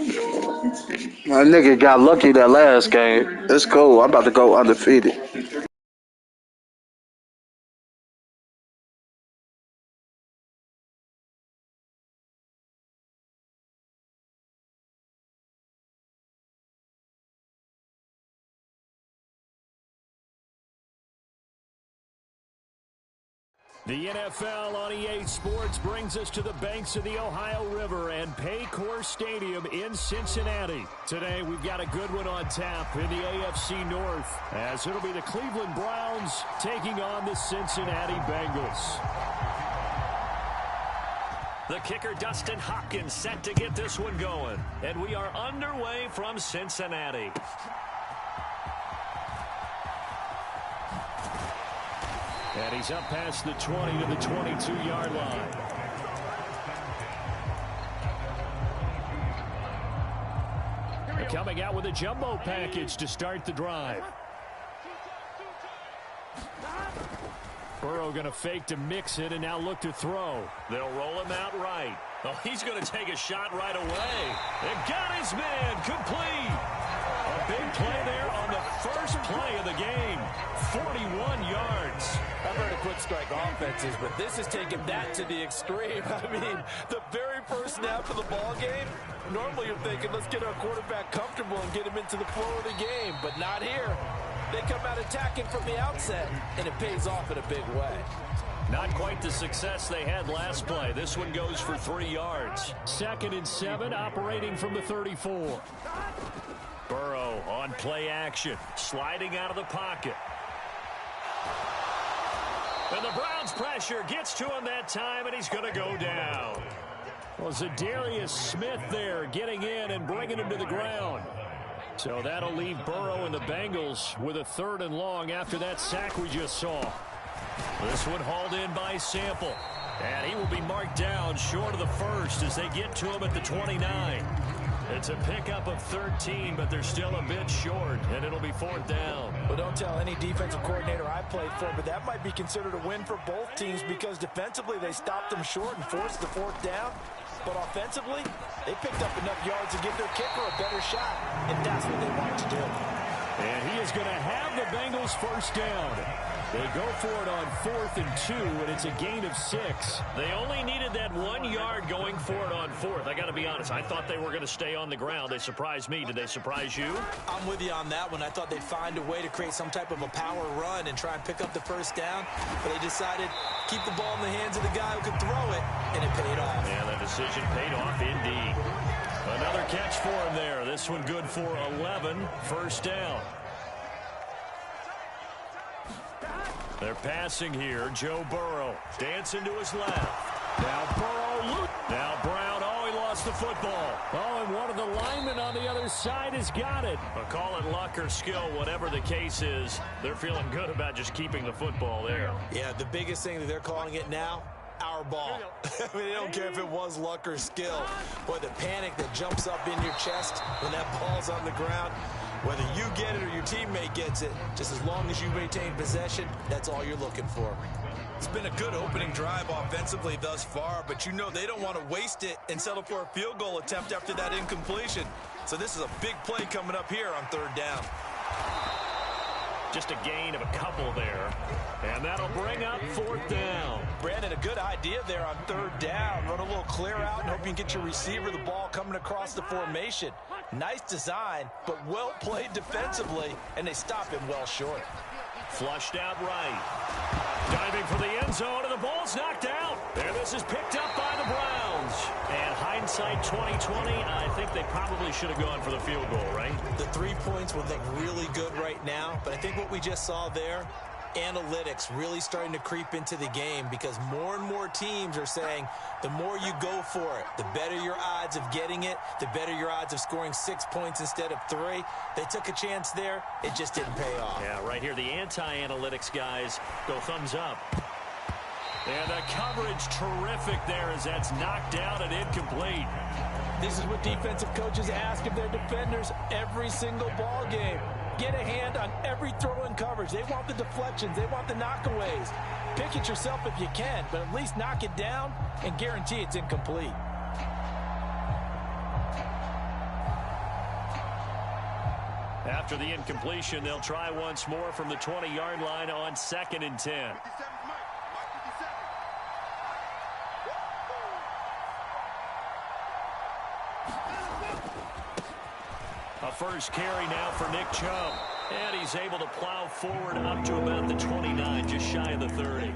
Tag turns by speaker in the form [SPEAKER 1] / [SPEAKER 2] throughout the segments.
[SPEAKER 1] My nigga got lucky that last game. It's cool. I'm about to go undefeated.
[SPEAKER 2] The NFL on EA Sports brings us to the banks of the Ohio River and Paycor Stadium in Cincinnati. Today, we've got a good one on tap in the AFC North, as it'll be the Cleveland Browns taking on the Cincinnati Bengals. The kicker, Dustin Hopkins, set to get this one going. And we are underway from Cincinnati. And he's up past the 20 to the 22-yard line. They're coming out with a jumbo package to start the drive. Burrow going to fake to mix it and now look to throw. They'll roll him out right. Oh, he's going to take a shot right away. And got his man complete. A big play there on the first play of the game. 41 yards.
[SPEAKER 3] I've heard of quick strike offenses, but this is taking that to the extreme. I mean, the very first snap of the ball game, normally you're thinking, let's get our quarterback comfortable and get him into the flow of the game, but not here. They come out attacking from the outset, and it pays off in a big way.
[SPEAKER 2] Not quite the success they had last play. This one goes for 3 yards. 2nd and 7, operating from the 34. Burrow on play action, sliding out of the pocket. And the Browns' pressure gets to him that time, and he's going to go down. Well, Zadarius Smith there getting in and bringing him to the ground. So that'll leave Burrow and the Bengals with a 3rd and long after that sack we just saw. This one hauled in by Sample. And he will be marked down short of the first as they get to him at the 29. It's a pickup of 13, but they're still a bit short, and it'll be 4th down.
[SPEAKER 3] Well, don't tell any defensive coordinator I played for, but that might be considered a win for both teams because defensively they stopped them short and forced the 4th down. But offensively, they picked up enough yards to give their kicker a better shot, and that's what they want to do.
[SPEAKER 2] And he is going to have the Bengals first down. They go for it on 4th and 2, and it's a gain of 6. They only needed that 1 yard going for it on 4th. I got to be honest, I thought they were going to stay on the ground. They surprised me. Did they surprise you?
[SPEAKER 3] I'm with you on that one. I thought they'd find a way to create some type of a power run and try and pick up the first down, but they decided to keep the ball in the hands of the guy who could throw it, and it paid off.
[SPEAKER 2] Yeah, that decision paid off indeed. Another catch for him there. This one good for 11, first down. They're passing here. Joe Burrow dancing to his left. Now Burrow. Now Brown. Oh, he lost the football. Oh, and one of the linemen on the other side has got it. But call it luck or skill, whatever the case is, they're feeling good about just keeping the football there.
[SPEAKER 3] Yeah, the biggest thing that they're calling it now, our ball. I mean, they don't care if it was luck or skill. Boy, the panic that jumps up in your chest when that ball's on the ground, whether you get it or your teammate gets it, just as long as you maintain possession, that's all you're looking for.
[SPEAKER 4] It's been a good opening drive offensively thus far, but you know they don't want to waste it and settle for a field goal attempt after that incompletion. So this is a big play coming up here on 3rd down.
[SPEAKER 2] Just a gain of a couple there. And that'll bring up 4th down.
[SPEAKER 3] Brandon, a good idea there on 3rd down. Run a little clear out and hope you can get your receiver the ball coming across the formation. Nice design, but well played defensively, and they stop him well short.
[SPEAKER 2] Flushed out right. Diving for the end zone, and the ball's knocked out. There, this is picked up by the Browns. And hindsight 2020, I think they probably should have gone for the field goal, right?
[SPEAKER 3] The 3 points would look really good right now, but I think what we just saw there, analytics really starting to creep into the game because more and more teams are saying the more you go for it, the better your odds of getting it, the better your odds of scoring 6 points instead of 3. They took a chance there. It just didn't pay off.
[SPEAKER 2] Yeah, right here, the anti-analytics guys go thumbs up. And the coverage terrific there as that's knocked out and incomplete.
[SPEAKER 3] This is what defensive coaches ask of their defenders every single ball game. Get a hand on every throw in coverage. They want the deflections. They want the knockaways. Pick it yourself if you can, but at least knock it down and guarantee it's incomplete.
[SPEAKER 2] After the incompletion, they'll try once more from the 20-yard line on 2nd and 10. A first carry now for Nick Chubb. And he's able to plow forward up to about the 29, just shy of the 30.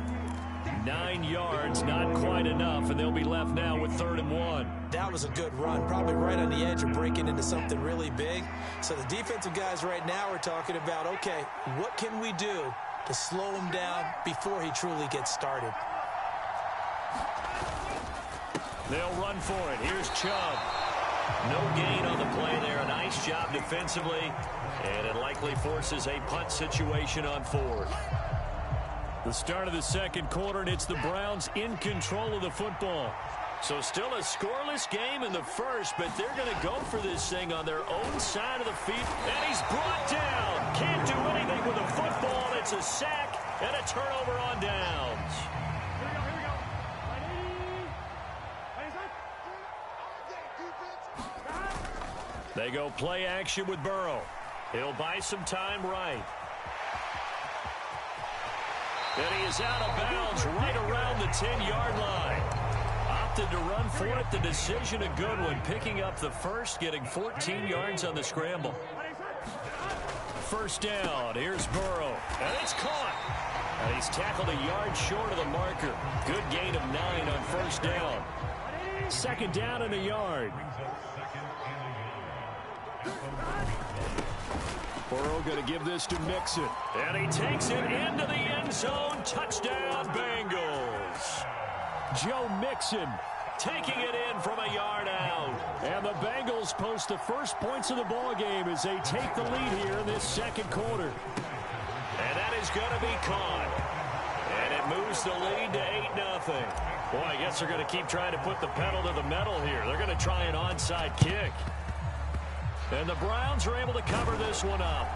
[SPEAKER 2] 9 yards, not quite enough, and they'll be left now with 3rd and 1.
[SPEAKER 3] That was a good run, probably right on the edge of breaking into something really big. So the defensive guys right now are talking about, okay, what can we do to slow him down before he truly gets started?
[SPEAKER 2] They'll run for it. Here's Chubb. No gain on the play there. A nice job defensively, and it likely forces a punt situation on 4th. The start of the 2nd quarter, and it's the Browns in control of the football. So still a scoreless game in the first, but they're going to go for this thing on their own side of the field. And he's brought down. Can't do anything with a football. It's a sack and a turnover on downs. They go play action with Burrow. He'll buy some time right. And he is out of bounds right around the 10-yard line. Opted to run for it. The decision a good one. Picking up the first, getting 14 yards on the scramble. First down. Here's Burrow. And it's caught. And he's tackled a yard short of the marker. Good gain of 9 on first down. 2nd down and a yard. Burrow going to give this to Mixon. And he takes it into the end zone. Touchdown, Bengals. Joe Mixon taking it in from a yard out. And the Bengals post the first points of the ball game as they take the lead here in this 2nd quarter. And that is going to be caught. And it moves the lead to 8-0. Boy, I guess they're going to keep trying to put the pedal to the metal here. They're going to try an onside kick. And the Browns are able to cover this one up.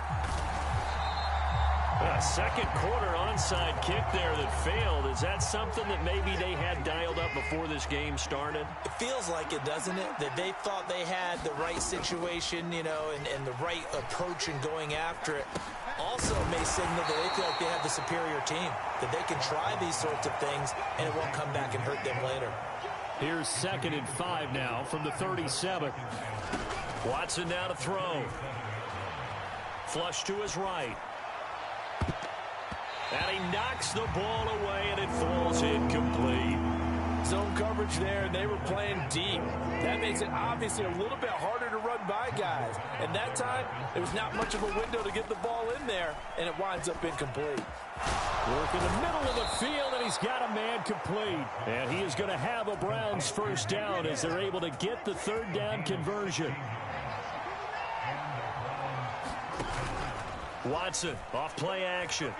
[SPEAKER 2] A 2nd quarter onside kick there that failed. Is that something that maybe they had dialed up before this game started?
[SPEAKER 3] It feels like it, doesn't it? That they thought they had the right situation, you know, and the right approach in going after it. Also may signal that they feel like they have the superior team, that they can try these sorts of things and it won't come back and hurt them later.
[SPEAKER 2] Here's 2nd and 5 now from the 37. Watson now to throw. Flush to his right. And he knocks the ball away, and it falls incomplete.
[SPEAKER 5] Zone coverage there, and they were playing deep. That makes it obviously a little bit harder to run by guys. And that time, there was not much of a window to get the ball in there, and it winds up incomplete.
[SPEAKER 2] Work in the middle of the field, and he's got a man complete. And he is going to have a Browns first down as they're able to get the 3rd down conversion. Watson off play action.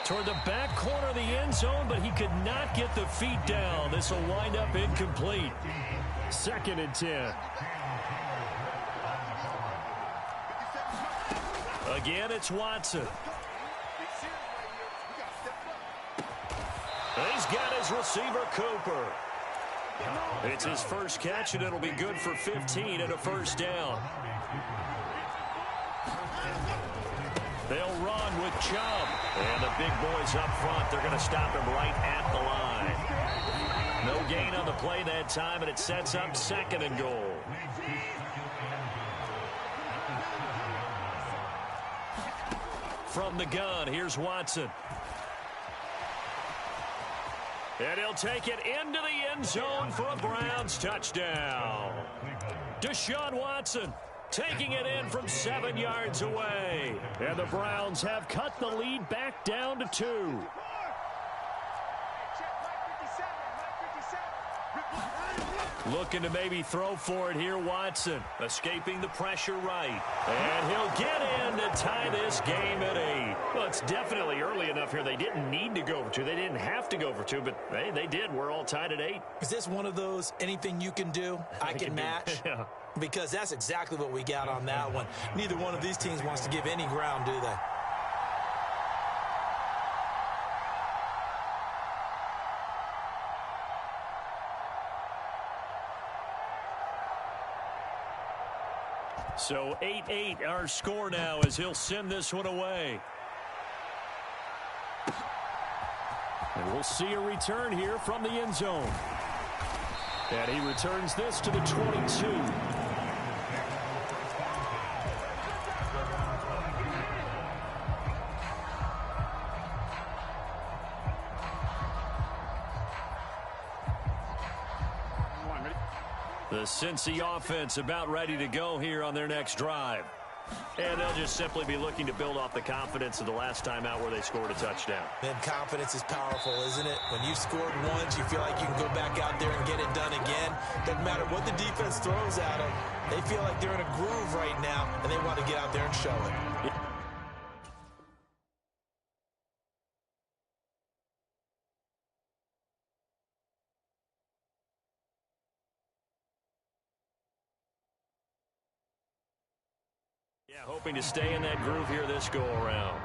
[SPEAKER 2] Toward the back corner of the end zone, but he could not get the feet down. This will wind up incomplete. 2nd and 10. Again, it's Watson. He's got his receiver, Cooper. It's his first catch, and it'll be good for 15 and a first down. They'll run with Chubb. And the big boys up front, they're going to stop him right at the line. No gain on the play that time, and it sets up 2nd and goal. From the gun, here's Watson. And he'll take it into the end zone for a Browns touchdown. Deshaun Watson taking it in from 7 yards away. And the Browns have cut the lead back down to 2. Looking to maybe throw for it here, Watson. Escaping the pressure right. And he'll get in to tie this game at 8. Well, it's definitely early enough here. They didn't need to go for 2. They didn't have to go for 2, but hey, they did. We're all tied at 8.
[SPEAKER 3] Is this one of those anything you can do, I can match?
[SPEAKER 2] Yeah.
[SPEAKER 3] Because that's exactly what we got on that one. Neither one of these teams wants to give any ground, do they?
[SPEAKER 2] So 8-8 our score now as he'll send this one away. And we'll see a return here from the end zone. And he returns this to the 22. The Cincy offense about ready to go here on their next drive. And they'll just simply be looking to build off the confidence of the last time out where they scored a touchdown.
[SPEAKER 3] Then confidence is powerful, isn't it? When you've scored once, you feel like you can go back out there and get it done again. Doesn't matter what the defense throws at them. They feel like they're in a groove right now, and they want to get out there and show it.
[SPEAKER 2] Yeah, hoping to stay in that groove here this go-around.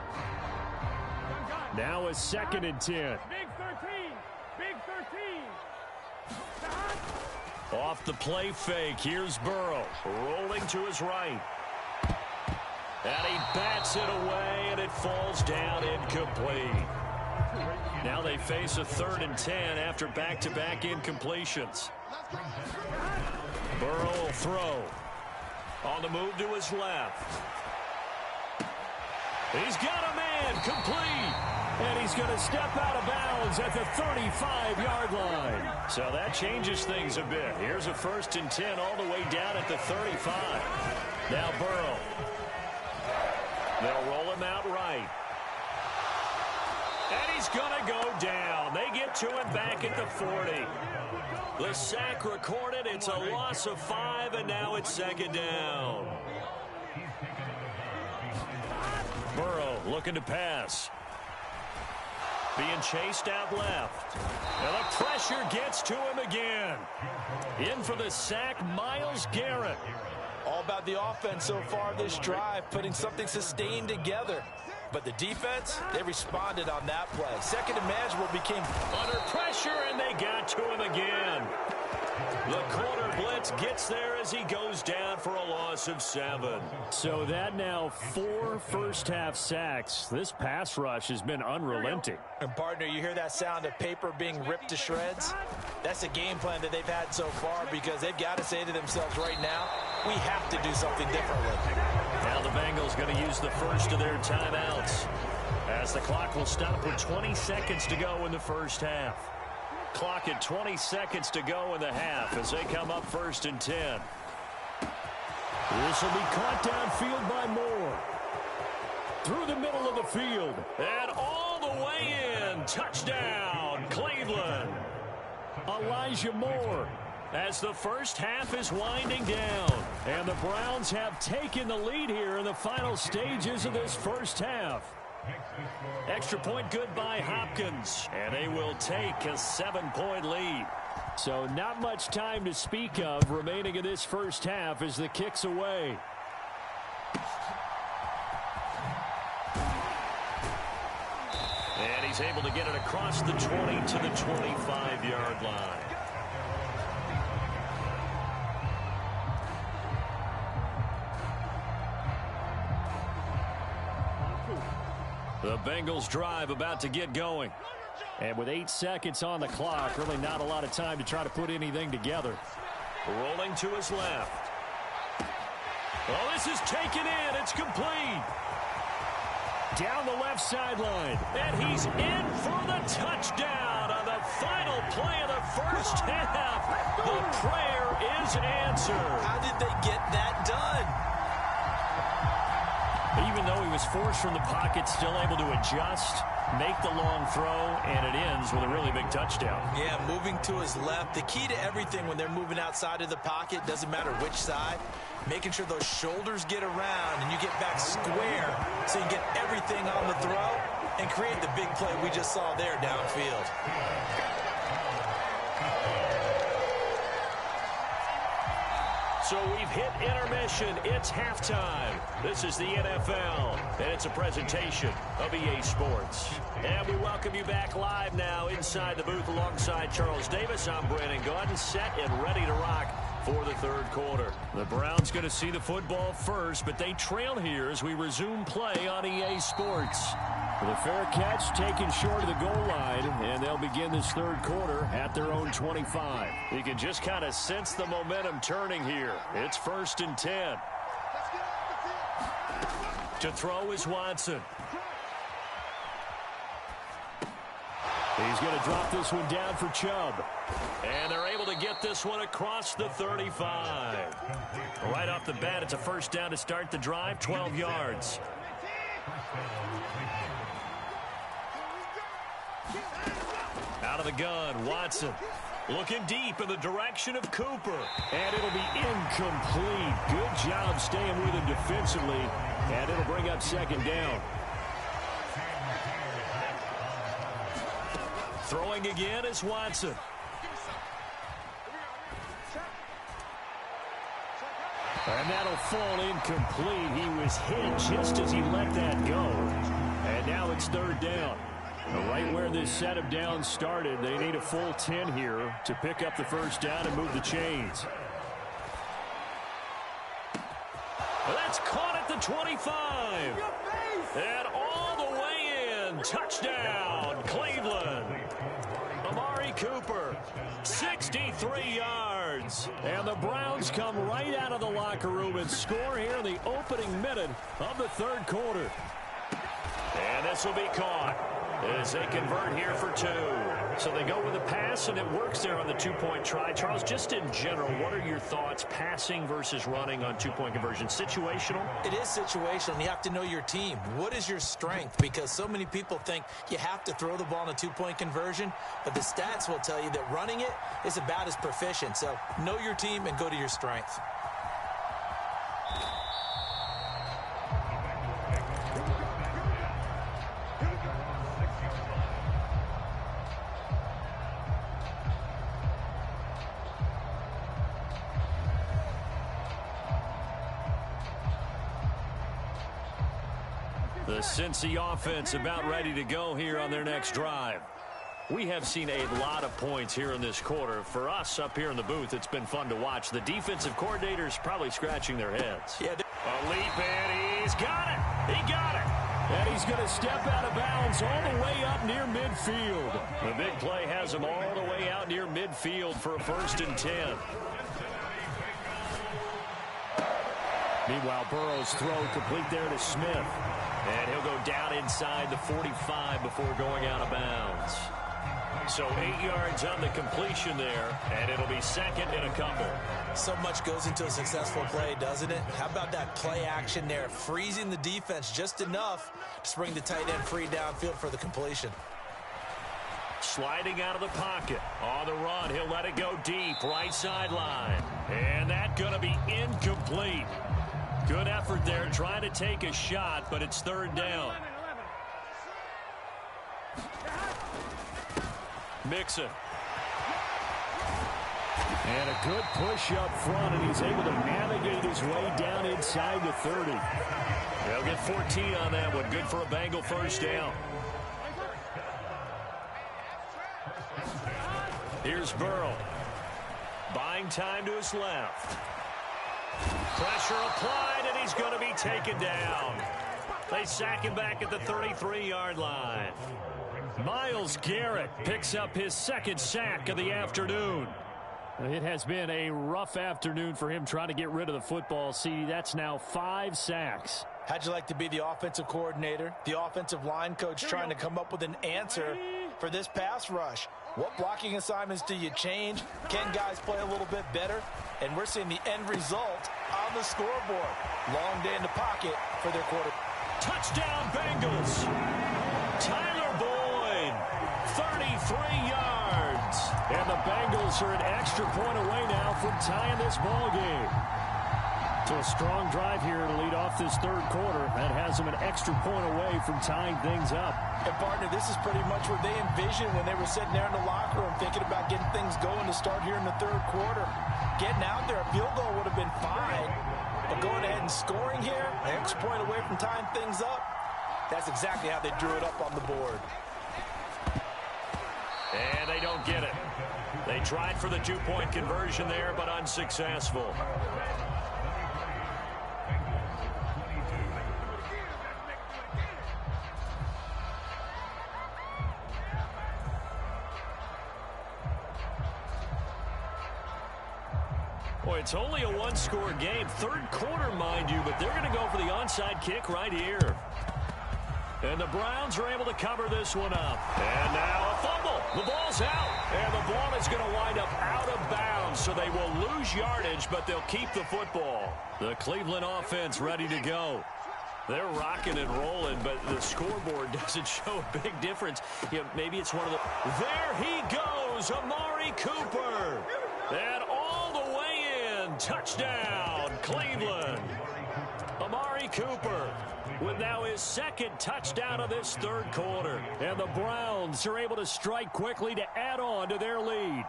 [SPEAKER 2] Now a 2nd and 10.
[SPEAKER 6] Big 13. Big 13.
[SPEAKER 2] Off the play fake, here's Burrow. Rolling to his right. And he bats it away, and it falls down incomplete. Now they face a 3rd and 10 after back-to-back incompletions. Burrow will throw. On the move to his left. He's got a man, complete. And he's going to step out of bounds at the 35-yard line. So that changes things a bit. Here's a 1st and 10 all the way down at the 35. Now Burrow. They'll roll him out right. And he's going to go down. They get to him back at the 40. The sack recorded. It's a loss of 5, and now it's 2nd down. Burrow looking to pass. Being chased out left. And the pressure gets to him again. In for the sack, Myles Garrett.
[SPEAKER 3] All about the offense so far this drive, putting something sustained together. But the defense, they responded on that play. Second and manageable became
[SPEAKER 2] under pressure, and they got to him again. The corner blitz gets there as he goes down for a loss of 7.
[SPEAKER 6] So that now 4 first-half sacks. This pass rush has been unrelenting.
[SPEAKER 3] And, partner, you hear that sound of paper being ripped to shreds? That's a game plan that they've had so far because they've got to say to themselves right now, we have to do something differently.
[SPEAKER 2] Now the Bengals going to use the first of their timeouts as the clock will stop with 20 seconds to go in the first half. Clock at 20 seconds to go in the half as they come up 1st and 10.
[SPEAKER 6] This will be caught downfield by Moore. Through the middle of the field.
[SPEAKER 2] And all the way in. Touchdown, Cleveland.
[SPEAKER 6] Elijah Moore.
[SPEAKER 2] As the first half is winding down.
[SPEAKER 6] And the Browns have taken the lead here in the final stages of this first half.
[SPEAKER 2] Extra point good by Hopkins. And they will take a 7-point lead.
[SPEAKER 6] So not much time to speak of remaining in this first half as the kick's away.
[SPEAKER 2] And he's able to get it across the 20 to the 25-yard line. The Bengals drive about to get going.
[SPEAKER 6] And with 8 seconds on the clock, really not a lot of time to try to put anything together.
[SPEAKER 2] Rolling to his left. Oh, this is taken in. It's complete.
[SPEAKER 6] Down the left sideline.
[SPEAKER 2] And he's in for the touchdown on the final play of the first half. The prayer is answered.
[SPEAKER 3] How did they get that done?
[SPEAKER 6] Even though he was forced from the pocket, still able to adjust, make the long throw, and it ends with a really big touchdown.
[SPEAKER 3] Yeah, moving to his left. The key to everything when they're moving outside of the pocket, doesn't matter which side, making sure those shoulders get around and you get back square so you get everything on the throw and create the big play we just saw there downfield.
[SPEAKER 2] So we've hit intermission. It's halftime. This is the NFL, and it's a presentation of EA Sports. And we welcome you back live now inside the booth alongside Charles Davis. I'm Brandon Gaudin, set and ready to rock for the third quarter. The Browns going to see the football first, but they trail here as we resume play on EA Sports. The fair catch taken short of the goal line, and they'll begin this third quarter at their own 25. You can just kind of sense the momentum turning here. It's 1st and 10. To throw is Watson. He's going to drop this one down for Chubb. And they're able to get this one across the 35. Right off the bat, it's a first down to start the drive, 12 yards. Out of the gun, Watson. Looking deep in the direction of Cooper. And it'll be incomplete. Good job staying with him defensively. And it'll bring up second down. Throwing again is Watson. And that'll fall incomplete. He was hit just as he let that go. And now it's third down. Right where this set of downs started, they need a full 10 here to pick up the first down and move the chains. That's caught at the 25. And all the way in. Touchdown, Cleveland. Amari Cooper, 63 yards. And the Browns come right out of the locker room and score here in the opening minute of the third quarter. And this will be caught as they convert here for 2. So they go with a pass, and it works there on the 2-point try. Charles, just in general, what are your thoughts passing versus running on 2-point conversion? Situational?
[SPEAKER 3] It is situational. You have to know your team. What is your strength? Because so many people think you have to throw the ball in a 2-point conversion, but the stats will tell you that running it is about as proficient. So know your team and go to your strength.
[SPEAKER 2] The Cincy offense about ready to go here on their next drive. We have seen a lot of points here in this quarter. For us up here in the booth, it's been fun to watch. The defensive coordinators probably scratching their heads.
[SPEAKER 3] Yeah,
[SPEAKER 2] a leap, and he's got it. He got it. And he's going to step out of bounds all the way up near midfield. The big play has him all the way out near midfield for a 1st and 10. Meanwhile, Burrow's throw complete there to Smith. And he'll go down inside the 45 before going out of bounds. So 8 yards on the completion there, and it'll be second and a couple.
[SPEAKER 3] So much goes into a successful play, doesn't it? How about that play action there, freezing the defense just enough to bring the tight end free downfield for the completion.
[SPEAKER 2] Sliding out of the pocket. On the run, he'll let it go deep, right sideline. And that's going to be incomplete. Good effort there, trying to take a shot, but it's third down. Mixon. And a good push up front, and he's able to navigate his way down inside the 30. They'll get 14 on that one. Good for a Bengal first down. Here's Burrow. Buying time to his left. Pressure applied, and he's going to be taken down. They sack him back at the 33-yard line. Myles Garrett picks up his second sack of the afternoon. It has been a rough afternoon for him trying to get rid of the football. See, that's now 5 sacks.
[SPEAKER 3] How'd you like to be the offensive coordinator, the offensive line coach trying to come up with an answer for this pass rush? What blocking assignments do you change? Can guys play a little bit better? And we're seeing the end result on the scoreboard. Long day in the pocket for their quarterback.
[SPEAKER 2] Touchdown Bengals. Tyler Boyd, 33 yards. And the Bengals are an extra point away now from tying this ball game. So a strong drive here to lead off this third quarter. That has them an extra point away from tying things up.
[SPEAKER 3] And, partner, this is pretty much what they envisioned when they were sitting there in the locker room thinking about getting things going to start here in the third quarter. Getting out there, a field goal would have been fine. But going ahead and scoring here, an extra point away from tying things up, that's exactly how they drew it up on the board.
[SPEAKER 2] And they don't get it. They They tried for the two-point conversion there, but unsuccessful. Boy, it's only a one-score game. Third quarter, mind you, but they're going to go for the onside kick right here. And the Browns are able to cover this one up. And now a fumble. The ball's out. And the ball is going to wind up out of bounds, so they will lose yardage, but they'll keep the football. The Cleveland offense ready to go. They're rocking and rolling, but the scoreboard doesn't show a big difference. Yeah, maybe it's one of the... There he goes, Amari Cooper. And all the way in. Touchdown, Cleveland. Amari Cooper with now his second touchdown of this third quarter. And the Browns are able to strike quickly to add on to their lead.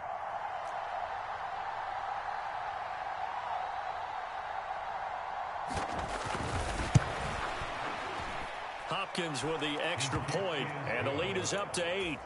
[SPEAKER 2] Hopkins with the extra point, and the lead is up to 8.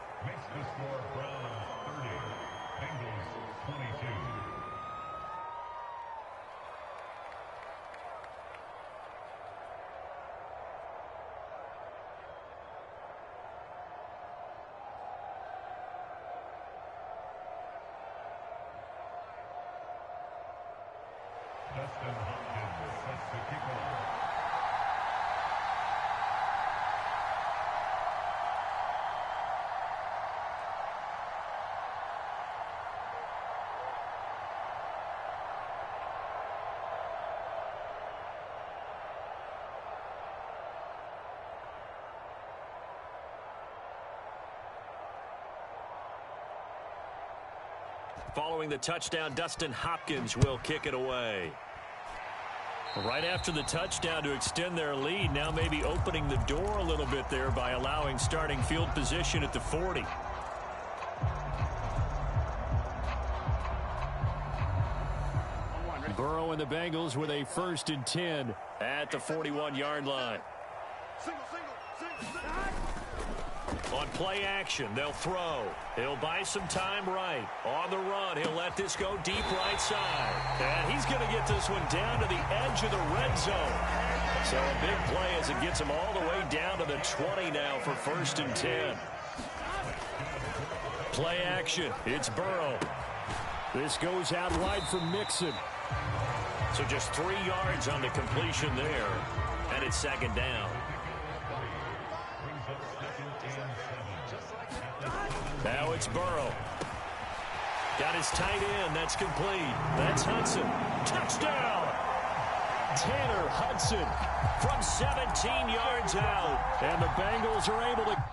[SPEAKER 2] Following the touchdown, Dustin Hopkins will kick it away. Right after the touchdown to extend their lead, now maybe opening the door a little bit there by allowing starting field position at the 40. Burrow and the Bengals with a 1st and 10 at the 41-yard line. On play action, they'll throw. He'll buy some time right. On the run, he'll let this go deep right side. And he's going to get this one down to the edge of the red zone. So a big play as it gets him all the way down to the 20 now for 1st and 10. Play action, it's Burrow. This goes out wide for Mixon. So just 3 yards on the completion there. And it's 2nd down. Now it's Burrow. Got his tight end. That's complete. That's Hudson. Touchdown! Tanner Hudson from 17 yards out. And the Bengals are able to...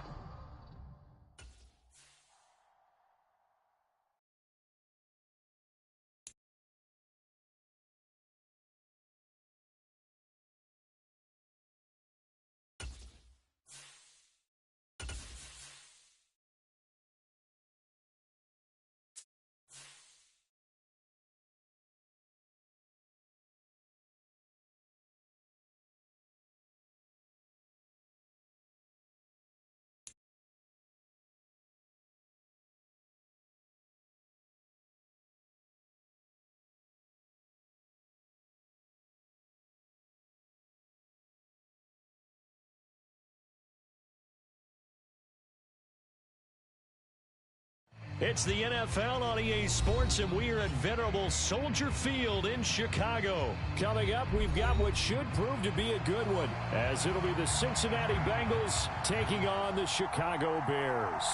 [SPEAKER 2] It's the NFL on EA Sports, and we are at venerable Soldier Field in Chicago. Coming up, we've got what should prove to be a good one, as it'll be the Cincinnati Bengals taking on the Chicago Bears.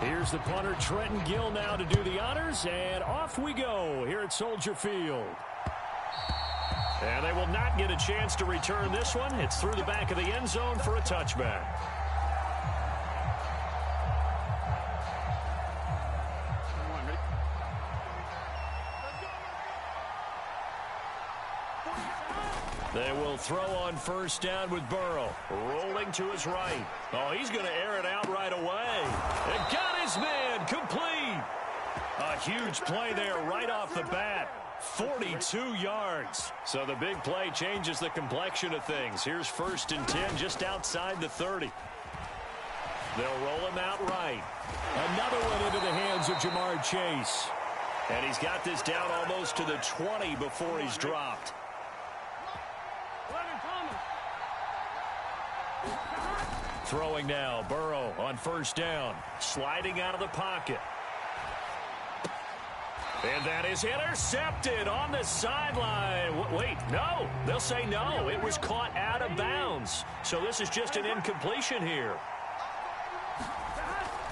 [SPEAKER 2] Here's the punter, Trenton Gill, now to do the honors, and off we go here at Soldier Field. And they will not get a chance to return this one. It's through the back of the end zone for a touchback. They will throw on 1st down with Burrow. Rolling to his right. Oh, he's going to air it out right away. It got his man complete. A A huge play there right off the bat. 42 yards. So the big play changes the complexion of things. Here's 1st and 10 just outside the 30. They'll roll him out right. Another one into the hands of Jamar Chase. And he's got this down almost to the 20 before he's dropped. Throwing now, Burrow on 1st down. Sliding out of the pocket. And that is intercepted on the sideline. Wait, no. They'll say no. It was caught out of bounds. So this is just an incompletion here.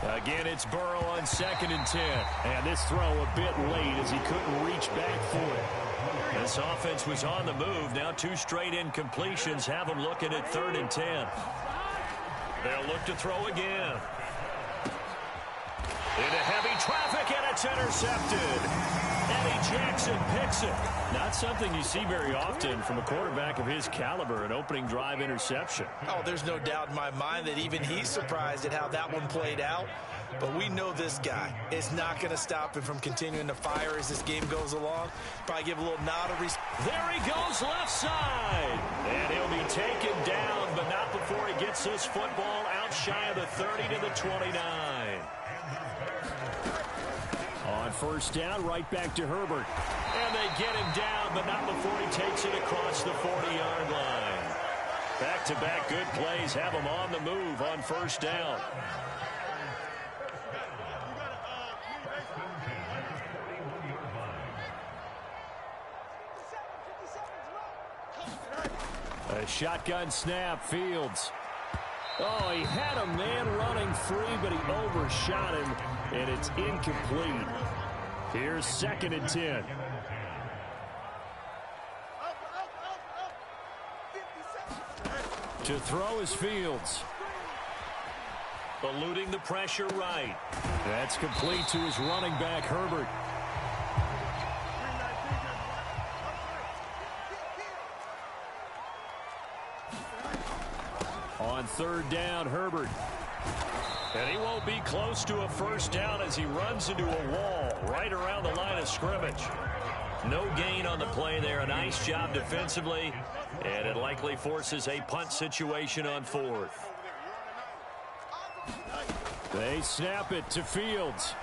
[SPEAKER 2] Again, it's Burrow on 2nd and 10. And this throw a bit late as he couldn't reach back for it. This offense was on the move. Now 2 straight incompletions have them looking at 3rd and 10. They'll look to throw again. Into heavy traffic, and it's intercepted. Eddie Jackson picks it. Not something you see very often from a quarterback of his caliber, an opening drive interception.
[SPEAKER 3] Oh, there's no doubt in my mind that even he's surprised at how that one played out. But we know this guy is not going to stop him from continuing to fire as this game goes along. Probably give a little nod of respect.
[SPEAKER 2] There he goes left side. And he'll be taken down, but not before he gets this football out shy of the 30 to the 29. On 1st down, right back to Herbert. And they get him down, but not before he takes it across the 40-yard line. Back-to-back good plays have him on the move on 1st down. A shotgun snap, Fields. Oh, he had a man running free, but he overshot him, and it's incomplete. Here's 2nd and 10. To throw is Fields. Eluding the pressure right. That's complete to his running back, Herbert. On 3rd down, Herbert. And he won't be close to a 1st down as he runs into a wall right around the line of scrimmage. No gain on the play there. A nice job defensively. And it likely forces a punt situation on 4th. They snap it to Fields.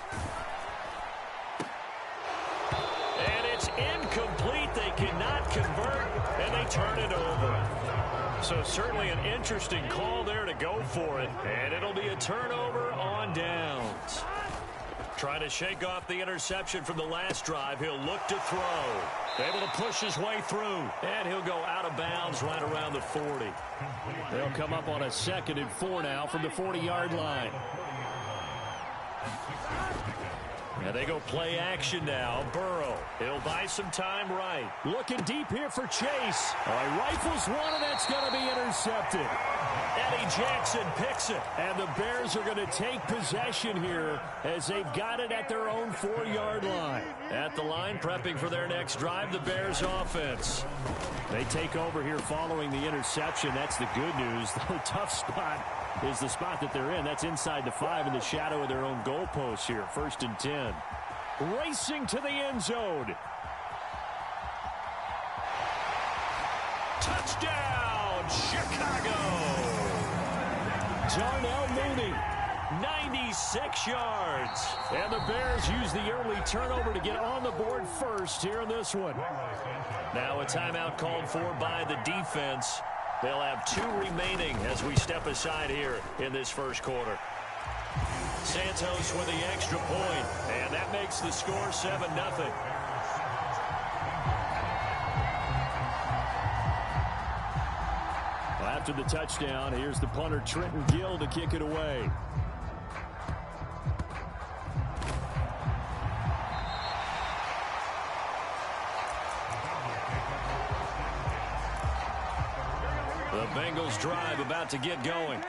[SPEAKER 2] And it's incomplete. They cannot convert, and they turn it over. So certainly an interesting call there to go for it. And it'll be a turnover on downs. Trying to shake off the interception from the last drive. He'll look to throw. Able to push his way through. And he'll go out of bounds right around the 40. They'll come up on a 2nd and 4 now from the 40-yard line. And they go play action now. Burrow. He'll buy some time right. Looking deep here for Chase. He rifles one, and that's going to be intercepted. Eddie Jackson picks it. And the Bears are going to take possession here as they've got it at their own 4-yard line. At the line, prepping for their next drive, the Bears offense. They take over here following the interception. That's the good news. The tough spot is the spot that they're in. That's inside the 5 in the shadow of their own goalpost here. 1st and 10. Racing to the end zone. Touchdown, Chicago. Darnell Mooney, 96 yards. And the Bears use the early turnover to get on the board first here in this one. Now a timeout called for by the defense. They'll have 2 remaining as we step aside here in this 1st quarter. Santos with the extra point, and that makes the score 7-0. After the touchdown, here's the punter Trenton Gill to kick it away. The Bengals drive about to get going.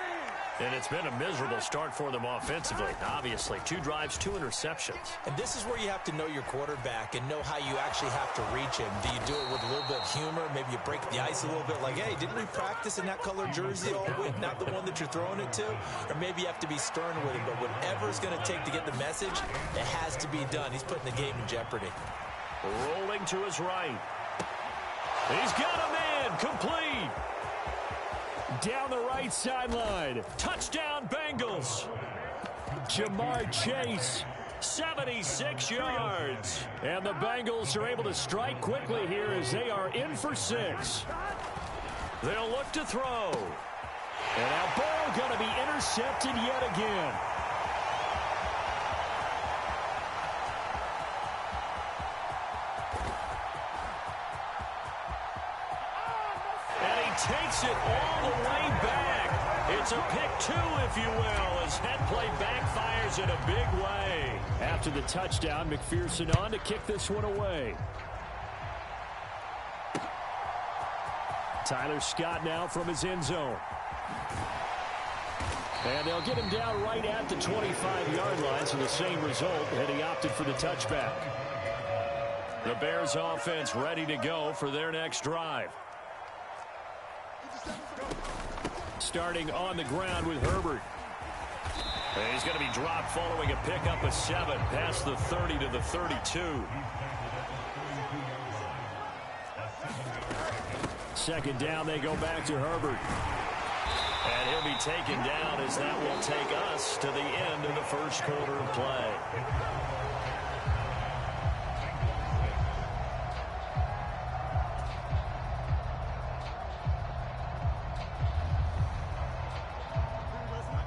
[SPEAKER 6] And it's been a miserable start for them offensively, obviously. 2 drives, 2 interceptions.
[SPEAKER 3] And this is where you have to know your quarterback and know how you actually have to reach him. Do you do it with a little bit of humor? Maybe you break the ice a little bit like, hey, didn't we practice in that color jersey all week, not the one that you're throwing it to? Or maybe you have to be stern with him. But whatever it's going to take to get the message, it has to be done. He's putting the game in jeopardy.
[SPEAKER 6] Rolling to his right. He's got a man, complete. Down the right sideline. Touchdown, Bengals. Jamar Chase, 76 yards. And the Bengals are able to strike quickly here as they are in for 6. They'll look to throw. And now ball going to be intercepted yet again. Takes it all the way back. It's a pick 2, if you will, as head play backfires in a big way. After the touchdown, McPherson on to kick this one away. Tyler Scott now from his end zone. And they'll get him down right at the 25-yard line, so the same result, and he opted for the touchback. The Bears offense ready to go for their next drive. Starting on the ground with Herbert. And he's going to be dropped following a pickup of 7 past the 30 to the 32. Second down, they go back to Herbert. And he'll be taken down as that will take us to the end of the first quarter of play.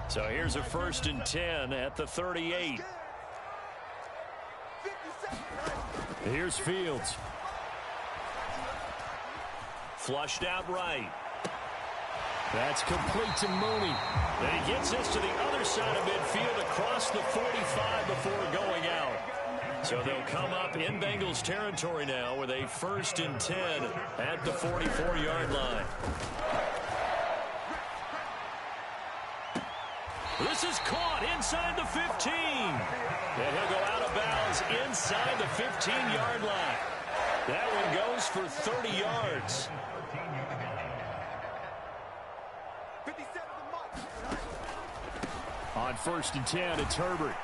[SPEAKER 6] So here's a 1st and 10 at the 38. Here's Fields. Flushed out right. That's complete to Mooney. And he gets this to the other side of midfield across the 45 before going out. So they'll come up in Bengals territory now with a 1st and 10 at the 44-yard line. This is caught inside the 15. And he'll go out of bounds inside the 15-yard line. That one goes for 30 yards. On 1st and 10, it's Herbert.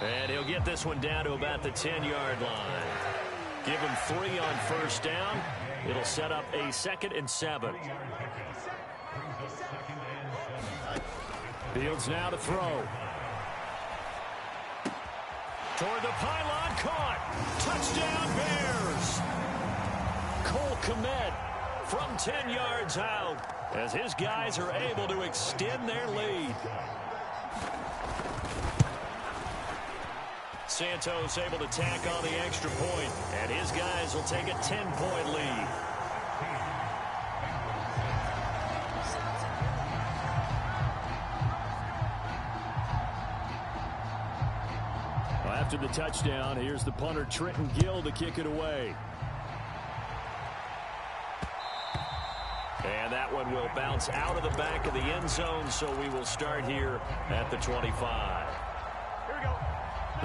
[SPEAKER 6] And he'll get this one down to about the 10-yard line. Give him 3 on 1st down. It'll set up a 2nd and 7. Fields now to throw. Toward the pylon, caught. Touchdown, Bears. Cole Kmet from 10 yards out as his guys are able to extend their lead. Santos able to tack on the extra point, and his guys will take a 10-point lead. After the touchdown, here's the punter Trenton Gill to kick it away. And that one will bounce out of the back of the end zone, so we will start here at the 25. Here we go.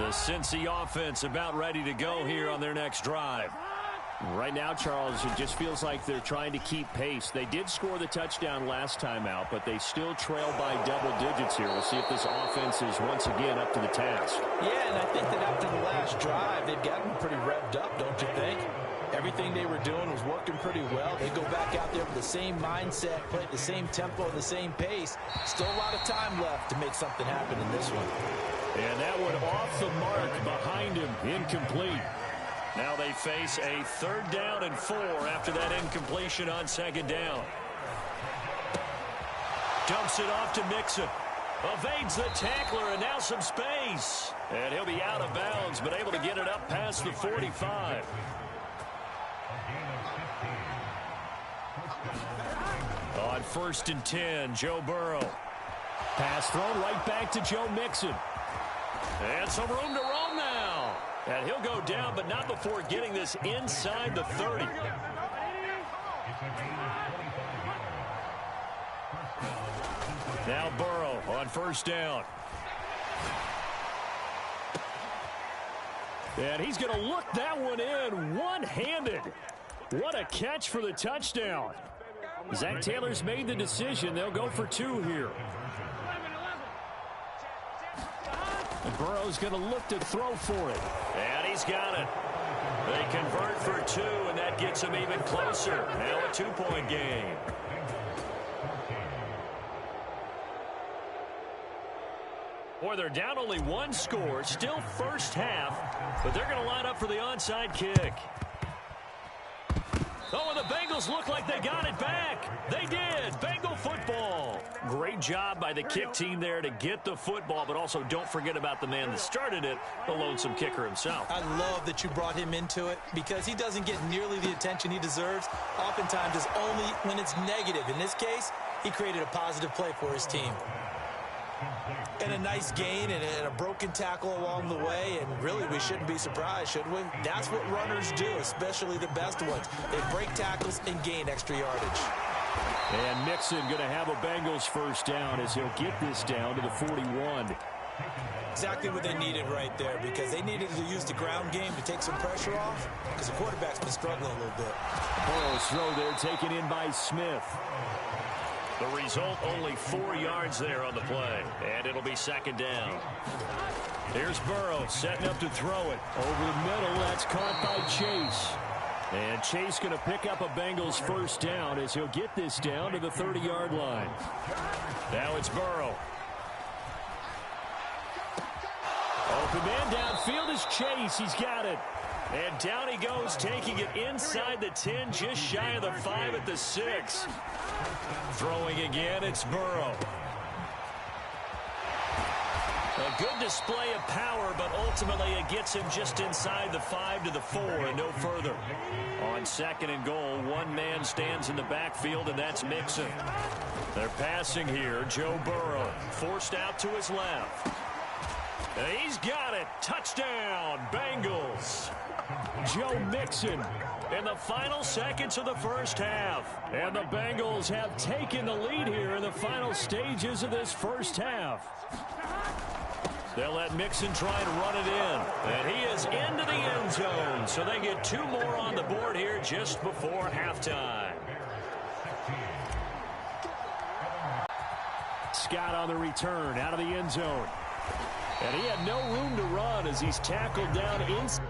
[SPEAKER 6] The Cincy offense about ready to go here on their next drive. Right now, Charles, it just feels like they're trying to keep pace. They did score the touchdown last time out, but they still trail by double digits here. We'll see if this offense is once again up to the task.
[SPEAKER 3] Yeah, and I think that after the last drive, they've gotten pretty revved up, don't you think? Everything they were doing was working pretty well. They go back out there with the same mindset, play at the same tempo and the same pace. Still a lot of time left to make something happen in this one.
[SPEAKER 6] And that one off the mark behind him, incomplete. Now they face a 3rd down and 4 after that incompletion on 2nd down. Dumps it off to Mixon. Evades the tackler and now some space. And he'll be out of bounds but able to get it up past the 45. On 1st and 10, Joe Burrow. Pass thrown right back to Joe Mixon. And some room to roam now. And he'll go down, but not before getting this inside the 30.
[SPEAKER 2] Now Burrow on first down. And he's going to look that one in one-handed. What a catch for the touchdown. Zach Taylor's made the decision. They'll go for 2 here. And Burrow's going to look to throw for it. And he's got it. They convert for 2, and that gets them even closer. Now a 2-point game. Boy, they're down only 1 score. Still first half, but they're going to line up for the onside kick. Oh, and the Bengals look like they got it back. They did. Bengal football. Great job by the kick team there to get the football, but also don't forget about the man that started it, the lonesome kicker himself.
[SPEAKER 3] I love that you brought him into it because he doesn't get nearly the attention he deserves. Oftentimes it's only when it's negative. In this case, he created a positive play for his team. And a nice gain and a broken tackle along the way, and really we shouldn't be surprised, should we? That's what runners do, especially the best ones. They break tackles and gain extra yardage.
[SPEAKER 2] And Mixon going to have a Bengals first down as he'll get this down to the 41.
[SPEAKER 3] Exactly what they needed right there, because they needed to use the ground game to take some pressure off, because the quarterback's been struggling a little bit.
[SPEAKER 2] Burrow's throw there taken in by Smith. The result, only 4 yards there on the play, and it'll be second down. Here's Burrow setting up to throw it. Over the middle, that's caught by Chase. And Chase going to pick up a Bengals first down as he'll get this down to the 30-yard line. Now it's Burrow. Open man downfield is Chase. He's got it. And down he goes, taking it inside the 10, just shy of the 5 at the 6. Throwing again, it's Burrow. A good display of power, but ultimately it gets him just inside the 5 to the 4 and no further. On second and goal, one man stands in the backfield, and that's Mixon. They're passing here. Joe Burrow forced out to his left. And he's got it. Touchdown, Bengals. Joe Mixon in the final seconds of the first half. And the Bengals have taken the lead here in the final stages of this first half. They'll let Mixon try and run it in. And he is into the end zone. So they get 2 more on the board here just before halftime. Scott on the return out of the end zone. And he had no room to run as he's tackled down inside.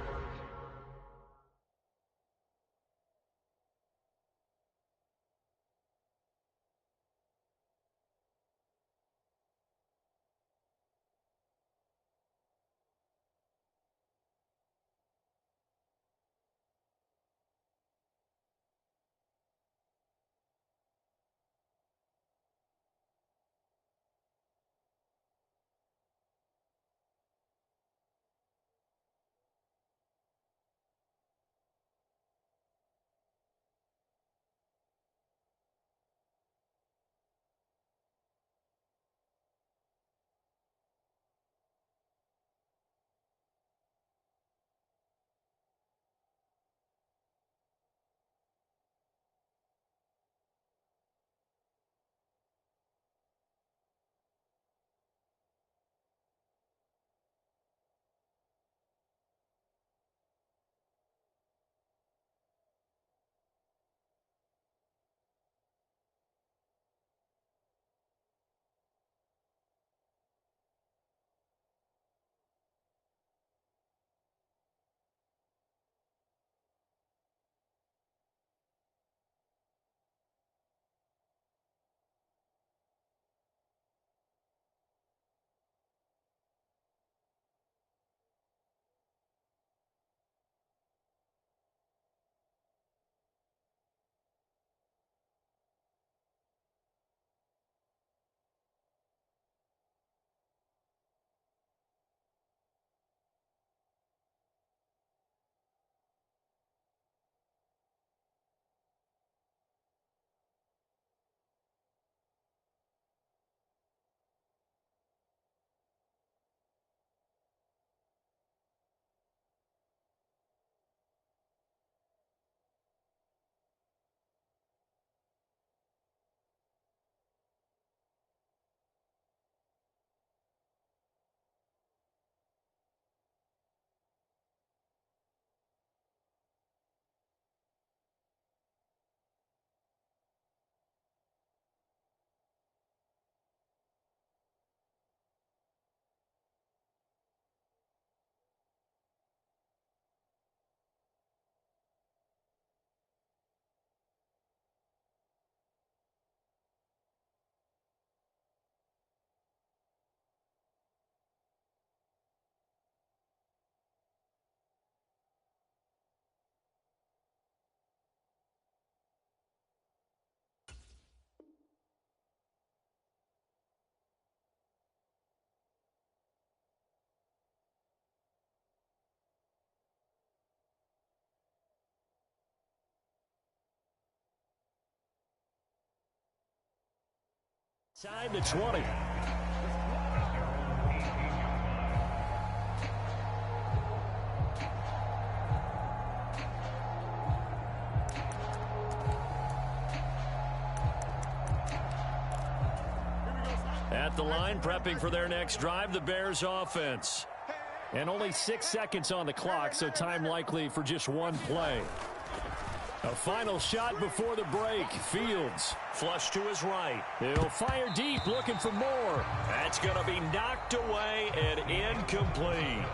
[SPEAKER 2] Inside the 20. At the line, prepping for their next drive, the Bears offense. And only 6 seconds on the clock, so time likely for just one play. A final shot before the break. Fields, flush to his right. He'll fire deep, looking for more. That's going to be knocked away and incomplete.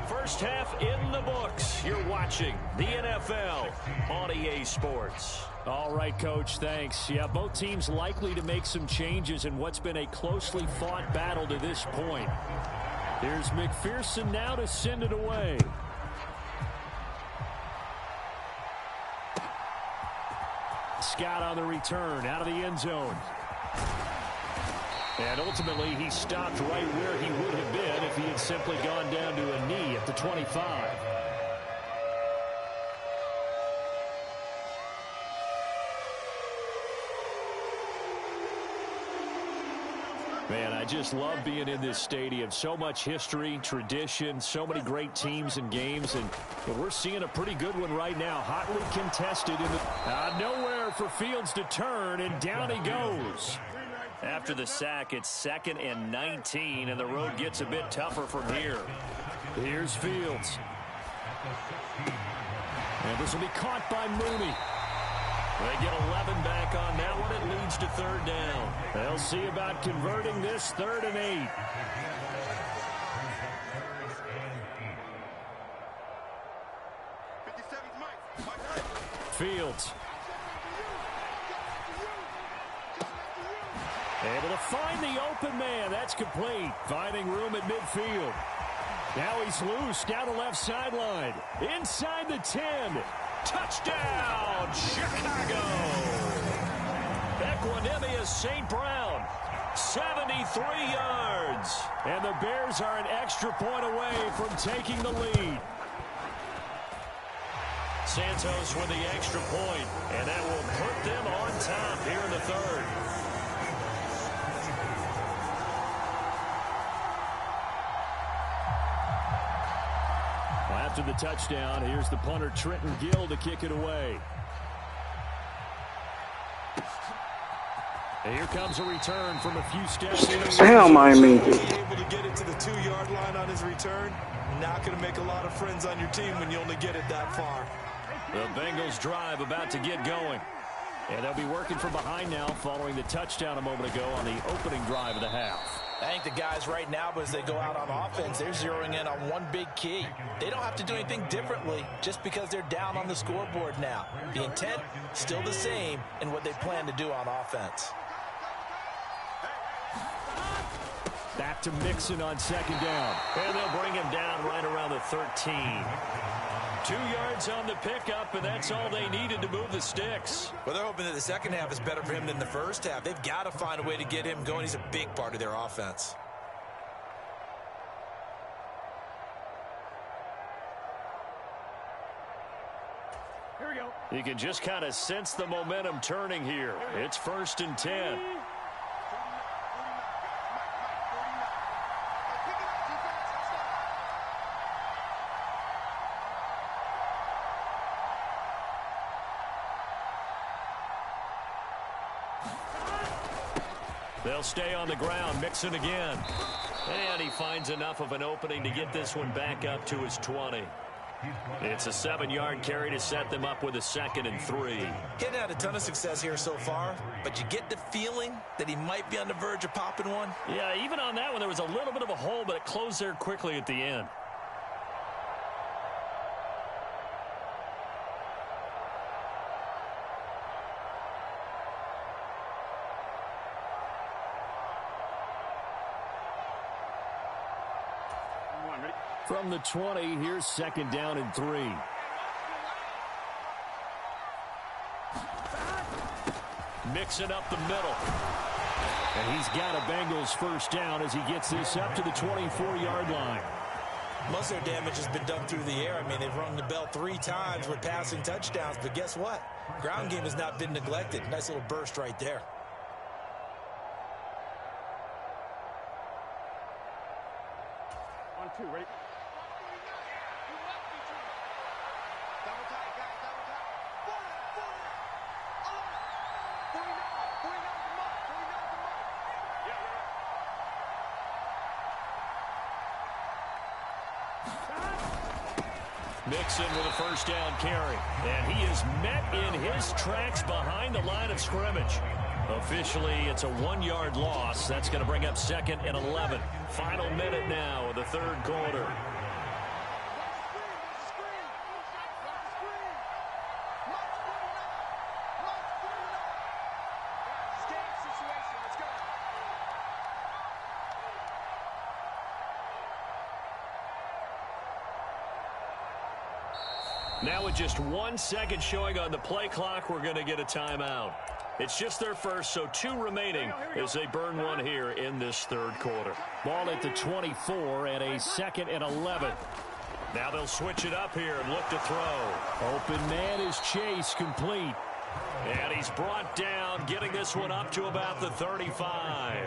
[SPEAKER 2] First half in the books. You're watching the NFL on EA Sports. All right, Coach, thanks. Yeah, both teams likely to make some changes in what's been a closely fought battle to this point. Here's McPherson now to send it away. Scott on the return, out of the end zone. And ultimately, he stopped right where he would have been if he had simply gone down to a knee at the 25. Man, I just love being in this stadium. So much history, tradition, so many great teams and games, and we're seeing a pretty good one right now. Hotly contested in the nowhere for Fields to turn, and down he goes. After the sack, it's 2nd and 19, and the road gets a bit tougher from here. Here's Fields. And this will be caught by Mooney. They get 11 back on that one. It leads to 3rd down. They'll see about converting this 3rd and 8. Fields. Able to find the open man. That's complete. Finding room at midfield. Now he's loose down the left sideline. Inside the 10. Touchdown, Chicago. Equanimous St. Brown, 73 yards. And the Bears are an extra point away from taking the lead. Santos with the extra point, and that will put them on top here in the 3rd. After the touchdown, here's the punter Trenton Gill to kick it away. And here comes a return from a few steps.
[SPEAKER 1] Damn, I mean.
[SPEAKER 3] Able to get it to the 2-yard line on his return. Not going to make a lot of friends on your team when you only get it that far.
[SPEAKER 2] The Bengals drive about to get going. And they'll be working from behind now following the touchdown a moment ago on the opening drive of the half.
[SPEAKER 3] I think the guys right now, as they go out on offense, they're zeroing in on one big key. They don't have to do anything differently just because they're down on the scoreboard now. The intent, still the same in what they plan to do on offense.
[SPEAKER 2] Back to Mixon on 2nd down. And they'll bring him down right around the 13. 2 yards on the pickup, and that's all they needed to move the sticks.
[SPEAKER 3] Well, they're hoping that the second half is better for him than the first half. They've got to find a way to get him going. He's a big part of their offense.
[SPEAKER 2] Here we go. You can just kind of sense the momentum turning here. It's 1st and 10. They'll stay on the ground. Mixon again. And he finds enough of an opening to get this one back up to his 20. It's a 7-yard carry to set them up with a 2nd and 3.
[SPEAKER 3] He hadn't had a ton of success here so far, but you get the feeling that he might be on the verge of popping one.
[SPEAKER 2] Yeah, even on that one, there was a little bit of a hole, but it closed there quickly at the end. From the 20, here's 2nd down and 3. Mixing up the middle. And he's got a Bengals 1st down as he gets this up to the 24-yard line.
[SPEAKER 3] Most of their damage has been done through the air. I mean, they've rung the bell 3 times with passing touchdowns, but guess what? Ground game has not been neglected. Nice little burst right there.
[SPEAKER 7] 2. Ready? Double tight, guys. Double tight. 49. 49 the mark. 49 the mark. Yeah, you're right.
[SPEAKER 2] Mixon with a first down carry. And he is met in his tracks behind the line of scrimmage. Officially, it's a 1-yard loss. That's going to bring up 2nd and 11. Final minute now of the third quarter. Now with just 1 second showing on the play clock, we're going to get a timeout. It's just their first, so 2 remaining as they burn one here in this third quarter. Ball at the 24 and a 2nd and 11. Now they'll switch it up here and look to throw. Open man is Chase, complete. And he's brought down, getting this one up to about the 35.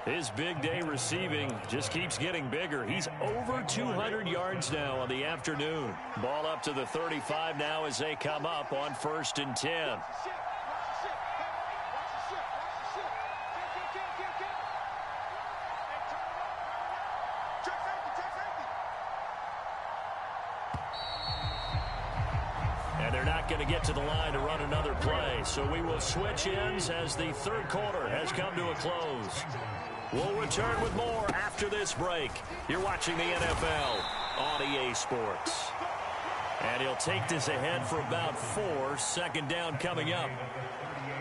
[SPEAKER 2] His big day receiving just keeps getting bigger. He's over 200 yards now on the afternoon. Ball up to the 35 now as they come up on 1st and 10. And they're not going to get to the line to run another play. So we will switch ends as the third quarter has come to a close. We'll return with more after this break. You're watching the NFL on EA Sports. And he'll take this ahead for about 4. 2nd down coming up.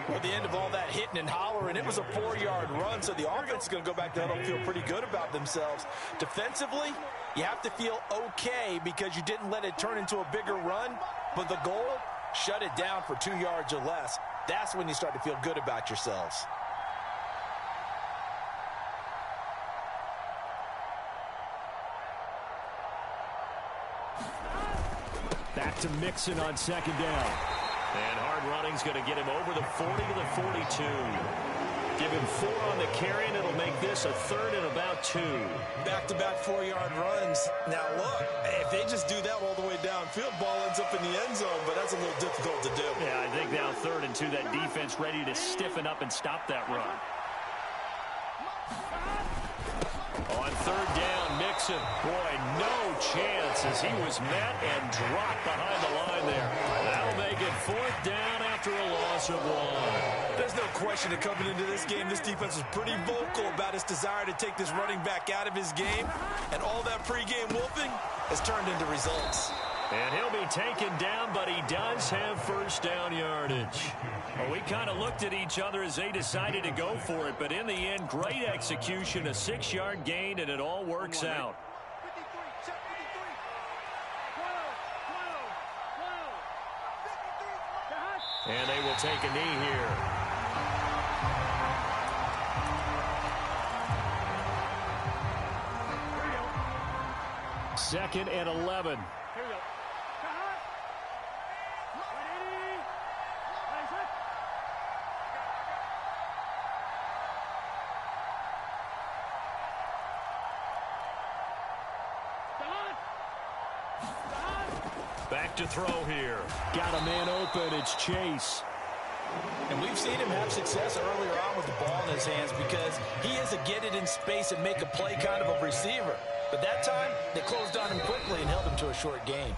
[SPEAKER 3] Well, at the end of all that hitting and hollering, it was a 4-yard run, so the offense is going to go back there and feel pretty good about themselves. Defensively, you have to feel okay because you didn't let it turn into a bigger run, but the goal, shut it down for 2 yards or less. That's when you start to feel good about yourselves.
[SPEAKER 2] Back to Mixon on 2nd down. And hard running's going to get him over the 40 to the 42. Give him 4 on the carry, and it'll make this a 3rd and about 2.
[SPEAKER 4] Back-to-back 4-yard runs. Now, look, if they just do that all the way downfield, ball ends up in the end zone, but that's a little difficult to do.
[SPEAKER 2] Yeah, I think now 3rd and 2, that defense ready to stiffen up and stop that run. On 3rd down, Mixon. Boy, no chance as he was met and dropped behind the line there. That'll make it 4th down after a loss of 1.
[SPEAKER 4] There's no question that coming into this game, this defense was pretty vocal about its desire to take this running back out of his game, and all that pregame wolfing has turned into results.
[SPEAKER 2] And he'll be taken down, but he does have first down yardage. Well, we kind of looked at each other as they decided to go for it, but in the end, great execution, a 6-yard gain, and it all works out. And they will take a knee here. Second and 11.
[SPEAKER 7] Here we go.
[SPEAKER 2] Back to throw here. Got a man open. It's Chase.
[SPEAKER 3] And we've seen him have success earlier on with the ball in his hands because he is a get it in space and make a play kind of a receiver. But that time, they closed on him quickly and held him to a short gain.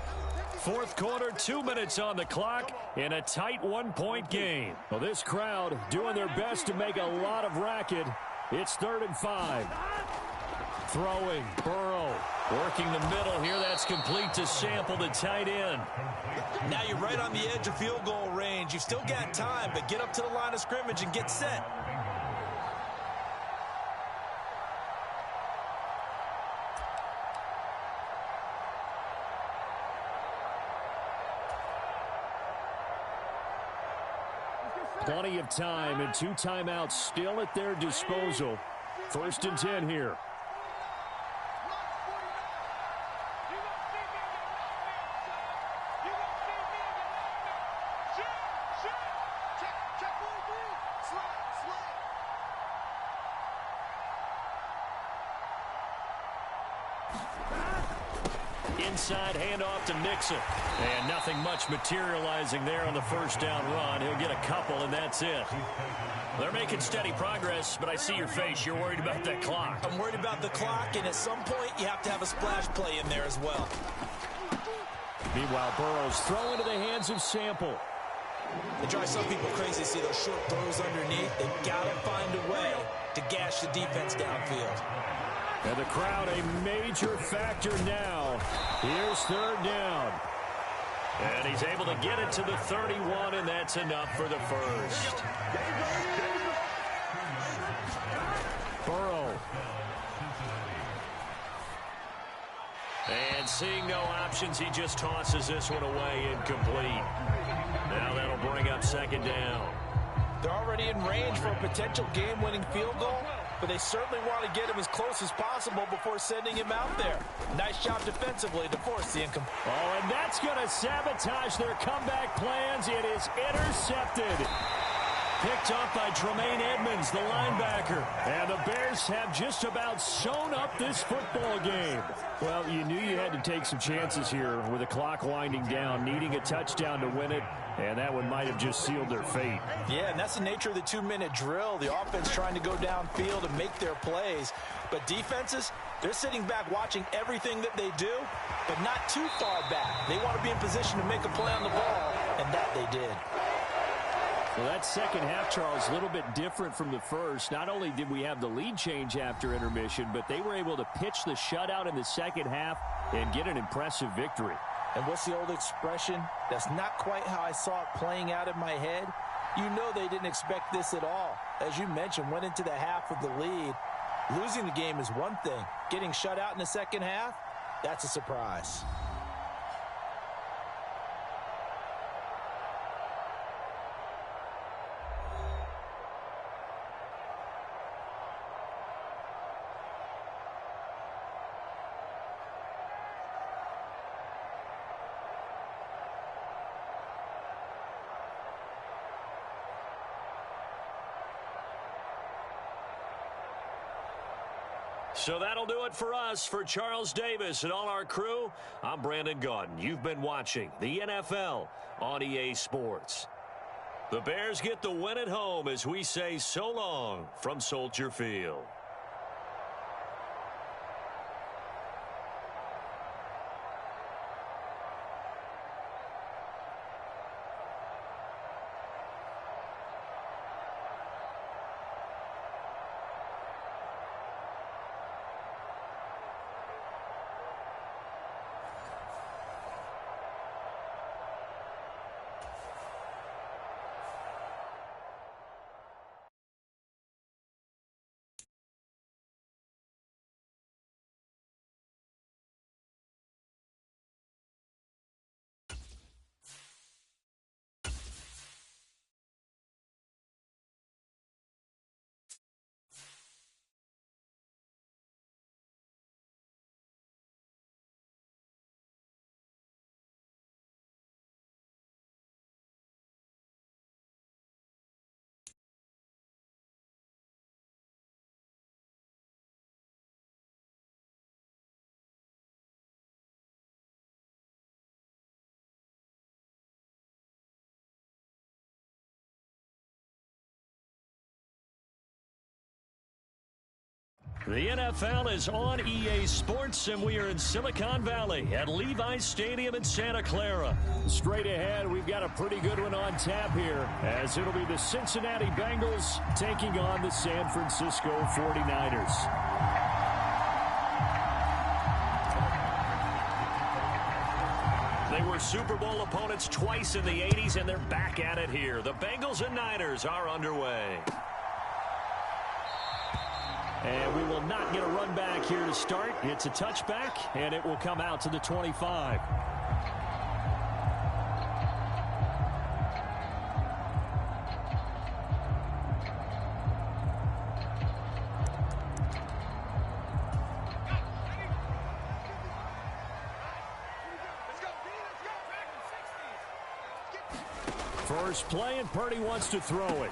[SPEAKER 2] Fourth quarter, 2 minutes on the clock in a tight 1-point game. Well, this crowd doing their best to make a lot of racket. It's 3rd and 5. Throwing, Burrow, working the middle here. That's complete to Sample, the tight end.
[SPEAKER 4] Now you're right on the edge of field goal range. You've still got time, but get up to the line of scrimmage and get set.
[SPEAKER 2] Plenty of time and 2 timeouts still at their disposal. 1st and 10 here. Inside handoff to Nixon. And nothing much materializing there on the first down run. He'll get a couple, and that's it. They're making steady progress, but I see your face. You're worried about that clock.
[SPEAKER 3] I'm worried about the clock, and at some point, you have to have a splash play in there as well.
[SPEAKER 2] Meanwhile, Burrow's throw into the hands of Sample.
[SPEAKER 3] It drives some people crazy to see those short throws underneath. They've got to find a way to gash the defense downfield.
[SPEAKER 2] And the crowd a major factor now. Here's third down. And he's able to get it to the 31, and that's enough for the first. Burrow. And seeing no options, he just tosses this one away, incomplete. Now that'll bring up second down.
[SPEAKER 5] They're already in range for a potential game-winning field goal, but they certainly want to get him as close as possible before sending him out there. Nice job defensively to force the incomplete.
[SPEAKER 2] Oh, and that's going to sabotage their comeback plans. It is intercepted. Picked up by Tremaine Edmonds, the linebacker. And the Bears have just about sewn up this football game. Well, you knew you had to take some chances here with the clock winding down, needing a touchdown to win it. And that one might have just sealed their fate.
[SPEAKER 5] Yeah, and that's the nature of the 2-minute drill. The offense trying to go downfield and make their plays. But defenses, they're sitting back watching everything that they do, but not too far back. They want to be in position to make a play on the ball, and that they did.
[SPEAKER 2] Well, that second half, Charles, a little bit different from the first. Not only did we have the lead change after intermission, but they were able to pitch the shutout in the second half and get an impressive victory.
[SPEAKER 5] And what's the old expression? That's not quite how I saw it playing out in my head. You know they didn't expect this at all. As you mentioned, went into the half with the lead. Losing the game is one thing. Getting shut out in the second half, that's a surprise.
[SPEAKER 2] So that'll do it for us. For Charles Davis and all our crew, I'm Brandon Gaudin. You've been watching the NFL on EA Sports. The Bears get the win at home as we say so long from Soldier Field. The NFL is on EA Sports, and we are in Silicon Valley at Levi's Stadium in Santa Clara. Straight ahead, we've got a pretty good one on tap here, as it'll be the Cincinnati Bengals taking on the San Francisco 49ers. They were Super Bowl opponents twice in the 80s, and they're back at it here. The Bengals and Niners are underway. And we will not get a run back here to start. It's a touchback, and it will come out to the 25. First play, and Purdy wants to throw it.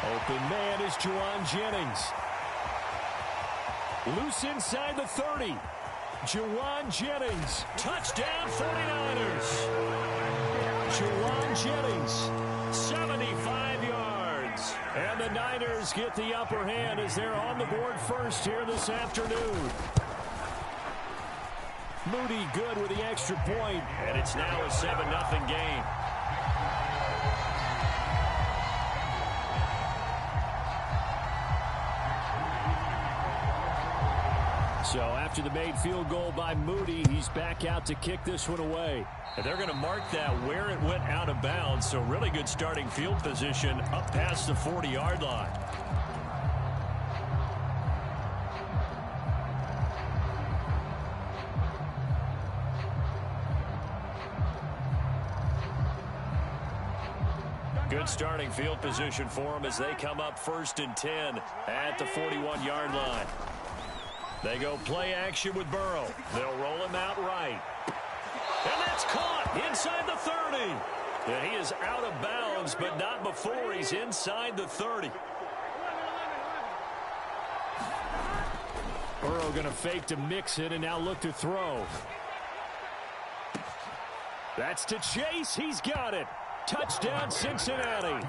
[SPEAKER 2] Open man is Juwan Jennings. Loose inside the 30. Juwan Jennings, touchdown 49ers. Juwan Jennings, 75 yards. And the Niners get the upper hand as they're on the board first here this afternoon. Moody good with the extra point, and it's now a 7-0 game. So after the made field goal by Moody, he's back out to kick this one away. And they're going to mark that where it went out of bounds. So really good starting field position up past the 40-yard line. Good starting field position for them as they come up 1st and 10 at the 41-yard line. They go play action with Burrow. They'll roll him out right. And that's caught inside the 30. And he is out of bounds, but not before he's inside the 30. Burrow going to fake to mix it and now look to throw. That's to Chase. He's got it. Touchdown, Cincinnati.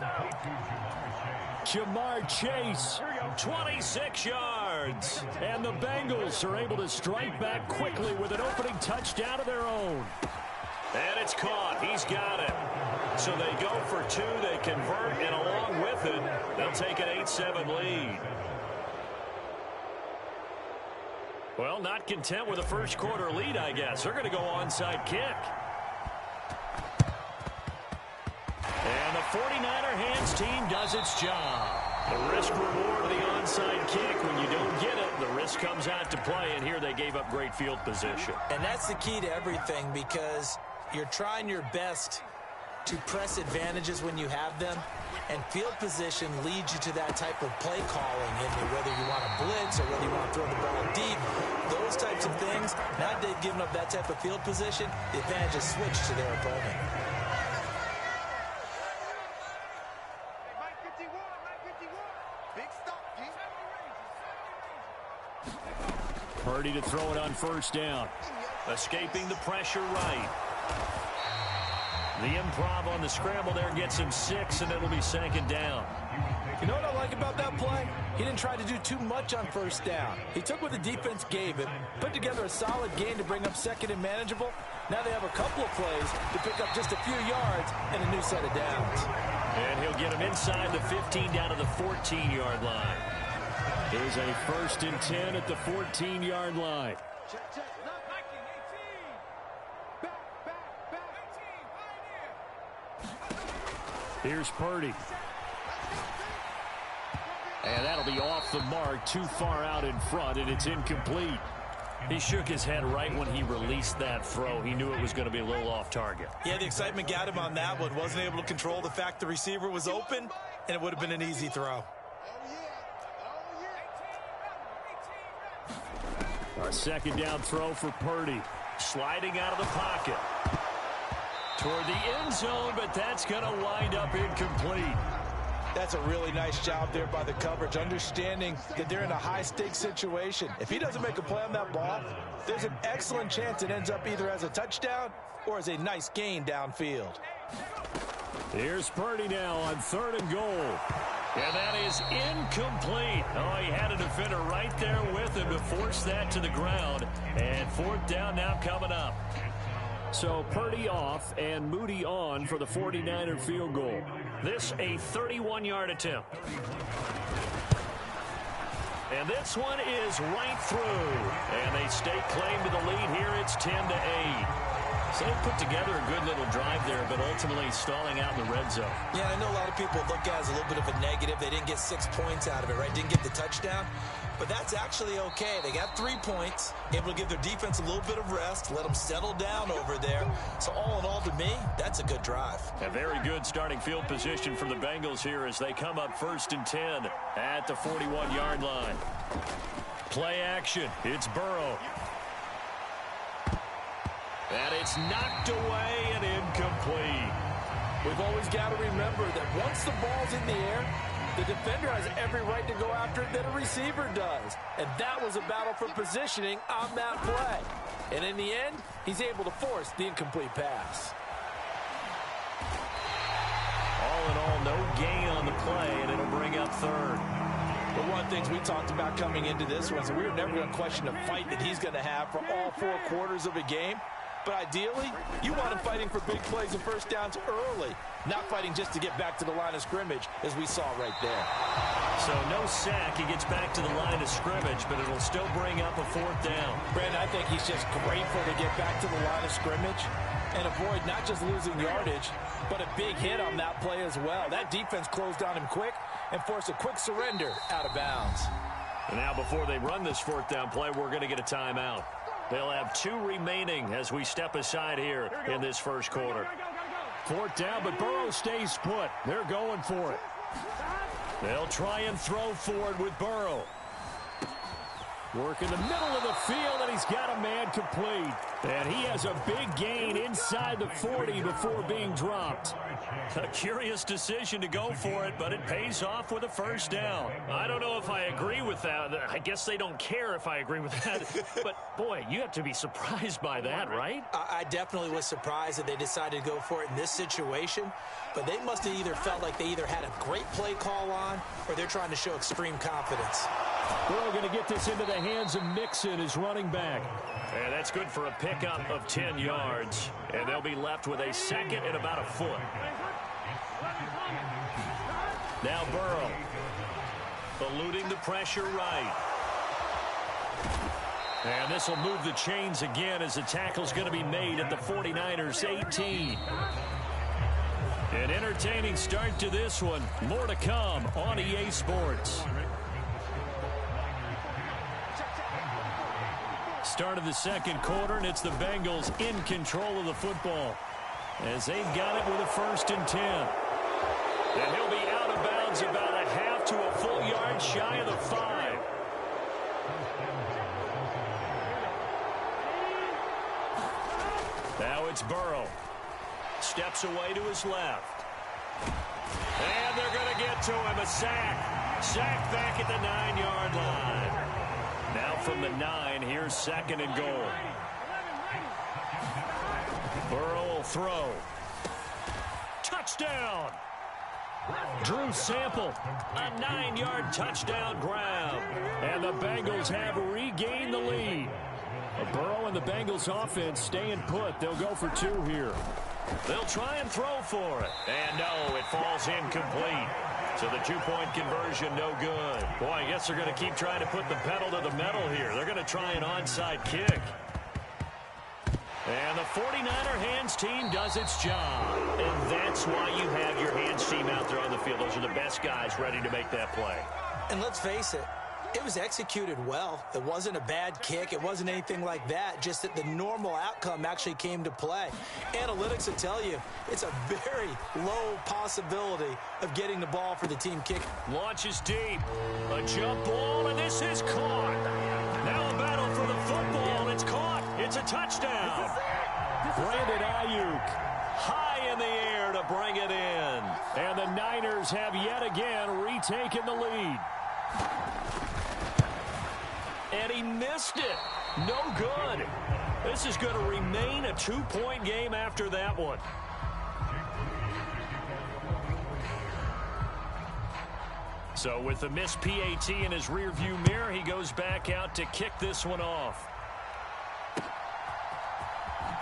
[SPEAKER 2] Jamar Chase, 26 yards. And the Bengals are able to strike back quickly with an opening touchdown of their own. And it's caught. He's got it. So they go for 2. They convert, and along with it, they'll take an 8-7 lead. Well, not content with a first quarter lead, I guess. They're going to go onside kick. And the 49er hands team does its job. The risk reward of the onside kick. When you don't get it, the risk comes out to play, and here they gave up great field position.
[SPEAKER 3] And that's the key to everything, because you're trying your best to press advantages when you have them, and field position leads you to that type of play calling, whether you want to blitz or whether you want to throw the ball deep. Those types of things, now that they've given up that type of field position, the advantage is switched to their opponent.
[SPEAKER 2] Purdy to throw it on first down. Escaping the pressure right. The improv on the scramble there gets him 6, and it'll be 2nd down.
[SPEAKER 5] You know what I like about that play? He didn't try to do too much on first down. He took what the defense gave him, put together a solid gain to bring up 2nd and manageable. Now they have a couple of plays to pick up just a few yards and a new set of downs.
[SPEAKER 2] And he'll get him inside the 15 down to the 14-yard line. Here's a 1st and 10 at the 14-yard line. Here's Purdy. And that'll be off the mark, too far out in front, and it's incomplete. He shook his head right when he released that throw. He knew it was going to be a little off target.
[SPEAKER 3] Yeah, the excitement got him on that one. Wasn't able to control the fact the receiver was open, and it would have been an easy throw.
[SPEAKER 2] A 2nd down throw for Purdy. Sliding out of the pocket. Toward the end zone, but that's going to wind up incomplete.
[SPEAKER 5] That's a really nice job there by the coverage, understanding that they're in a high-stakes situation. If he doesn't make a play on that ball, there's an excellent chance it ends up either as a touchdown or as a nice gain downfield.
[SPEAKER 2] Here's Purdy now on 3rd and goal. And that is incomplete. Oh, he had a defender right there with him to force that to the ground. And 4th down now coming up. So Purdy off and Moody on for the 49er field goal. This a 31-yard attempt. And this one is right through. And they stake claim to the lead here. It's 10-8. So they put together a good little drive there, but ultimately stalling out in the red zone.
[SPEAKER 3] Yeah, I know a lot of people look at it as a little bit of a negative. They didn't get 6 points out of it, right? Didn't get the touchdown. But that's actually okay. They got 3 points, able to give their defense a little bit of rest, let them settle down over there. So all in all, to me, that's a good drive.
[SPEAKER 2] A very good starting field position for the Bengals here as they come up 1st and 10 at the 41-yard line. Play action. It's Burrow. And it's knocked away and incomplete.
[SPEAKER 5] We've always got to remember that once the ball's in the air, The defender has every right to go after it that a receiver does. And that was a battle for positioning on that play. And in the end, he's able to force the incomplete pass.
[SPEAKER 2] All in all, no gain on the play, and it'll bring up third.
[SPEAKER 5] But one of the things we talked about coming into this one is we were never going to question the fight that he's going to have for all 4 quarters of a game. But ideally, you want him fighting for big plays and first downs early, not fighting just to get back to the line of scrimmage, as we saw right there.
[SPEAKER 2] So no sack. He gets back to the line of scrimmage, but it'll still bring up a 4th down.
[SPEAKER 5] Brandon, I think he's just grateful to get back to the line of scrimmage and avoid not just losing yardage, but a big hit on that play as well. That defense closed on him quick and forced a quick surrender out of bounds.
[SPEAKER 2] And now before they run this 4th down play, we're going to get a timeout. They'll have 2 remaining as we step aside here in this first quarter.
[SPEAKER 6] 4th down, but Burrow stays put. They're going for it.
[SPEAKER 2] They'll try and throw for it with Burrow.
[SPEAKER 6] Work in the middle of the field, and he's got a man complete. And he has a big gain inside the 40 before being dropped.
[SPEAKER 2] A curious decision to go for it, but it pays off with a first down. I don't know if I agree with that. I guess they don't care if I agree with that. But, boy, you have to be surprised by that, right?
[SPEAKER 3] I definitely was surprised that they decided to go for it in this situation. But they must have either felt like they either had a great play call on or they're trying to show extreme confidence.
[SPEAKER 6] Burrow going to get this into the hands of Mixon, his running back.
[SPEAKER 2] And that's good for a pickup of 10 yards. And they'll be left with a 2nd and about a foot. Now Burrow, eluding the pressure right. And this will move the chains again as the tackle's going to be made at the 49ers 18. An entertaining start to this one. More to come on EA Sports. Start of the second quarter, and it's the Bengals in control of the football as they've got it with a 1st and 10. And he'll be out of bounds about a half to a full yard shy of the 5. Now it's Burrow. Steps away to his left. And they're going to get to him. A sack. Sack back at the 9-yard line. Now from the 9, here's 2nd and goal. Burrow will throw. Touchdown! Drew Sample, a 9-yard touchdown grab. And the Bengals have regained the lead. Burrow and the Bengals offense staying put. They'll go for 2 here. They'll try and throw for it. And no, it falls incomplete. So the 2-point conversion, no good. Boy, I guess they're going to keep trying to put the pedal to the metal here. They're going to try an onside kick. And the 49er hands team does its job. And that's why you have your hands team out there on the field. Those are the best guys ready to make that play.
[SPEAKER 3] And let's face it, it was executed well. It wasn't a bad kick. It wasn't anything like that. Just that the normal outcome actually came to play. Analytics will tell you it's a very low possibility of getting the ball for the team kick.
[SPEAKER 2] Launches deep. A jump ball, and this is caught. Now a battle for the football. It's caught. It's a touchdown.
[SPEAKER 6] Brandon Ayuk.
[SPEAKER 2] High in the air to bring it in.
[SPEAKER 6] And the Niners have yet again retaken the lead.
[SPEAKER 2] And he missed it. No good. This is going to remain a 2-point game after that one. So with the missed PAT in his rearview mirror, he goes back out to kick this one off.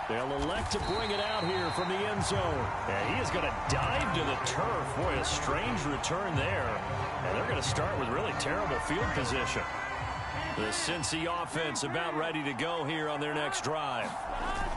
[SPEAKER 6] They'll elect to bring it out here from the end zone.
[SPEAKER 2] And he is going to dive to the turf. Boy, a strange return there. And they're going to start with really terrible field position. The Cincy offense about ready to go here on their next drive.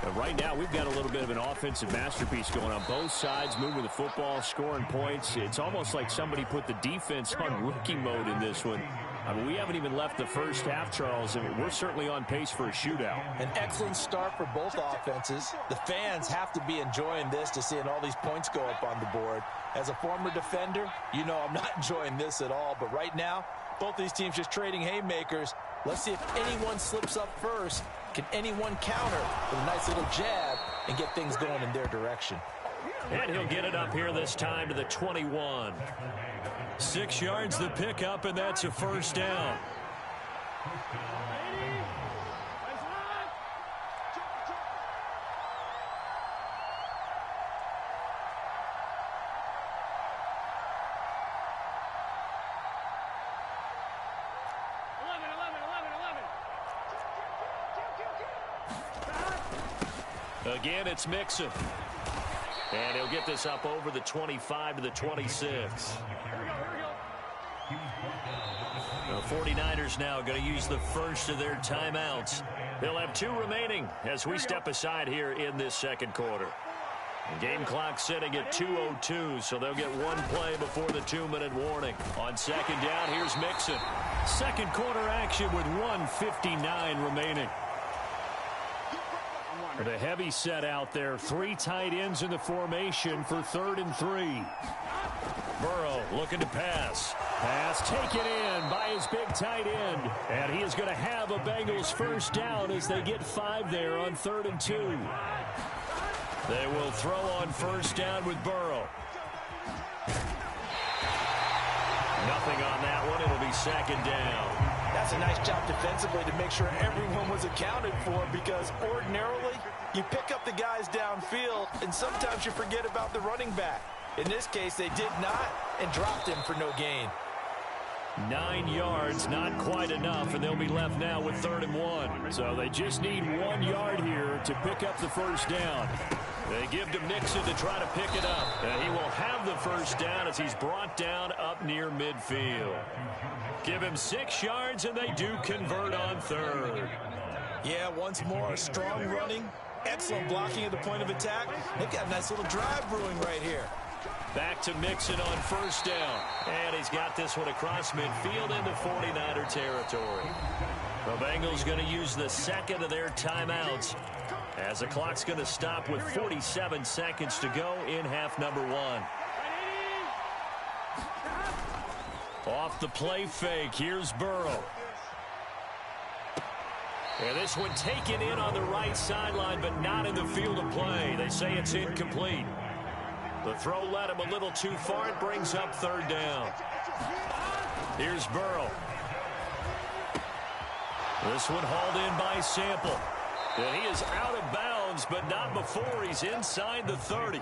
[SPEAKER 6] And right now, we've got a little bit of an offensive masterpiece going on. Both sides moving the football, scoring points. It's almost like somebody put the defense on rookie mode in this one. I mean, we haven't even left the first half, Charles, and we're certainly on pace for a shootout.
[SPEAKER 5] An excellent start for both offenses. The fans have to be enjoying this to seeing all these points go up on the board. As a former defender, you know I'm not enjoying this at all. But right now, both these teams just trading haymakers. Let's see if anyone slips up first. Can anyone counter with a nice little jab and get things going in their direction?
[SPEAKER 2] And he'll get it up here this time to the 21. 6 yards the pickup, and that's a first down. Again, it's Mixon. And he'll get this up over the 25 to the 26. The 49ers now going to use the first of their timeouts. They'll have 2 remaining as we step aside here in this second quarter. The game clock sitting at 2:02, so they'll get 1 play before the 2-minute warning. On second down, here's Mixon. Second quarter action with 1:59 remaining. The heavy set out there. 3 tight ends in the formation for 3rd and 3. Burrow looking to pass. Pass taken in by his big tight end. And he is going to have a Bengals first down as they get 5 there on 3rd and 2. They will throw on first down with Burrow. Nothing on that one. It'll be second down.
[SPEAKER 5] That's a nice job defensively to make sure everyone was accounted for, because ordinarily you pick up the guys downfield and sometimes you forget about the running back. In this case, they did not and dropped him for no gain.
[SPEAKER 2] 9 yards, not quite enough, and they'll be left now with 3rd and 1. So they just need 1 yard here to pick up the first down. They give to Mixon to try to pick it up. And he will have the first down as he's brought down up near midfield. Give him 6 yards, and they do convert on 3rd.
[SPEAKER 3] Yeah, once more, strong running, excellent blocking at the point of attack. They've got a nice little drive brewing right here.
[SPEAKER 2] Back to Mixon on first down. And he's got this one across midfield into 49er territory. The Bengals going to use the second of their timeouts as the clock's going to stop with 47 seconds to go in half number 1. Off the play fake, here's Burrow. And this one taken in on the right sideline, but not in the field of play. They say it's incomplete. The throw led him a little too far. It brings up 3rd down. Here's Burrow. This one hauled in by Sample. And he is out of bounds, but not before he's inside the 30.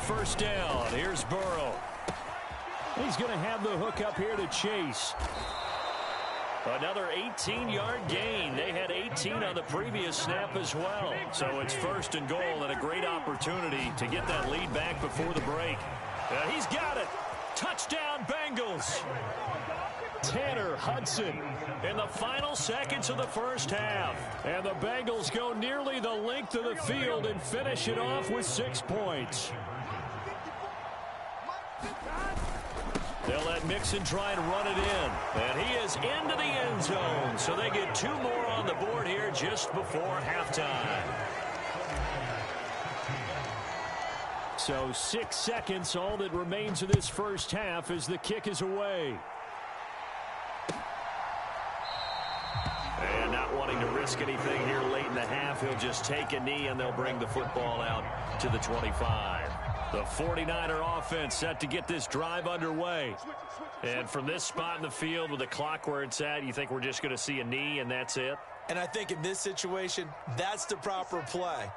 [SPEAKER 2] First down. Here's Burrow. He's going to have the hook up here to Chase. Another 18-yard gain. They had 18 on the previous snap as well. So it's 1st and goal, and a great opportunity to get that lead back before the break. He's got it. Touchdown, Bengals. Tanner Hudson in the final seconds of the first half. And the Bengals go nearly the length of the field and finish it off with 6 points. They'll let Mixon try and run it in. And he is into the end zone. So they get 2 more on the board here just before halftime. So 6 seconds, all that remains of this first half as the kick is away. And not wanting to risk anything here late in the half, he'll just take a knee and they'll bring the football out to the 25. The 49er offense set to get this drive underway. And from this spot in the field with the clock where it's at, you think we're just going to see a knee and that's it?
[SPEAKER 3] And I think in this situation, that's the proper play.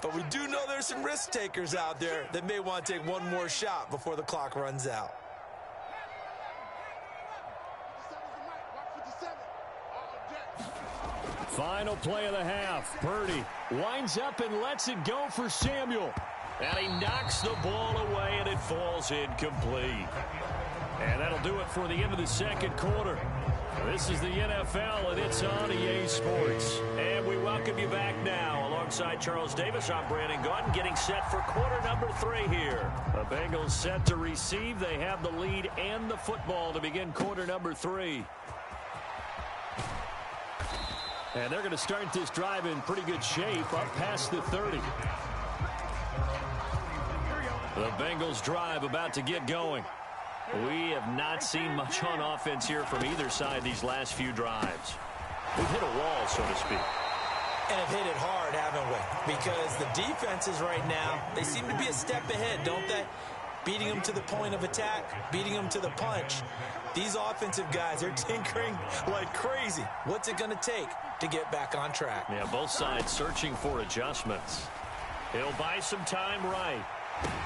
[SPEAKER 3] But we do know there's some risk takers out there that may want to take one more shot before the clock runs out.
[SPEAKER 2] Final play of the half. Purdy winds up and lets it go for Samuel. And he knocks the ball away, and it falls incomplete. And that'll do it for the end of the second quarter. This is the NFL, and it's on EA Sports. And we welcome you back now. Alongside Charles Davis, I'm Brandon Gordon, getting set for quarter number 3 here. The Bengals set to receive. They have the lead and the football to begin quarter number 3. And they're going to start this drive in pretty good shape, up past the 30. The Bengals drive about to get going. We have not seen much on offense here from either side these last few drives. We've hit a wall, so to speak.
[SPEAKER 3] And have hit it hard, haven't we? Because the defenses right now, they seem to be a step ahead, don't they? Beating them to the point of attack, beating them to the punch. These offensive guys are tinkering like crazy. What's it going to take to get back on track?
[SPEAKER 2] Yeah, both sides searching for adjustments. He'll buy some time right.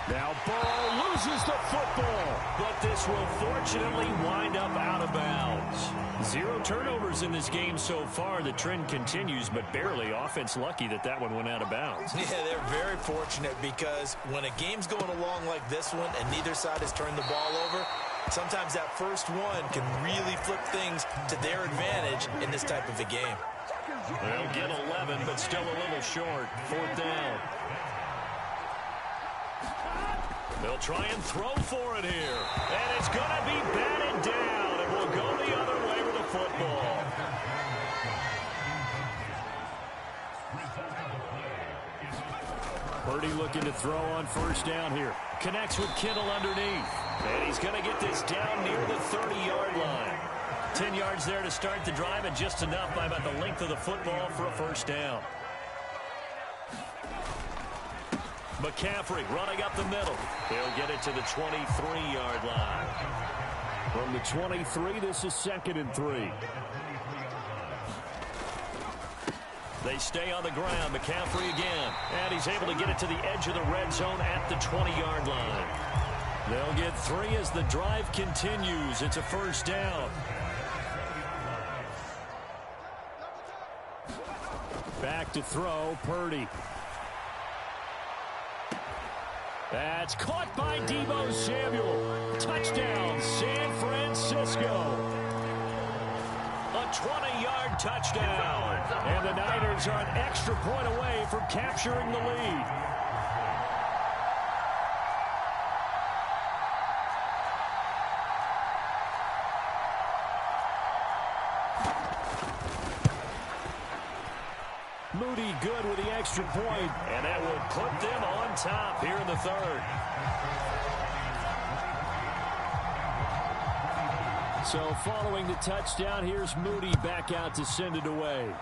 [SPEAKER 2] Now Burrow loses the football, but this will fortunately wind up out of bounds. 0 turnovers in this game so far. The trend continues, but barely. Offense lucky that that one went out of bounds.
[SPEAKER 3] Yeah, they're very fortunate because when a game's going along like this one and neither side has turned the ball over, sometimes that first one can really flip things to their advantage in this type of a game.
[SPEAKER 2] They'll get 11, but still a little short. 4th down. They'll try and throw for it here. And it's going to be batted down. And will go the other way with the football. Purdy looking to throw on 1st down here. Connects with Kittle underneath. And he's going to get this down near the 30-yard line. 10 yards there to start the drive, and just enough by about the length of the football for a 1st down. McCaffrey running up the middle. He'll get it to the 23-yard line. From the 23, this is 2nd and 3. They stay on the ground. McCaffrey again. And he's able to get it to the edge of the red zone at the 20-yard line. They'll get 3 as the drive continues. It's a 1st down. Back to throw, Purdy. That's caught by Deebo Samuel. Touchdown, San Francisco. A 20-yard touchdown. And the Niners are an extra point away from capturing the lead. Moody good with the extra point, and that will put them on top here in the 3rd. So following the touchdown, here's Moody back out to send it away.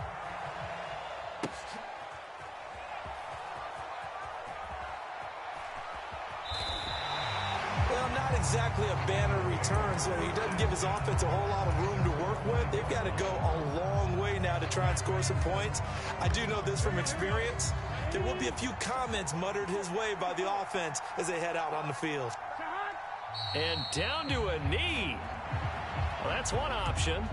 [SPEAKER 3] Well, not exactly a banner return, so he doesn't give his offense a whole lot of room to work with. They've got to go a long way now to try and score some points. I do know this from experience. There will be a few comments muttered his way by the offense as they head out on the field.
[SPEAKER 2] And down to a knee. Well, that's one option.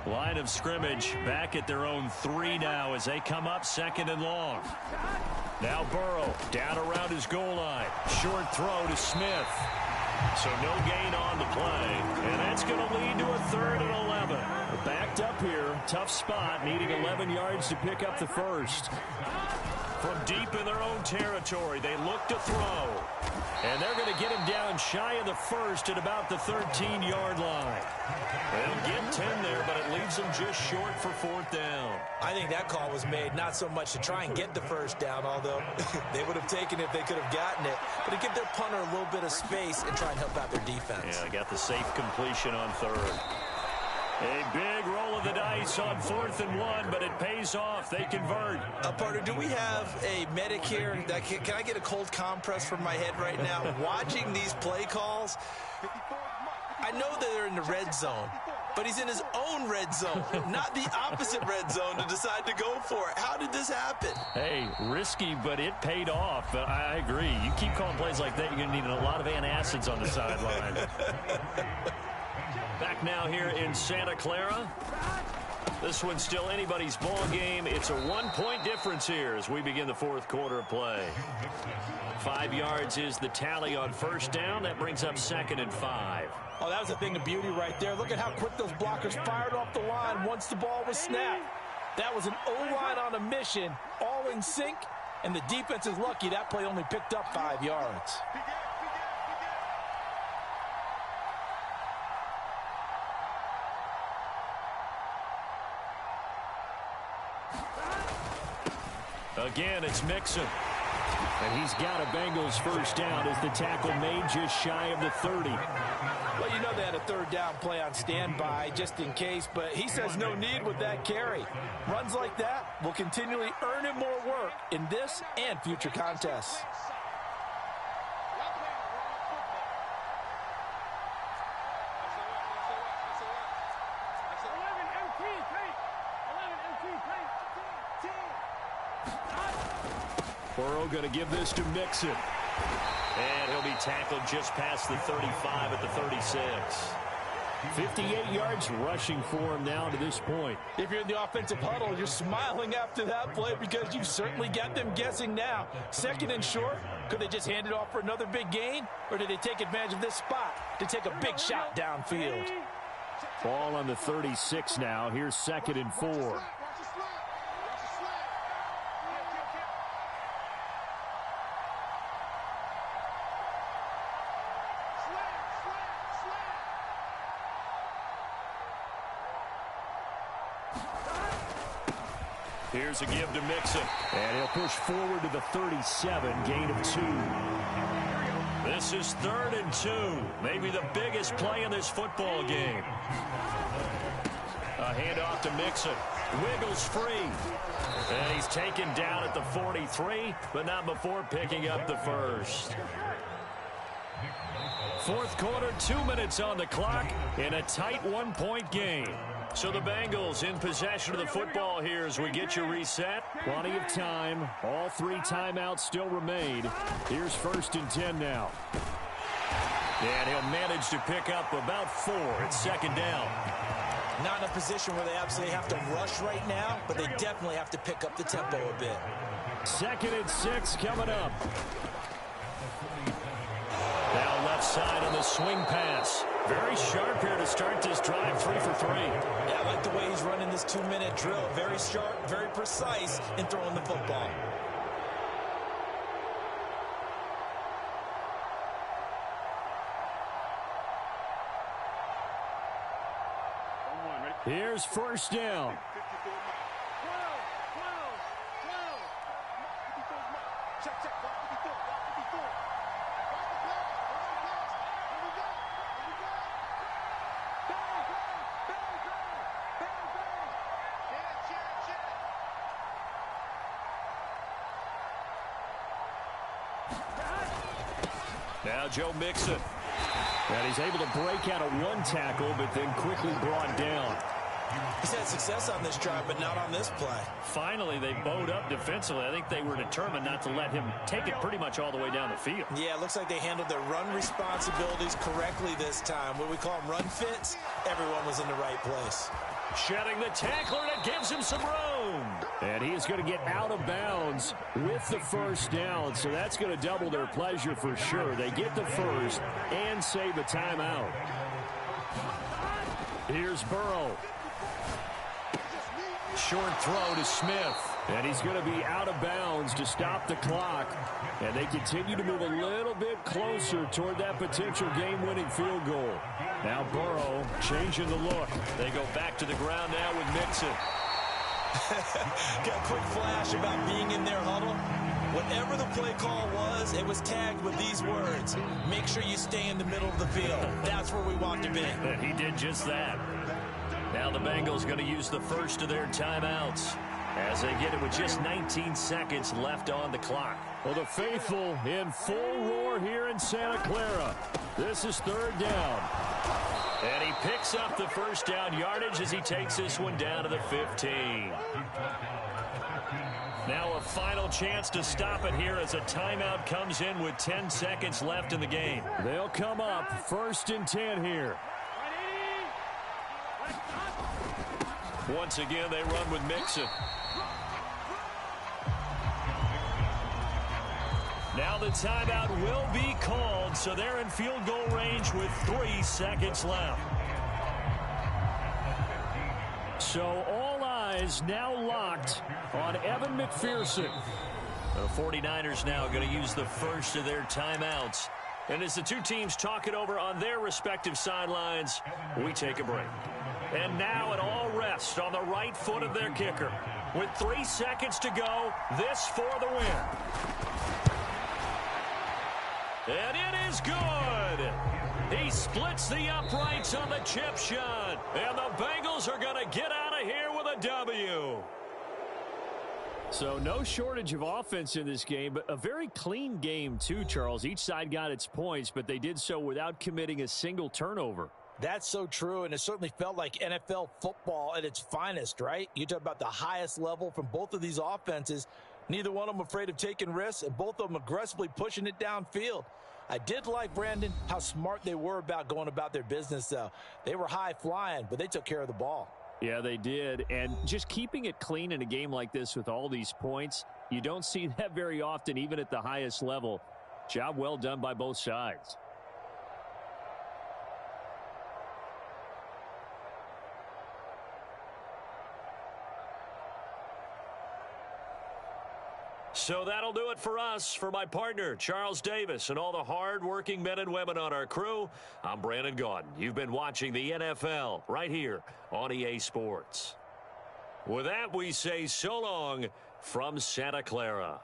[SPEAKER 2] Line of scrimmage back at their own 3 now as they come up 2nd and long. Now Burrow down around his goal line. Short throw to Smith. So no gain on the play. And that's going to lead to a 3rd and 11. Backed up here. Tough spot. Needing 11 yards to pick up the 1st. From deep in their own territory, they look to throw. And they're going to get him down shy of the 1st at about the 13-yard line. They'll get 10 there, but it leaves them just short for 4th down.
[SPEAKER 3] I think that call was made not so much to try and get the 1st down, although they would have taken it if they could have gotten it, but to give their punter a little bit of space and try and help out their defense.
[SPEAKER 2] Yeah, they got the safe completion on 3rd. A big roll of the dice on 4th and 1, but it pays off. They convert.
[SPEAKER 3] Partner, do we have a medic here? Can I get a cold compress from my head right now? Watching these play calls, I know that they're in the red zone, but he's in his own red zone, not the opposite red zone to decide to go for it. How did this happen?
[SPEAKER 2] Hey, risky, but it paid off. But I agree. You keep calling plays like that, you're going to need a lot of antacids on the sideline. Back now here in Santa Clara. This one's still anybody's ball game. It's a 1-point difference here as we begin the 4th quarter of play. 5 yards is the tally on 1st down. That brings up 2nd and 5.
[SPEAKER 5] Oh, that was a thing of beauty right there. Look at how quick those blockers fired off the line once the ball was snapped. That was an O-line on a mission, all in sync, and the defense is lucky that play only picked up 5 yards.
[SPEAKER 2] Again, it's Mixon. And he's got a Bengals first down as the tackle made just shy of the 30.
[SPEAKER 5] Well, you know they had a third down play on standby just in case, but he says no need with that carry. Runs like that will continually earn him more work in this and future contests.
[SPEAKER 2] Burrow going to give this to Mixon. And he'll be tackled just past the 35 at the 36. 58 yards rushing for him now to this point.
[SPEAKER 5] If you're in the offensive huddle, you're smiling after that play because you certainly got them guessing now. Second and short, could they just hand it off for another big gain? Or did they take advantage of this spot to take a big shot downfield?
[SPEAKER 2] Ball on the 36 now. Here's 2nd and 4. Here's a give to Mixon. And he'll push forward to the 37, gain of 2. This is 3rd and 2. Maybe the biggest play in this football game. A handoff to Mixon. Wiggles free. And he's taken down at the 43, but not before picking up the first. Fourth quarter, 2 minutes on the clock in a tight 1-point game. So the Bengals in possession of the football here as we get you reset. Plenty of time. All 3 timeouts still remain. Here's 1st and 10 now. And he'll manage to pick up about 4 at 2nd down.
[SPEAKER 3] Not in a position where they absolutely have to rush right now, but they definitely have to pick up the tempo a bit.
[SPEAKER 2] 2nd and 6 coming up. Now left side on the swing pass. Very sharp here to start this drive, 3 for 3.
[SPEAKER 3] Yeah, I like the way he's running this 2-minute drill. Very sharp, very precise in throwing the football.
[SPEAKER 2] Here's 1st down. Now Joe Mixon. And he's able to break out of 1 tackle, but then quickly brought down.
[SPEAKER 3] He's had success on this drive, but not on this play.
[SPEAKER 2] Finally, they bowed up defensively. I think they were determined not to let him take it pretty much all the way down the field.
[SPEAKER 3] Yeah, it looks like they handled their run responsibilities correctly this time. What we call them run fits, everyone was in the right place.
[SPEAKER 2] Shedding the tackler, and it gives him some room. And he is going to get out of bounds with the 1st down, so that's going to double their pleasure for sure. They get the first and save a timeout. Here's Burrow. Short throw to Smith. And he's going to be out of bounds to stop the clock. And they continue to move a little bit closer toward that potential game-winning field goal. Now Burrow changing the look. They go back to the ground now with Mixon.
[SPEAKER 3] Got a quick flash about being in their huddle. Whatever the play call was, it was tagged with these words. Make sure you stay in the middle of the field. That's where we want to be.
[SPEAKER 2] And he did just that. Now the Bengals going to use the first of their timeouts as they get it with just 19 seconds left on the clock. Well, the faithful in full roar here in Santa Clara. This is 3rd down. And he picks up the 1st down yardage as he takes this one down to the 15. Now a final chance to stop it here as a timeout comes in with 10 seconds left in the game. They'll come up 1st and 10 here. Once again, they run with Mixon. Now the timeout will be called, so they're in field goal range with 3 seconds left. So all eyes now locked on Evan McPherson. The 49ers now going to use the first of their timeouts And as the two teams talk it over on their respective sidelines, we take a break. And now it all rests on the right foot of their kicker. With 3 seconds to go, this for the win. And it is good. He splits the uprights on the chip shot. And the Bengals are going to get out of here with a W.
[SPEAKER 6] So no shortage of offense in this game, but a very clean game too, Charles. Each side got its points, but they did so without committing a single turnover.
[SPEAKER 5] That's so true, and it certainly felt like NFL football at its finest, right? You talk about the highest level from both of these offenses. Neither one of them afraid of taking risks, and both of them aggressively pushing it downfield. I did like, Brandon, how smart they were about going about their business, though. They were high-flying, but they took care of the ball.
[SPEAKER 6] Yeah, they did. And just keeping it clean in a game like this with all these points, you don't see that very often, even at the highest level. Job well done by both sides.
[SPEAKER 2] So that'll do it for us. For my partner, Charles Davis, and all the hard-working men and women on our crew, I'm Brandon Gaudin. You've been watching the NFL right here on EA Sports. With that, we say so long from Santa Clara.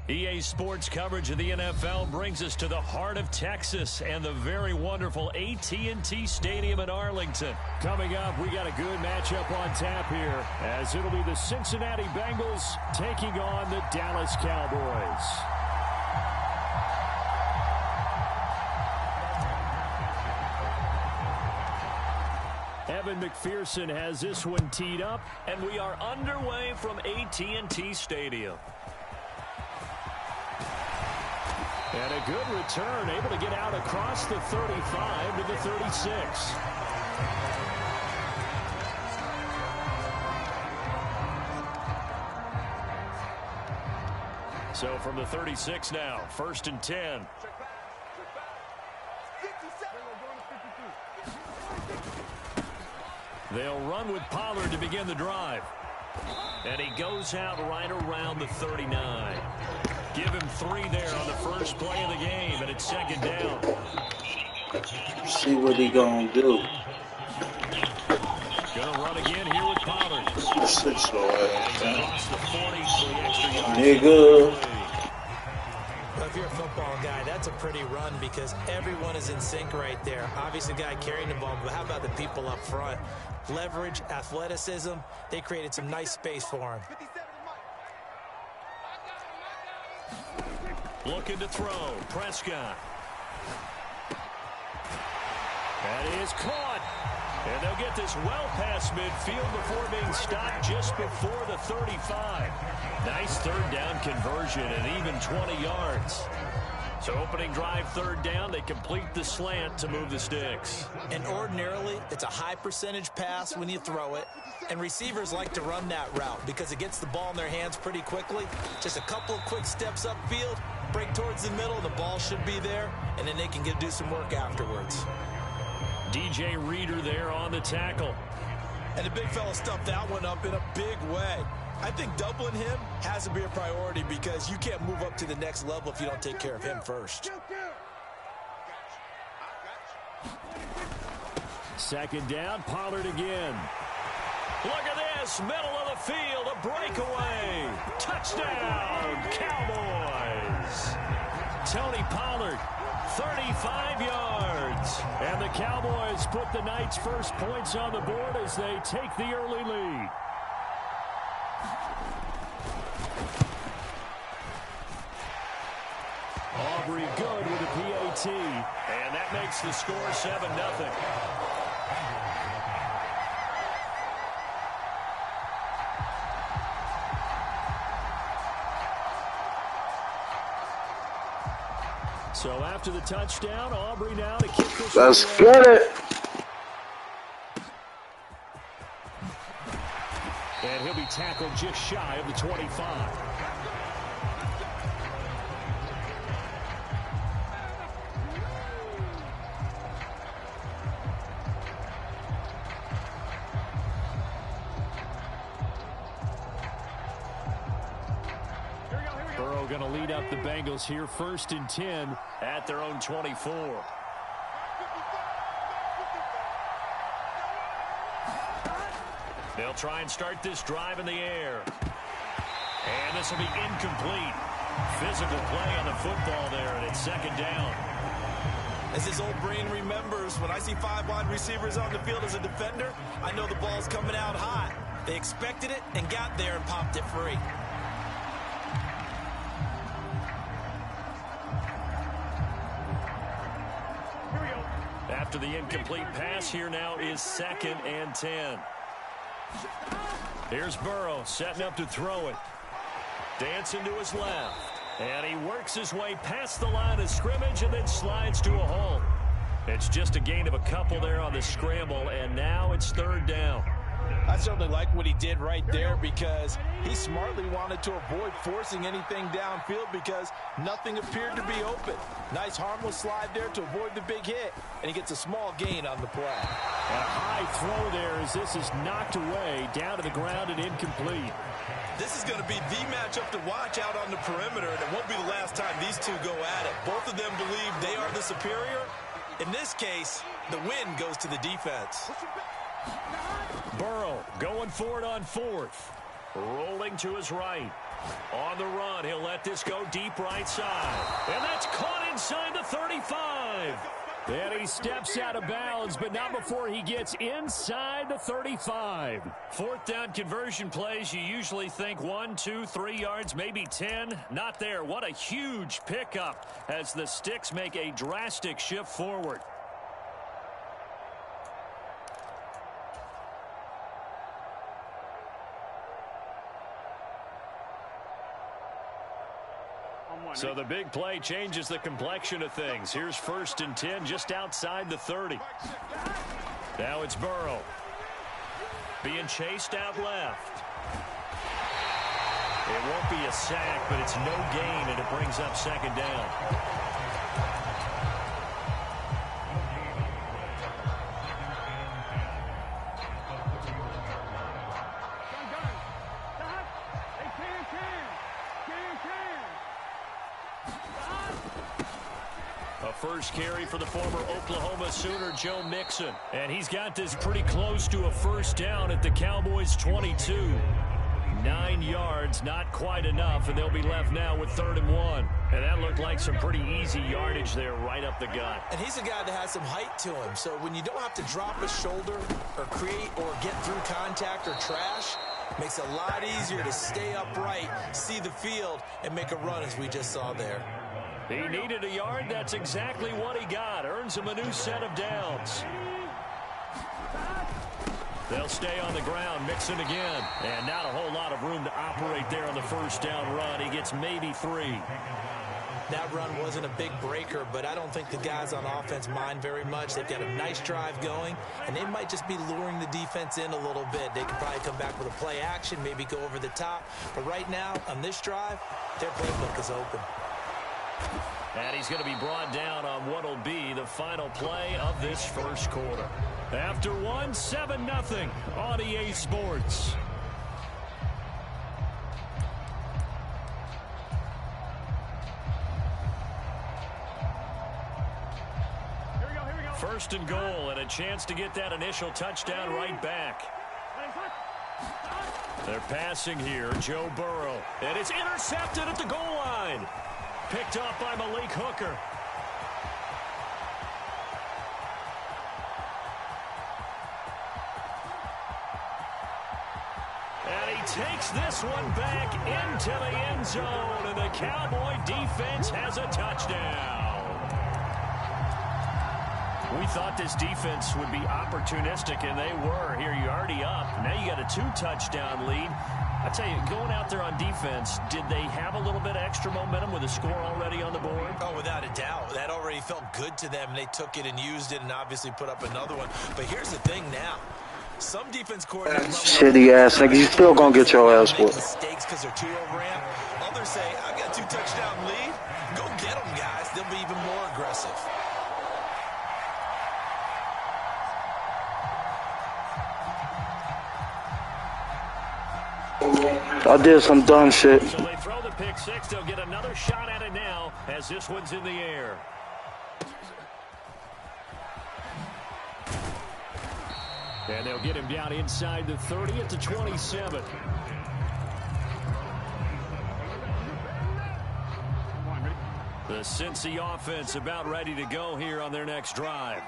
[SPEAKER 2] EA Sports coverage of the NFL brings us to the heart of Texas and the very wonderful AT&T Stadium in Arlington. Coming up, we got a good matchup on tap here, as it'll be the Cincinnati Bengals taking on the Dallas Cowboys. Evan McPherson has this one teed up, and we are underway from AT&T Stadium. And a good return, able to get out across the 35 to the 36. So from the 36 now, 1st and 10. They'll run with Pollard to begin the drive. And he goes out right around the 39. Give him 3 there on the first play of the game, and it's 2nd down.
[SPEAKER 1] See what he gonna do.
[SPEAKER 2] Gonna run again here with Pollard.
[SPEAKER 1] 6 low ass.
[SPEAKER 2] Across the 40 for the extra yard.
[SPEAKER 1] Nigga.
[SPEAKER 3] Well, if you're a football guy, that's a pretty run because everyone is in sync right there. Obviously, the guy carrying the ball, but how about the people up front? Leverage, athleticism, they created some nice space for him.
[SPEAKER 2] Looking to throw, Prescott. That is caught. And they'll get this well past midfield before being stopped just before the 35. Nice 3rd down conversion and even 20 yards. So opening drive 3rd down, they complete the slant to move the sticks.
[SPEAKER 3] And ordinarily, it's a high percentage pass when you throw it. And receivers like to run that route because it gets the ball in their hands pretty quickly. Just a couple of quick steps upfield, break towards the middle, the ball should be there, and then they can do some work afterwards.
[SPEAKER 2] DJ Reader there on the tackle.
[SPEAKER 4] And the big fella stuffed that one up in a big way. I think doubling him has to be a priority because you can't move up to the next level if you don't take care of him first.
[SPEAKER 2] 2nd down, Pollard again. Look at this, middle of the field, a breakaway. Touchdown, Cowboys. Tony Pollard, 35 yards. And the Cowboys put the night's first points on the board as they take the early lead. Aubrey good with a PAT. And that makes the score 7-0. So after the touchdown, Aubrey now to kick this.
[SPEAKER 1] Let's get it.
[SPEAKER 2] And he'll be tackled just shy of the 25. Going to lead up the Bengals here, 1st and 10 at their own 24. They'll try and start this drive in the air. And this will be incomplete. Physical play on the football there, and it's 2nd down.
[SPEAKER 4] As his old brain remembers, when I see 5 wide receivers on the field as a defender, I know the ball's coming out hot. They expected it and got there and popped it free.
[SPEAKER 2] After the incomplete pass, here now is 2nd and 10. Here's Burrow setting up to throw it. Dancing to his left. And he works his way past the line of scrimmage and then slides to a hole. It's just a gain of a couple there on the scramble, and now it's 3rd down.
[SPEAKER 5] I certainly like what he did right there because he smartly wanted to avoid forcing anything downfield because nothing appeared to be open. Nice harmless slide there to avoid the big hit, and he gets a small gain on the play.
[SPEAKER 2] And a high throw there as this is knocked away, down to the ground and incomplete.
[SPEAKER 4] This is going to be the matchup to watch out on the perimeter, and it won't be the last time these two go at it. Both of them believe they are the superior. In this case, the win goes to the defense.
[SPEAKER 2] Burrow going for it on 4th. Rolling to his right. On the run, he'll let this go deep right side. And that's caught inside the 35. And he steps out of bounds, but not before he gets inside the 35. Fourth down conversion plays, you usually think 1, 2, 3 yards, maybe 10. Not there. What a huge pickup as the Sticks make a drastic shift forward. So the big play changes the complexion of things. Here's 1st and 10 just outside the 30. Now it's Burrow. Being chased out left. It won't be a sack, but it's no gain, and it brings up 2nd down. First carry for the former Oklahoma Sooner, Joe Mixon. And he's got this pretty close to a 1st down at the Cowboys' 22. 9 yards, not quite enough, and they'll be left now with 3rd and 1. And that looked like some pretty easy yardage there right up the gut.
[SPEAKER 3] And he's a guy that has some height to him, so when you don't have to drop a shoulder or create or get through contact or trash, makes it a lot easier to stay upright, see the field, and make a run as we just saw there.
[SPEAKER 2] He needed a yard. That's exactly what he got. Earns him a new set of downs. They'll stay on the ground. Mixon again. And not a whole lot of room to operate there on the 1st down run. He gets maybe 3.
[SPEAKER 3] That run wasn't a big breaker, but I don't think the guys on offense mind very much. They've got a nice drive going, and they might just be luring the defense in a little bit. They could probably come back with a play action, maybe go over the top. But right now, on this drive, their playbook is open.
[SPEAKER 2] And he's going to be brought down on what will be the final play of this 1st quarter. After 1, 7-0 on EA Sports.
[SPEAKER 7] Here we go.
[SPEAKER 2] 1st and goal, and a chance to get that initial touchdown right back. They're passing here, Joe Burrow. And it's intercepted at the goal line. Picked up by Malik Hooker. And he takes this one back into the end zone, and the Cowboy defense has a touchdown. We thought this defense would be opportunistic, and they were. Here, you're already up. Now you got a 2-touchdown lead. I tell you, going out there on defense, did they have a little bit of extra momentum with a score already on the board?
[SPEAKER 3] Oh, without a doubt. That already felt good to them. They took it and used it and obviously put up another one. But here's the thing now. Some defense coordinators...
[SPEAKER 1] Shitty ass nigga, you still gonna get your ass whooped.
[SPEAKER 3] Mistakes because they're too overran. Others say, I got a 2-touchdown lead. Go get them, guys. They'll be even more aggressive.
[SPEAKER 1] I did some dumb shit.
[SPEAKER 2] So they throw the pick 6. They'll get another shot at it now as this one's in the air. And they'll get him down inside the 30 at the 27. The Cincy offense about ready to go here on their next drive.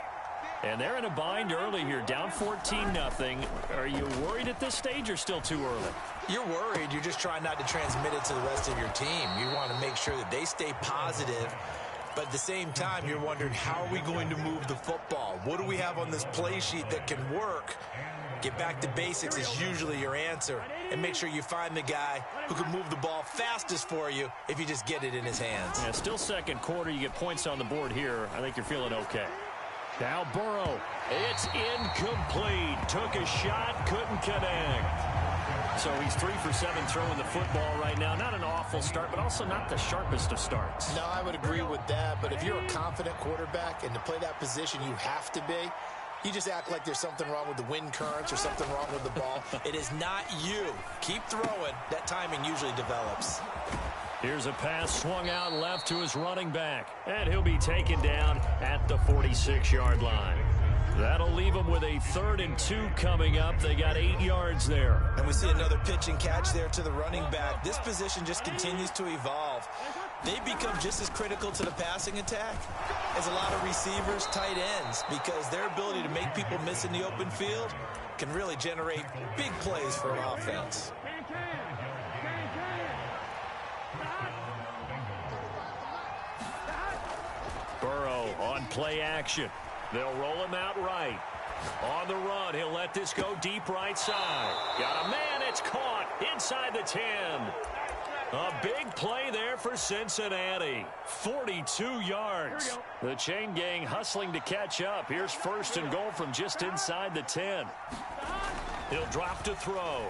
[SPEAKER 2] And they're in a bind early here, down 14-0. Are you worried at this stage or still too early?
[SPEAKER 3] You're worried. You're just trying not to transmit it to the rest of your team. You want to make sure that they stay positive. But at the same time, you're wondering, how are we going to move the football? What do we have on this play sheet that can work? Get back to basics is usually your answer. And make sure you find the guy who can move the ball fastest for you if you just get it in his hands.
[SPEAKER 2] Yeah, still 2nd quarter. You get points on the board here. I think you're feeling okay. Now Burrow. It's incomplete. Took a shot, couldn't connect. So he's 3 for 7 throwing the football right now. Not an awful start, but also not the sharpest of starts.
[SPEAKER 8] No, I would agree with that. But if you're a confident quarterback and to play that position you have to be, you just act like there's something wrong with the wind currents or something wrong with the ball.
[SPEAKER 3] It is not you. Keep throwing. That timing usually develops.
[SPEAKER 2] Here's a pass swung out left to his running back. And he'll be taken down at the 46-yard line. That'll leave them with a 3rd and 2 coming up. They got 8 yards there.
[SPEAKER 3] And we see another pitch and catch there to the running back. This position just continues to evolve. They become just as critical to the passing attack as a lot of receivers, tight ends, because their ability to make people miss in the open field can really generate big plays for an offense.
[SPEAKER 2] Burrow on play action. They'll roll him out right. On the run, he'll let this go deep right side. Got a man, it's caught inside the 10. A big play there for Cincinnati. 42 yards. The chain gang hustling to catch up. Here's 1st and goal from just inside the 10. He'll drop to throw.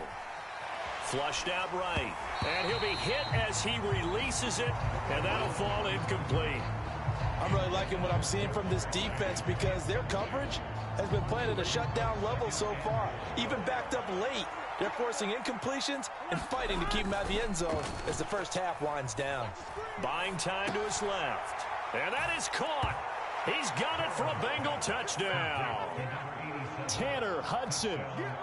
[SPEAKER 2] Flushed out right. And he'll be hit as he releases it, and that'll fall incomplete.
[SPEAKER 5] I'm really liking what I'm seeing from this defense because their coverage has been playing at a shutdown level so far. Even backed up late, they're forcing incompletions and fighting to keep them out of the end zone as the first half winds down.
[SPEAKER 2] Buying time to his left. And that is caught. He's got it for a Bengal touchdown. Tanner Hudson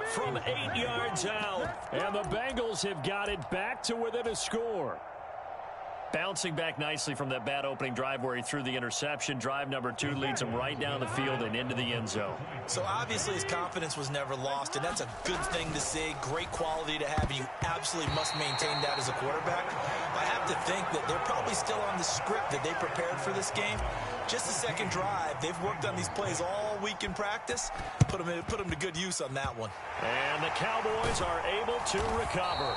[SPEAKER 2] from 8 yards out. And the Bengals have got it back to within a score. Bouncing back nicely from that bad opening drive where he threw the interception. Drive number 2 leads him right down the field and into the end zone.
[SPEAKER 3] So obviously his confidence was never lost, and that's a good thing to see. Great quality to have, and you absolutely must maintain that as a quarterback. I have to think that they're probably still on the script that they prepared for this game. Just the second drive, they've worked on these plays all week in practice. Put them to good use on that one.
[SPEAKER 2] And the Cowboys are able to recover.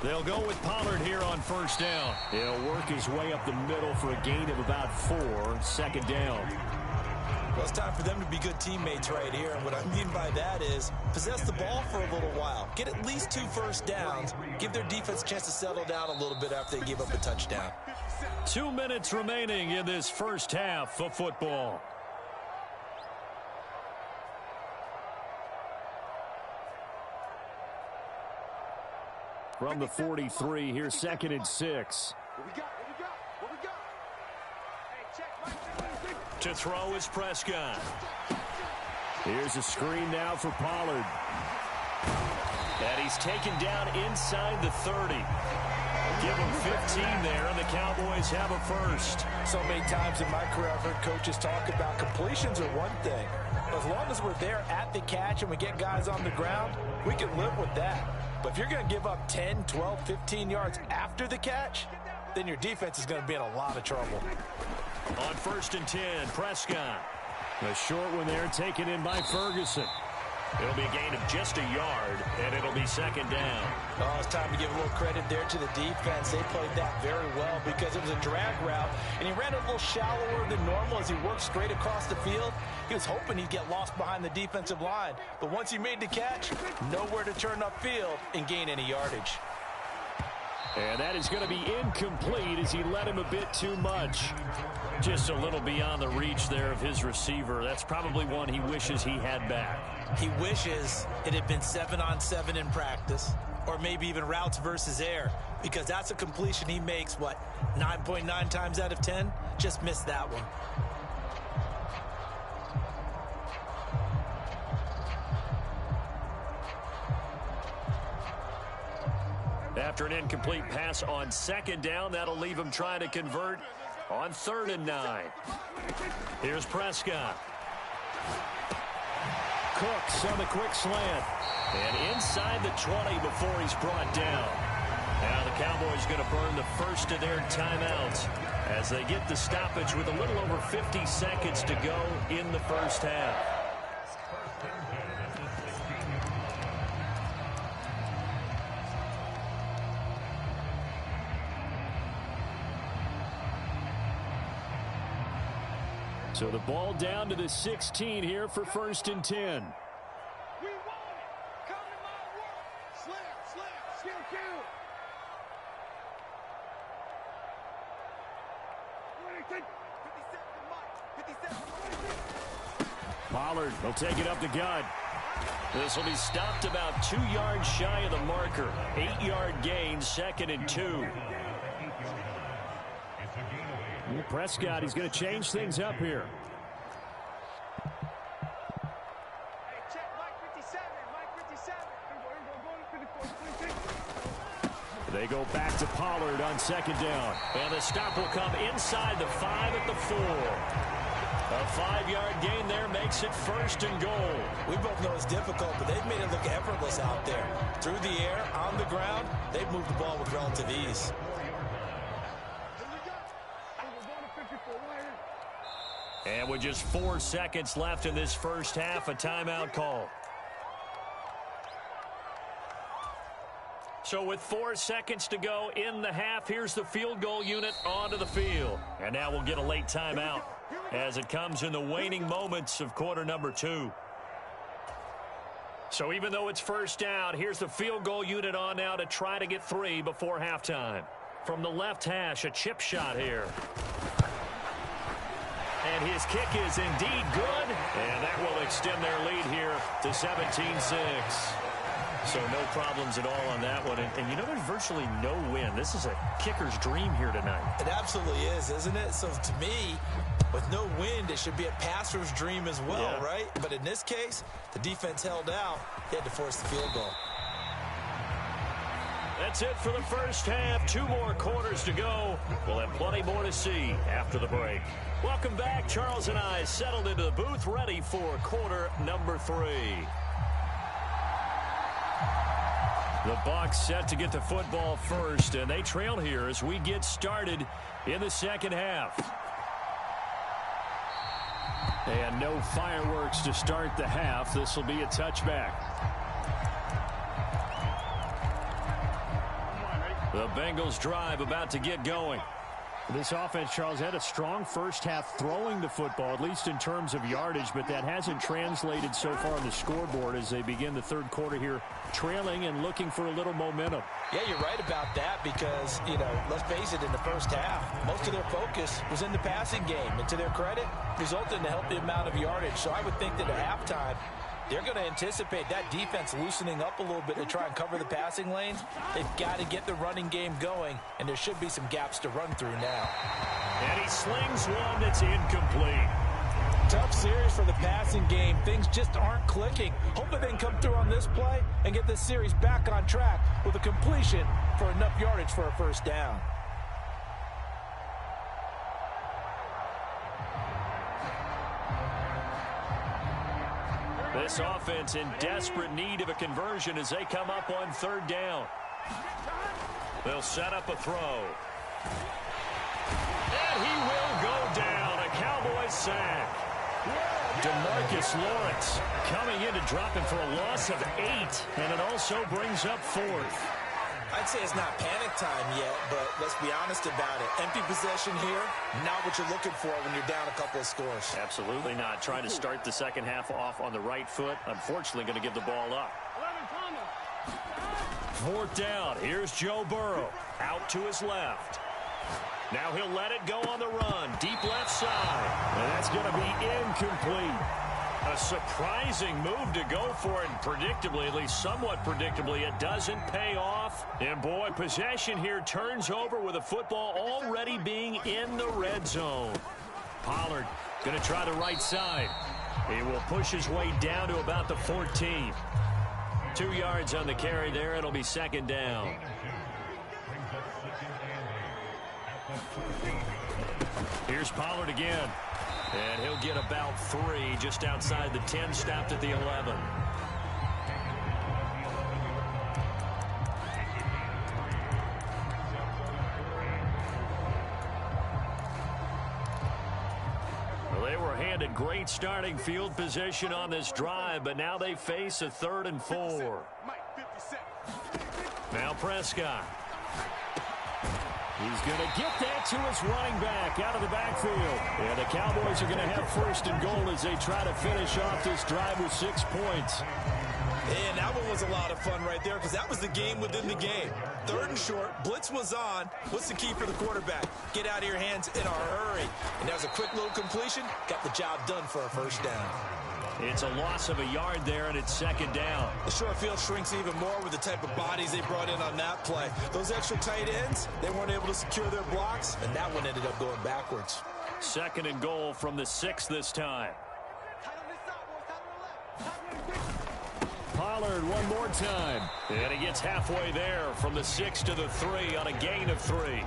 [SPEAKER 2] They'll go with Pollard here on 1st down. He'll work his way up the middle for a gain of about 4. 2nd down.
[SPEAKER 3] Well, it's time for them to be good teammates right here. And what I mean by that is possess the ball for a little while. Get at least 2 first downs. Give their defense a chance to settle down a little bit after they give up a touchdown.
[SPEAKER 2] 2 minutes remaining in this first half of football. From the 43, here's 2nd and 6. To throw is Prescott. Here's a screen now for Pollard. And he's taken down inside the 30. Give him 15 there, and the Cowboys have a first.
[SPEAKER 5] So many times in my career, I've heard coaches talk about completions are one thing. As long as we're there at the catch and we get guys on the ground, we can live with that. But if you're going to give up 10, 12, 15 yards after the catch, then your defense is going to be in a lot of trouble.
[SPEAKER 2] On 1st and 10, Prescott. A short one there taken in by Ferguson. It'll be a gain of just a yard, and it'll be 2nd down.
[SPEAKER 5] Oh, it's time to give a little credit there to the defense. They played that very well because it was a drag route, and he ran it a little shallower than normal as he worked straight across the field. He was hoping he'd get lost behind the defensive line, but once he made the catch, nowhere to turn upfield and gain any yardage.
[SPEAKER 2] And that is going to be incomplete as he led him a bit too much. Just a little beyond the reach there of his receiver. That's probably one he wishes he had back.
[SPEAKER 3] He wishes it had been 7-on-7 in practice, or maybe even routes versus air, because that's a completion he makes, 9.9 times out of 10? Just missed that one.
[SPEAKER 2] After an incomplete pass on 2nd down, that'll leave him trying to convert on 3rd and 9. Here's Prescott. Cooks on the quick slant. And inside the 20 before he's brought down. Now the Cowboys going to burn the first of their timeouts as they get the stoppage with a little over 50 seconds to go in the first half. So the ball down to the 16 here for 1st and 10.
[SPEAKER 7] We want it. Come to my world. Slip, skill kill. 57 to Mike. 57 to 26.
[SPEAKER 2] Pollard will take it up the gut. This will be stopped about 2 yards shy of the marker. 8-yard gain, 2nd and 2. Prescott, he's going to change things up here. They go back to Pollard on 2nd down. And the stop will come inside the 5 at the 4. A 5-yard gain there makes it 1st and goal.
[SPEAKER 3] We both know it's difficult, but they've made it look effortless out there. Through the air, on the ground, they've moved the ball with relative ease.
[SPEAKER 2] And with just 4 seconds left in this first half, a timeout call. So with 4 seconds to go in the half, here's the field goal unit onto the field. And now we'll get a late timeout as it comes in the waning moments of quarter number 2. So even though it's first down, here's the field goal unit on now to try to get 3 before halftime. From the left hash, a chip shot here. And his kick is indeed good. And that will extend their lead here to 17-6. So no problems at all on that one. And you know, there's virtually no wind. This is a kicker's dream here tonight.
[SPEAKER 3] It absolutely is, isn't it? So to me, with no wind, it should be a passer's dream as well, right? But in this case, the defense held out. They had to force the field goal.
[SPEAKER 2] That's it for the first half. 2 more quarters to go. We'll have plenty more to see after the break. Welcome back. Charles and I settled into the booth, ready for quarter number 3. The Bucs set to get the football first, and they trail here as we get started in the second half. And no fireworks to start the half. This will be a touchback. The Bengals drive about to get going. This offense, Charles, had a strong first half throwing the football, at least in terms of yardage, but that hasn't translated so far on the scoreboard as they begin the third quarter here, trailing and looking for a little momentum.
[SPEAKER 3] Yeah, you're right about that because, you know, let's face it, in the first half, most of their focus was in the passing game. And to their credit, resulted in a healthy amount of yardage. So I would think that at halftime, they're going to anticipate that defense loosening up a little bit to try and cover the passing lanes. They've got to get the running game going, and there should be some gaps to run through now.
[SPEAKER 2] And he slings one that's incomplete.
[SPEAKER 3] Tough series for the passing game. Things just aren't clicking. Hopefully they can come through on this play and get this series back on track with a completion for enough yardage for a first down.
[SPEAKER 2] This offense in desperate need of a conversion as they come up on 3rd down. They'll set up a throw. And he will go down. A Cowboys sack. DeMarcus Lawrence coming in to drop him for a loss of 8. And it also brings up 4th.
[SPEAKER 3] I'd say it's not panic time yet, but let's be honest about it. Empty possession here, not what you're looking for when you're down a couple of scores.
[SPEAKER 2] Absolutely not. Trying to start the second half off on the right foot. Unfortunately, going to give the ball up. 4th down. Here's Joe Burrow. Out to his left. Now he'll let it go on the run. Deep left side. And that's going to be incomplete. A surprising move to go for it, and predictably, at least somewhat predictably, it doesn't pay off. And boy, possession here turns over with the football already being in the red zone. Pollard going to try the right side. He will push his way down to about the 14. 2 yards on the carry there. It'll be 2nd down. Here's Pollard again. And he'll get about 3 just outside the 10, stopped at the 11. Well, they were handed great starting field position on this drive, but now they face a 3rd and 4. Now Prescott. He's going to get that to his running back out of the backfield. And the Cowboys are going to have 1st and goal as they try to finish off this drive with 6 points.
[SPEAKER 3] And that one was a lot of fun right there because that was the game within the game. 3rd and short, blitz was on. What's the key for the quarterback? Get out of your hands in a hurry. And that was a quick little completion. Got the job done for a 1st down.
[SPEAKER 2] It's a loss of a yard there, and it's second down.
[SPEAKER 3] The short field shrinks even more with the type of bodies they brought in on that play. Those extra tight ends, they weren't able to secure their blocks, and that one ended up going backwards.
[SPEAKER 2] Second and goal from the 6 this time. Pollard one more time. And he gets halfway there from the 6 to the 3 on a gain of 3.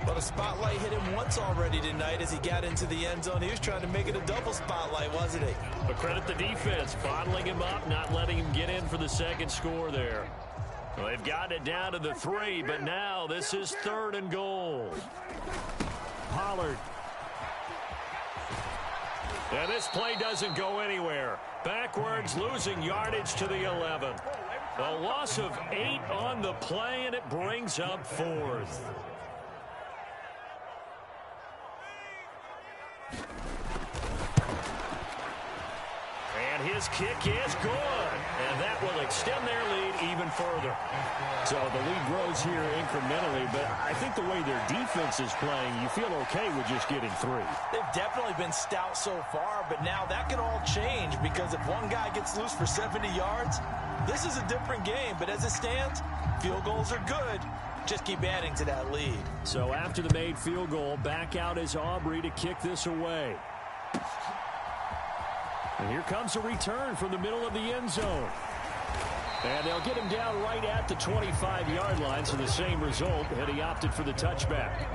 [SPEAKER 3] But a spotlight hit him once already tonight as he got into the end zone. He was trying to make it a double spotlight, wasn't he?
[SPEAKER 2] But credit the defense, bottling him up, not letting him get in for the second score there. Well, they've gotten it down to the 3, but now this is third and goal. Pollard. And this play doesn't go anywhere. Backwards, losing yardage to the 11. A loss of 8 on the play, and it brings up fourth. And his kick is good. And that will extend their lead even further. So the lead grows here incrementally, but I think the way their defense is playing, you feel okay with just getting 3.
[SPEAKER 3] They've definitely been stout so far, but now that could all change because if one guy gets loose for 70 yards, this is a different game. But as it stands, field goals are good. Just keep adding to that lead.
[SPEAKER 2] So after the made field goal, back out is Aubrey to kick this away. And here comes a return from the middle of the end zone. And they'll get him down right at the 25-yard line, so the same result, and he opted for the touchback.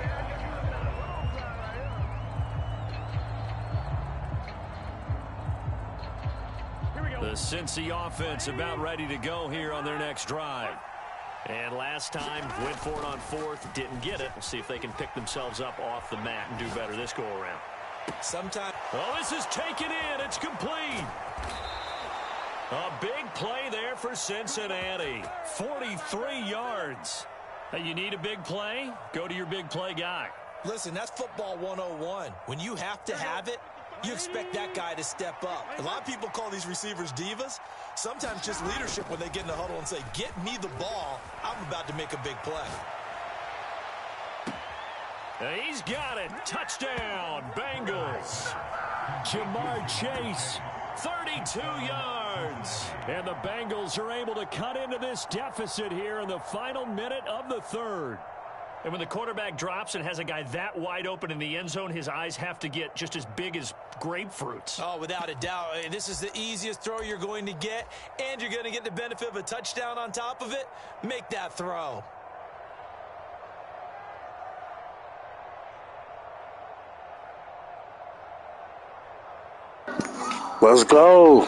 [SPEAKER 2] The Cincy offense about ready to go here on their next drive. And last time, went for it on fourth, didn't get it. We'll see if they can pick themselves up off the mat and do better this go-around.
[SPEAKER 3] Sometimes.
[SPEAKER 2] Oh, this is taken in. It's complete. A big play there for Cincinnati. 43 yards. Hey, you need a big play? Go to your big play guy.
[SPEAKER 3] Listen, that's football 101. When you have to have it, you expect that guy to step up. A lot of people call these receivers divas. Sometimes just leadership when they get in the huddle and say, get me the ball. I'm about to make a big play.
[SPEAKER 2] He's got it. Touchdown, Bengals. Jamar Chase, 32 yards. And the Bengals are able to cut into this deficit here in the final minute of the third. And when the quarterback drops and has a guy that wide open in the end zone, his eyes have to get just as big as grapefruits.
[SPEAKER 3] Oh, without a doubt. This is the easiest throw you're going to get, and you're going to get the benefit of a touchdown on top of it. Make that throw.
[SPEAKER 1] Let's go.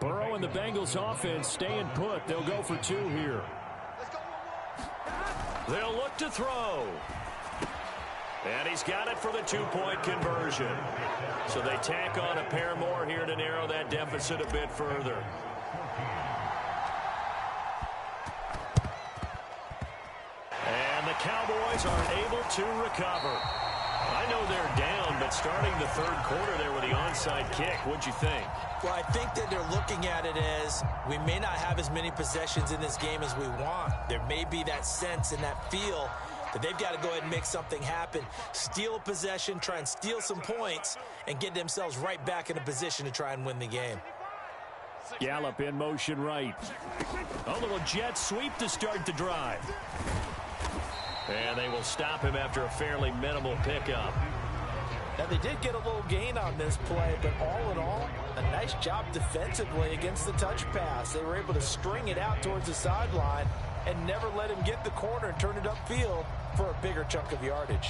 [SPEAKER 2] Burrow and the Bengals offense staying put. They'll go for 2 here. They'll look to throw. And he's got it for the 2-point conversion. So they tack on a pair more here to narrow that deficit a bit further. And the Cowboys are able to recover. I know they're down, but starting the third quarter there with the onside kick, what'd you think?
[SPEAKER 3] Well, I think that they're looking at it as we may not have as many possessions in this game as we want. There may be that sense and that feel that they've got to go ahead and make something happen, steal a possession, try and steal some points, and get themselves right back in a position to try and win the game.
[SPEAKER 2] Gallup in motion right. A little jet sweep to start the drive. And they will stop him after a fairly minimal pickup.
[SPEAKER 5] Now, they did get a little gain on this play, but all in all, a nice job defensively against the touch pass. They were able to string it out towards the sideline and never let him get the corner and turn it upfield for a bigger chunk of yardage.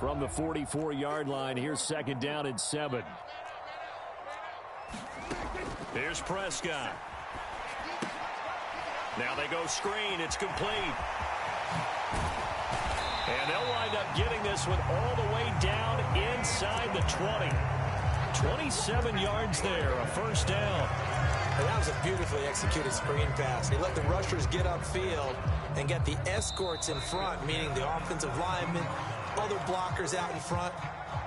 [SPEAKER 2] From the 44-yard line, here's second down and 7. Here's Prescott. Now they go screen. It's complete. And they'll wind up getting this one all the way down inside the 20. 27 yards there, a first down.
[SPEAKER 3] And that was a beautifully executed screen pass. They let the rushers get upfield and get the escorts in front, meaning the offensive linemen, other blockers out in front.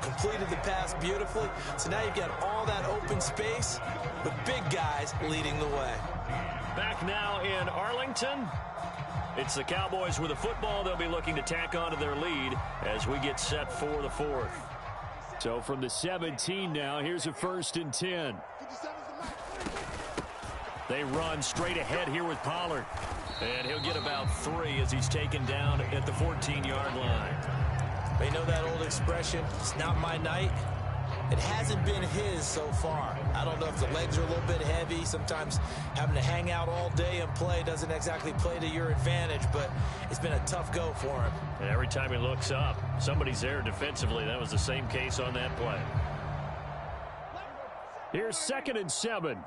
[SPEAKER 3] Completed the pass beautifully. So now you've got all that open space with big guys leading the way.
[SPEAKER 2] Back now in Arlington. It's the Cowboys with the football. They'll be looking to tack on to their lead as we get set for the fourth.
[SPEAKER 6] So from the 17 now, here's a 1st and 10. They run straight ahead here with Pollard.
[SPEAKER 2] And he'll get about 3 as he's taken down at the 14-yard line.
[SPEAKER 3] They know that old expression, it's not my night. It hasn't been his so far. I don't know if the legs are a little bit heavy. Sometimes having to hang out all day and play doesn't exactly play to your advantage, but it's been a tough go for him.
[SPEAKER 2] And every time he looks up, somebody's there defensively. That was the same case on that play.
[SPEAKER 6] Here's 2nd and 7.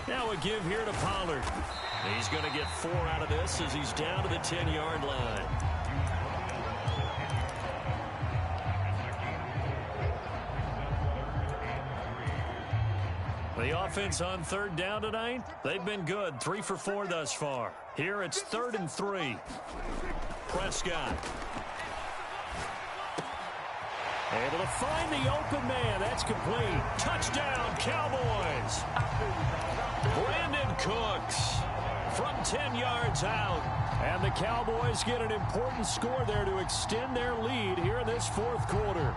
[SPEAKER 2] Now a give here to Pollard. He's going to get 4 out of this as he's down to the 10-yard line. The offense on 3rd down tonight, they've been good. 3 for 4 thus far. Here it's 3rd and 3. Prescott. Able to find the open man. That's complete. Touchdown, Cowboys. Brandon Cooks from 10 yards out.
[SPEAKER 6] And the Cowboys get an important score there to extend their lead here in this 4th quarter.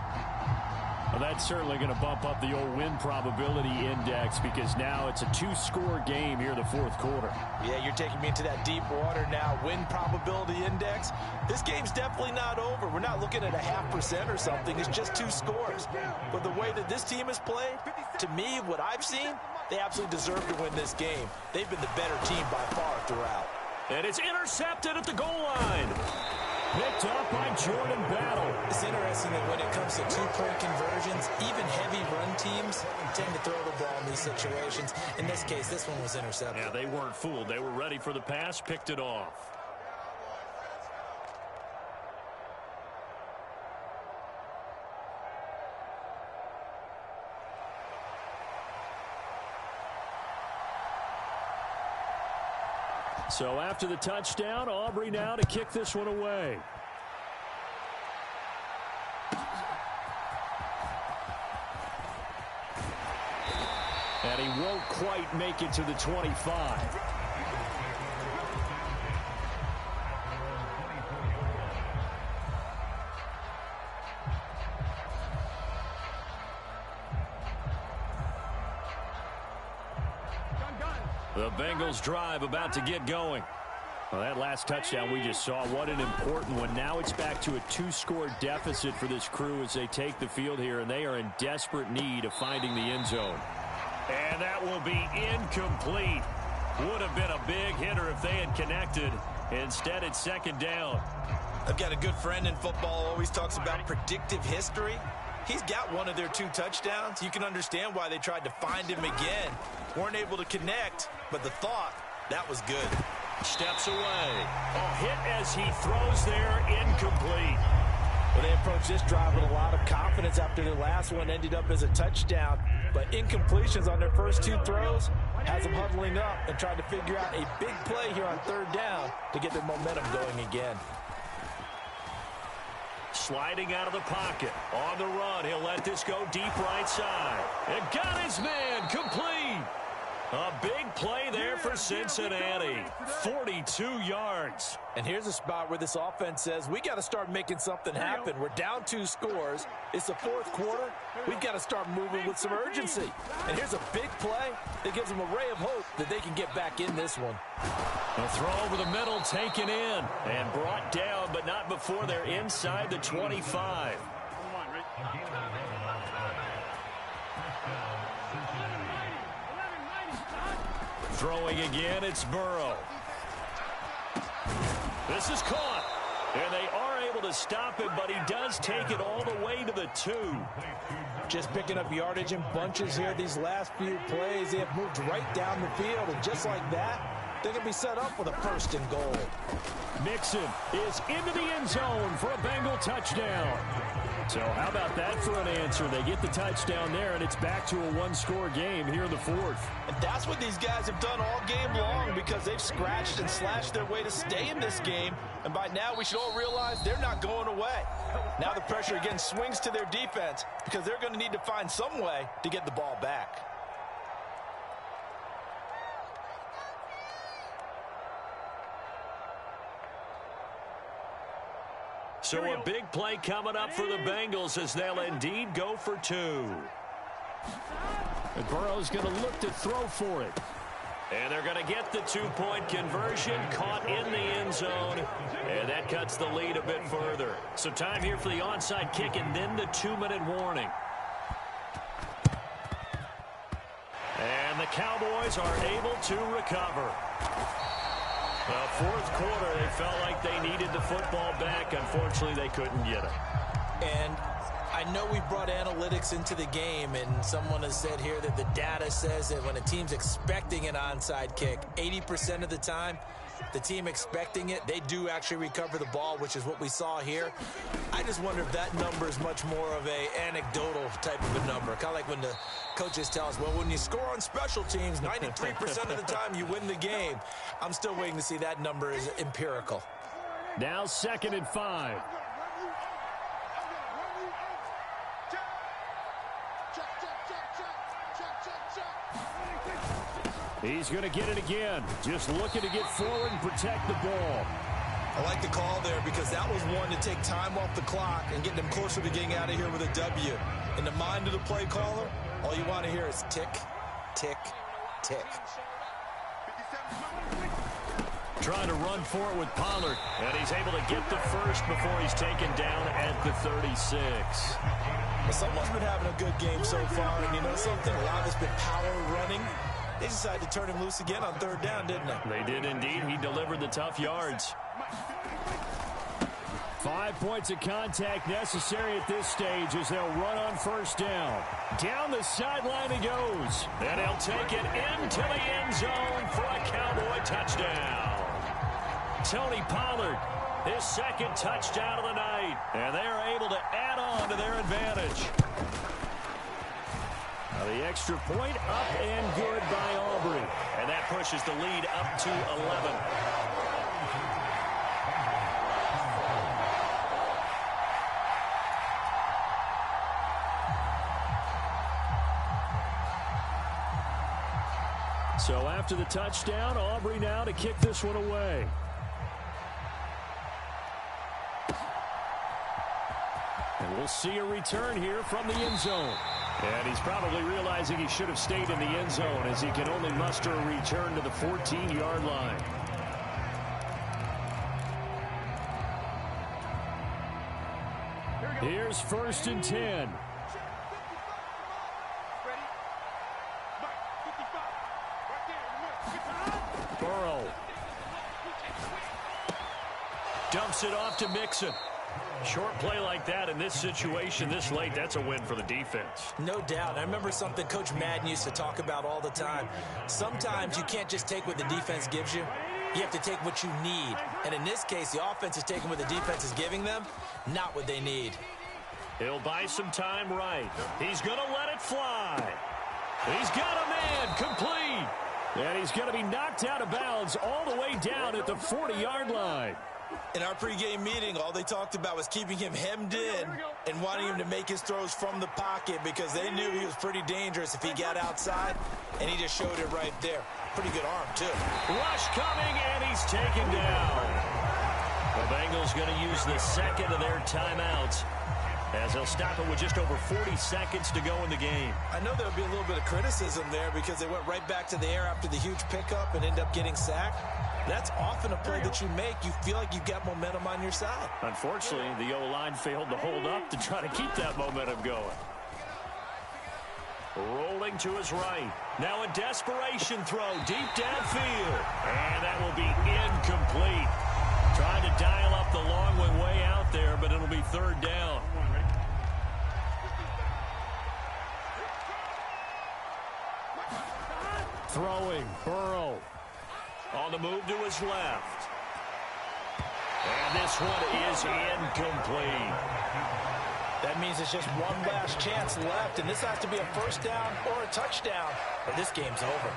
[SPEAKER 6] Well, that's certainly going to bump up the old win probability index because now it's a 2-score game here in the 4th quarter.
[SPEAKER 3] Yeah, you're taking me into that deep water now. Win probability index. This game's definitely not over. We're not looking at a 0.5% or something. It's just 2 scores. But the way that this team has played, to me, what I've seen, they absolutely deserve to win this game. They've been the better team by far throughout.
[SPEAKER 2] And it's intercepted at the goal line.
[SPEAKER 6] Picked up by Jordan Battle.
[SPEAKER 3] It's interesting that when it comes to 2-point conversions, even heavy run teams tend to throw the ball in these situations. In this case, this one was intercepted.
[SPEAKER 2] Yeah, they weren't fooled. They were ready for the pass, picked it off.
[SPEAKER 6] So after the touchdown, Aubrey now to kick this one away. And he won't quite make it to the 25.
[SPEAKER 2] The Bengals drive about to get going.
[SPEAKER 6] Well, that last touchdown we just saw, what an important one. Now it's back to a 2-score deficit for this crew as they take the field here, and they are in desperate need of finding the end zone.
[SPEAKER 2] And that will be incomplete. Would have been a big hitter if they had connected. Instead, it's 2nd down.
[SPEAKER 4] I've got a good friend in football who always talks about predictive history. He's got one of their 2 touchdowns. You can understand why they tried to find him again. Weren't able to connect, but the thought, that was good.
[SPEAKER 2] Steps away. A hit as he throws there, incomplete.
[SPEAKER 5] Well, they approached this drive with a lot of confidence after their last one ended up as a touchdown. But incompletions on their first 2 throws has them huddling up and trying to figure out a big play here on 3rd down to get their momentum going again.
[SPEAKER 2] Sliding out of the pocket. On the run, he'll let this go deep right side. And got his man complete. A big play there for Cincinnati. 42 yards.
[SPEAKER 5] And here's a spot where this offense says, we got to start making something happen. We're down 2 scores. It's the 4th quarter. We've got to start moving with some urgency. And here's a big play that gives them a ray of hope that they can get back in this one.
[SPEAKER 2] A throw over the middle, taken in and brought down, but not before they're inside the 25. Throwing again, it's Burrow. This is caught. And they are able to stop him, but he does take it all the way to the 2.
[SPEAKER 5] Just picking up yardage in bunches here these last few plays. They have moved right down the field, and just like that, they're going to be set up with a 1st and goal.
[SPEAKER 6] Mixon is into the end zone for a Bengal touchdown. So how about that for an answer? They get the touchdown there, and it's back to a one-score game here in the fourth.
[SPEAKER 3] And that's what these guys have done all game long because they've scratched and slashed their way to stay in this game. And by now, we should all realize they're not going away. Now the pressure again swings to their defense because they're going to need to find some way to get the ball back.
[SPEAKER 2] So a big play coming up for the Bengals as they'll indeed go for two.
[SPEAKER 6] And Burrow's going to look to throw for it.
[SPEAKER 2] And they're going to get the two-point conversion, caught in the end zone, and that cuts the lead a bit further. So time here for the onside kick and then the 2-minute warning. And the Cowboys are able to recover. Fourth quarter, they felt like they needed the football back. Unfortunately, they couldn't get it.
[SPEAKER 3] And I know we brought analytics into the game, and someone has said here that the data says that when a team's expecting an onside kick, 80% of the time, the team expecting it, they do actually recover the ball, which is what we saw here. I just wonder if that number is much more of a anecdotal type of a number. Kind of like when the coaches tell us, well, when you score on special teams, 93% of the time you win the game. I'm still waiting to see that number is empirical.
[SPEAKER 6] Now 2nd and 5. He's going to get it again. Just looking to get forward and protect the ball.
[SPEAKER 3] I like the call there because that was one to take time off the clock and get them closer to getting out of here with a W. In the mind of the play caller, all you want to hear is tick, tick, tick.
[SPEAKER 6] Trying to run for it with Pollard.
[SPEAKER 2] And he's able to get the first before he's taken down at the 36.
[SPEAKER 3] Well, someone's been having a good game so far, and you know something? A lot of it's been power running. They decided to turn him loose again on 3rd down, didn't they?
[SPEAKER 2] They did indeed. He delivered the tough yards.
[SPEAKER 6] 5 points of contact necessary at this stage as they'll run on 1st down. Down the sideline he goes.
[SPEAKER 2] And he'll take it into the end zone for a Cowboy touchdown. Tony Pollard, his 2nd touchdown of the night. And they are able to add on to their advantage.
[SPEAKER 6] Now the extra point up and good by Aubrey.
[SPEAKER 2] And that pushes the lead up to 11.
[SPEAKER 6] So after the touchdown, Aubrey now to kick this one away. And we'll see a return here from the end zone. And he's probably realizing he should have stayed in the end zone as he can only muster a return to the 14-yard line. Here's 1st and 10. Burrow.
[SPEAKER 2] Dumps it off to Mixon. Short play like that in this situation this late, that's a win for the defense.
[SPEAKER 3] No doubt. I remember something Coach Madden used to talk about all the time. Sometimes you can't just take what the defense gives you. You have to take what you need. And in this case, the offense is taking what the defense is giving them, not what they need.
[SPEAKER 2] He'll buy some time right. He's going to let it fly. He's got a man complete.
[SPEAKER 6] And he's going to be knocked out of bounds all the way down at the 40-yard line.
[SPEAKER 3] In our pregame meeting, all they talked about was keeping him hemmed in and wanting him to make his throws from the pocket because they knew he was pretty dangerous if he got outside, and he just showed it right there. Pretty good arm, too.
[SPEAKER 2] Rush coming, and he's taken down. The Bengals going to use the 2nd of their timeouts as they'll stop it with just over 40 seconds to go in the game.
[SPEAKER 3] I know there'll be a little bit of criticism there because they went right back to the air after the huge pickup and ended up getting sacked. That's often a play that you make. You feel like you've got momentum on your side.
[SPEAKER 2] Unfortunately, the O-line failed to hold up to try to keep that momentum going. Rolling to his right. Now a desperation throw deep downfield. And that will be incomplete. Trying to dial up the long one way out there, but it'll be 3rd down.
[SPEAKER 6] Throwing, Burrow.
[SPEAKER 2] On the move to his left. And this one is incomplete.
[SPEAKER 3] That means it's just one last chance left, and this has to be a first down or a touchdown, or this game's over.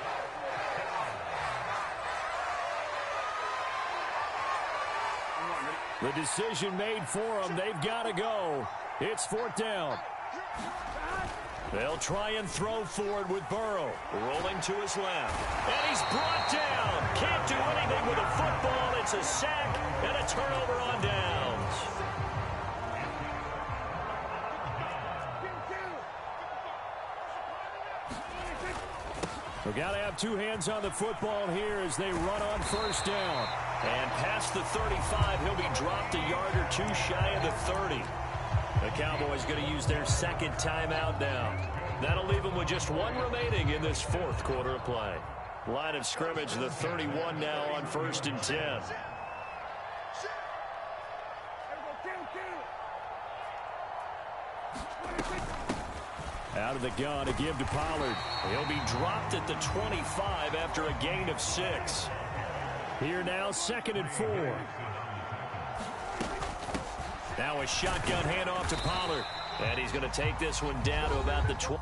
[SPEAKER 2] The decision made for them. They've got to go. It's fourth down. They'll try and throw forward with Burrow. Rolling to his left. And he's brought down. Can't do anything with a football. It's a sack and a turnover on downs. We've got to have two hands on the football here as they run on first down. And past the 35, he'll be dropped a yard or two shy of the 30. The Cowboys going to use their second timeout now. That'll leave them with just one remaining in this fourth quarter of play. Line of scrimmage, the 31 now on 1st and 10. Out of the gun to give to Pollard. He'll be dropped at the 25 after a gain of 6. Here now, 2nd and 4. Now a shotgun handoff to Pollard. And he's going to take this one down to about the 20.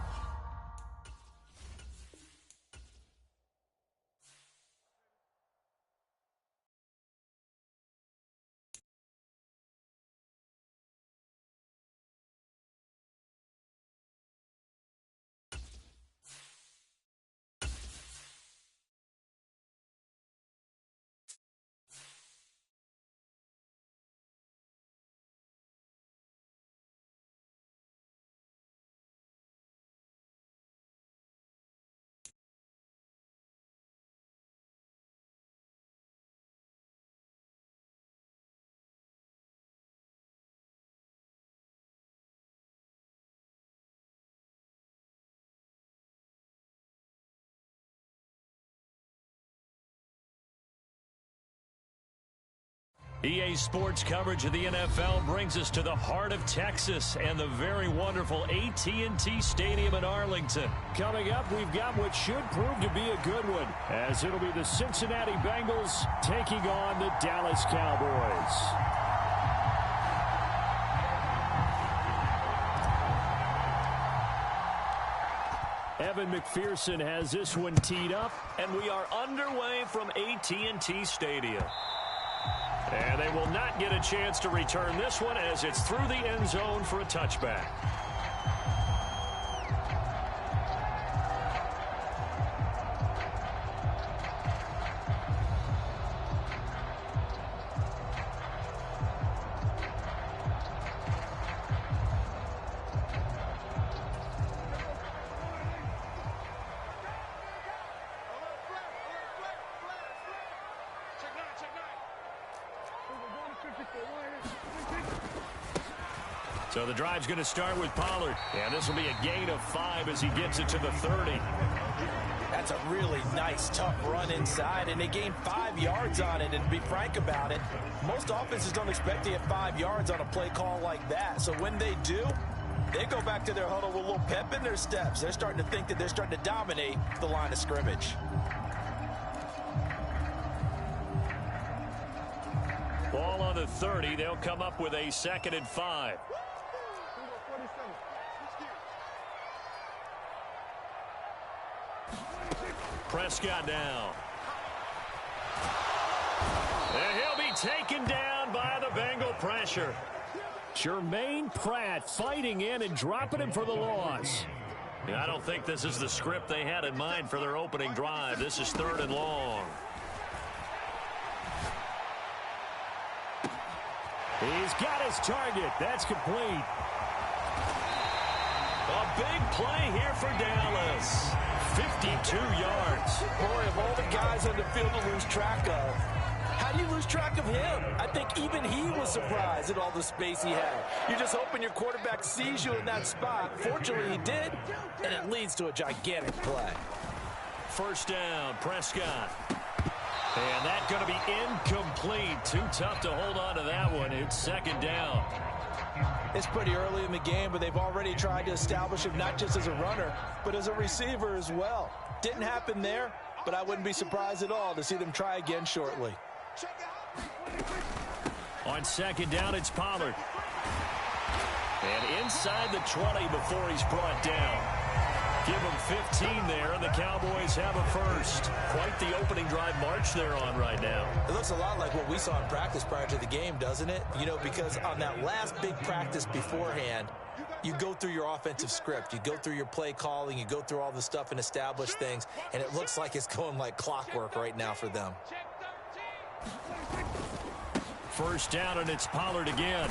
[SPEAKER 2] EA Sports coverage of the NFL brings us to the heart of Texas and the very wonderful AT&T Stadium in Arlington. Coming up, we've got what should prove to be a good one, as it'll be the Cincinnati Bengals taking on the Dallas Cowboys. Evan McPherson has this one teed up, and we are underway from AT&T Stadium. And they will not get a chance to return this one as it's through the end zone for a touchback. So the drive's going to start with Pollard. And this will be a gain of 5 as he gets it to the 30.
[SPEAKER 3] That's a really nice, tough run inside, and they gained 5 yards on it. And to be frank about it, most offenses don't expect to get 5 yards on a play call like that. So when they do, they go back to their huddle with a little pep in their steps. They're starting to think that they're starting to dominate the line of scrimmage.
[SPEAKER 2] Ball on the 30. They'll come up with a 2nd and 5. Prescott down. And he'll be taken down by the Bengal pressure. Jermaine Pratt fighting in and dropping him for the loss. I don't think this is the script they had in mind for their opening drive. This is 3rd and long. He's got his target. That's complete. A big play here for Dallas. 52 yards.
[SPEAKER 3] Boy, of all the guys on the field to lose track of, how do you lose track of him? I think even he was surprised at all the space he had. You're just hoping your quarterback sees you in that spot. Fortunately, he did, and it leads to a gigantic play.
[SPEAKER 2] First down, Prescott. And that's going to be incomplete. Too tough to hold on to that one. It's 2nd down.
[SPEAKER 3] It's pretty early in the game, but they've already tried to establish him not just as a runner, but as a receiver as well. Didn't happen there, but I wouldn't be surprised at all to see them try again shortly.
[SPEAKER 2] On 2nd down, it's Pollard. And inside the 20 before he's brought down. Give him 15 there, and the Cowboys have a first. Quite the opening drive march they're on right now.
[SPEAKER 3] It looks a lot like what we saw in practice prior to the game, doesn't it? You know, because on that last big practice beforehand, you go through your offensive script. You go through your play calling. You go through all the stuff and establish things. And it looks like it's going like clockwork right now for them.
[SPEAKER 2] First down, and it's Pollard again.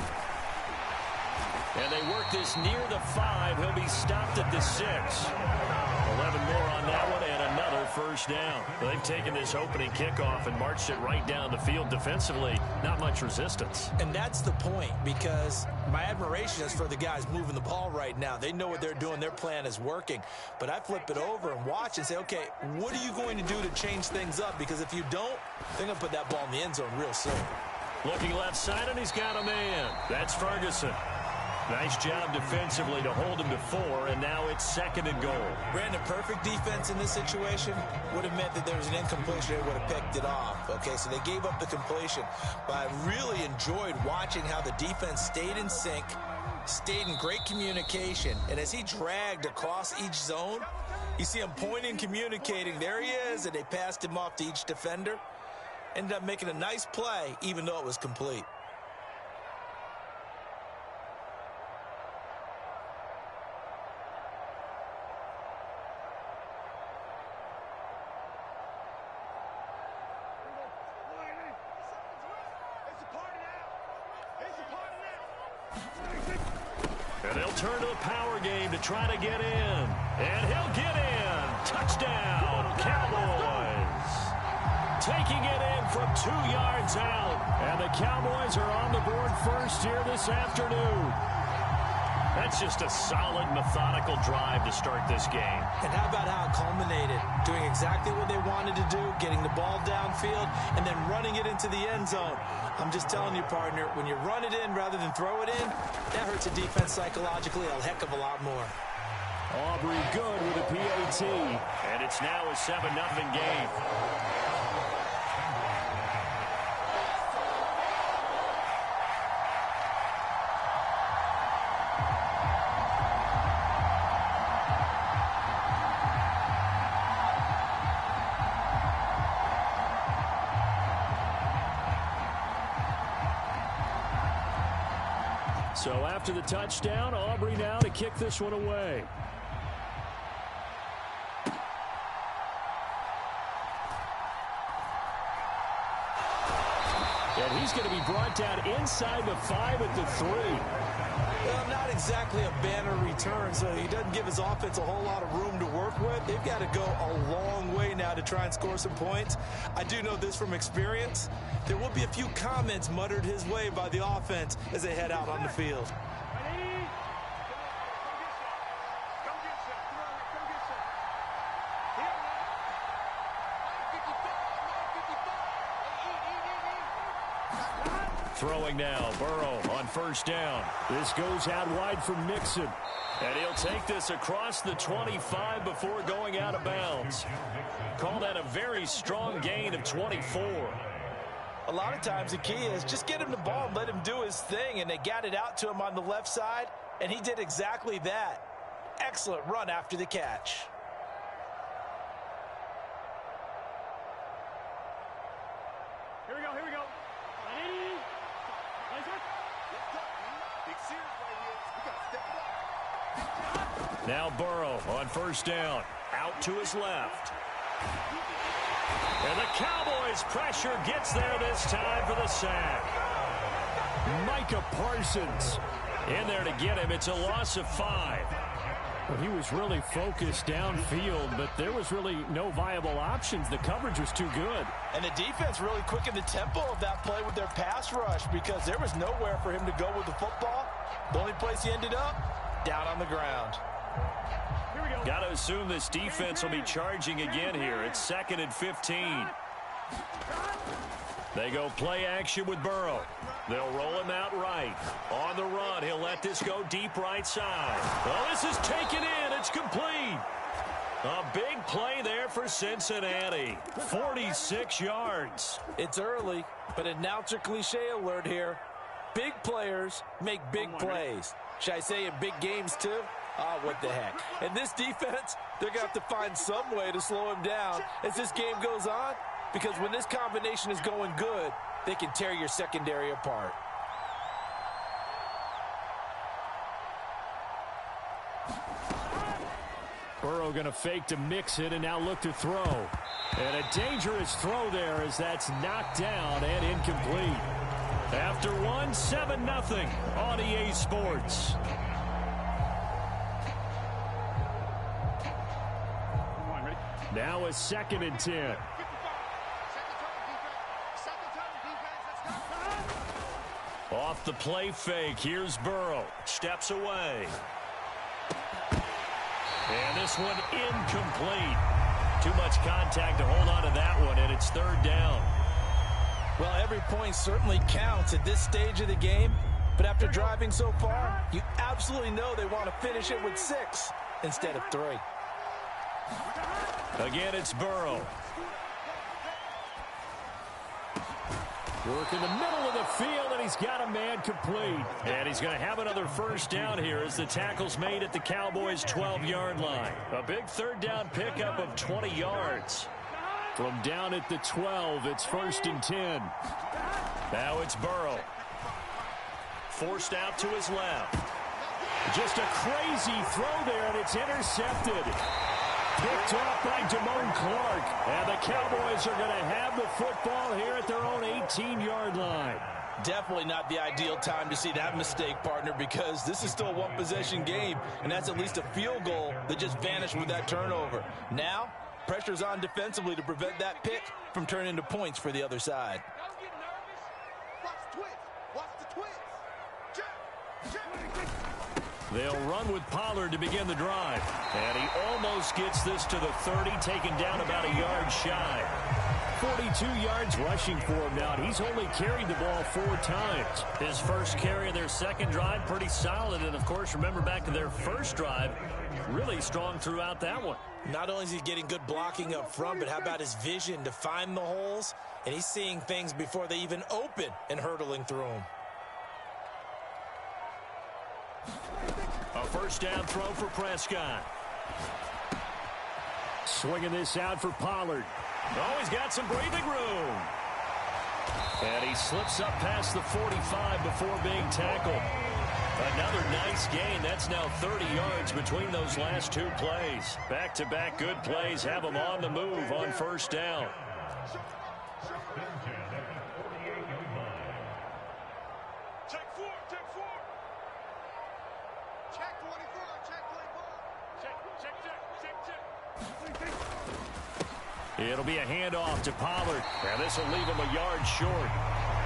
[SPEAKER 2] And they work this near the 5. He'll be stopped at the 6. 11 more on that one, and another first down. They've taken this opening kickoff and marched it right down the field defensively. Not much resistance.
[SPEAKER 3] And that's the point, because my admiration is for the guys moving the ball right now. They know what they're doing. Their plan is working. But I flip it over and watch and say, okay, what are you going to do to change things up? Because if you don't, they're going to put that ball in the end zone real soon.
[SPEAKER 2] Looking left side, and he's got a man. That's Ferguson. Nice job defensively to hold him to 4, and now it's 2nd and goal.
[SPEAKER 3] Brandon, perfect defense in this situation would have meant that there was an incompletion. They would have picked it off. Okay, so they gave up the completion. But I really enjoyed watching how the defense stayed in sync, stayed in great communication, and as he dragged across each zone, you see him pointing, communicating. There he is, and they passed him off to each defender. Ended up making a nice play, even though it was complete.
[SPEAKER 2] And they'll turn to the power game to try to get in. And he'll get in. Touchdown, Cowboys. Taking it in from 2 yards out. And the Cowboys are on the board first here this afternoon. That's just a solid, methodical drive to start this game.
[SPEAKER 3] And how about how it culminated? Doing exactly what they wanted to do, getting the ball downfield, and then running it into the end zone. I'm just telling you, partner, when you run it in rather than throw it in, that hurts a defense psychologically a heck of a lot more.
[SPEAKER 2] Aubrey good with a PAT. And it's now a 7-0 game. So after the touchdown, Aubrey now to kick this one away. And he's going to be brought down inside the 5 at the 3.
[SPEAKER 3] Well, not exactly a banner return, so he doesn't give his offense a whole lot of room to work with. They've got to go a long way now to try and score some points. I do know this from experience. There will be a few comments muttered his way by the offense as they head out on the field.
[SPEAKER 2] Throwing now, Burrow on first down. This goes out wide for Mixon. And he'll take this across the 25 before going out of bounds. Call that a very strong gain of 24.
[SPEAKER 3] A lot of times the key is just get him the ball and let him do his thing, and they got it out to him on the left side, and he did exactly that. Excellent run after the catch.
[SPEAKER 7] Here we go, here we go.
[SPEAKER 2] Now Burrow on first down. Out to his left. And the Cowboys pressure gets there this time for the sack. Micah Parsons in there to get him. It's a loss of 5.
[SPEAKER 6] Well, he was really focused downfield, but there was really no viable options. The coverage was too good.
[SPEAKER 3] And the defense really quickened the tempo of that play with their pass rush because there was nowhere for him to go with the football. The only place he ended up, down on the ground.
[SPEAKER 2] Got to assume this defense will be charging again here. It's 2nd and 15. They go play action with Burrow. They'll roll him out right. On the run, he'll let this go deep right side. Well, this is taken in. It's complete. A big play there for Cincinnati. 46 yards.
[SPEAKER 3] It's early, but announcer cliche alert here. Big players make big plays.
[SPEAKER 5] Should I say in big games too? Oh, what the heck. And this defense, they're going to have to find some way to slow him down as this game goes on, because when this combination is going good, they can tear your secondary apart.
[SPEAKER 6] Burrow going to fake to mix it and now look to throw. And a dangerous throw there as that's knocked down and incomplete. After one, 7-0 on EA Sports. Now a 2nd and 10. Off the play fake, here's Burrow. Steps away. And this one incomplete. Too much contact to hold on to that one, and it's 3rd down.
[SPEAKER 5] Well, every point certainly counts at this stage of the game, but after driving so far, you absolutely know they want to finish it with 6 instead of 3.
[SPEAKER 6] Again, it's Burrow. Work in the middle of the field, and he's got a man complete. And he's going to have another 1st down here as the tackle's made at the Cowboys' 12-yard line. A big 3rd down pickup of 20 yards. From down at the 12, it's 1st and 10. Now it's Burrow. Forced out to his left. Just a crazy throw there, and it's intercepted. Picked off by Damone Clark. And the Cowboys are going to have the football here at their own 18-yard line.
[SPEAKER 5] Definitely not the ideal time to see that mistake, partner, because this is still a one-possession game, and that's at least a field goal that just vanished with that turnover. Now, pressure's on defensively to prevent that pick from turning into points for the other side.
[SPEAKER 7] Don't get nervous. Watch the twist. Watch the twist.
[SPEAKER 6] They'll run with Pollard to begin the drive. And he almost gets this to the 30, taken down about a yard shy. 42 yards rushing for him now. He's only carried the ball 4 times. His first carry of their 2nd drive, pretty solid. And, of course, remember back to their 1st drive, really strong throughout that one.
[SPEAKER 3] Not only is he getting good blocking up front, but how about his vision to find the holes? And he's seeing things before they even open and hurdling through them.
[SPEAKER 6] A 1st down throw for Prescott. Swinging this out for Pollard. Oh, he's got some breathing room. And he slips up past the 45 before being tackled. Another nice gain. That's now 30 yards between those last 2 plays. Back-to-back good plays have him on the move on 1st down.
[SPEAKER 7] Check 4. Check 24. Check.
[SPEAKER 6] It'll be a handoff to Pollard. And this will leave him a yard short.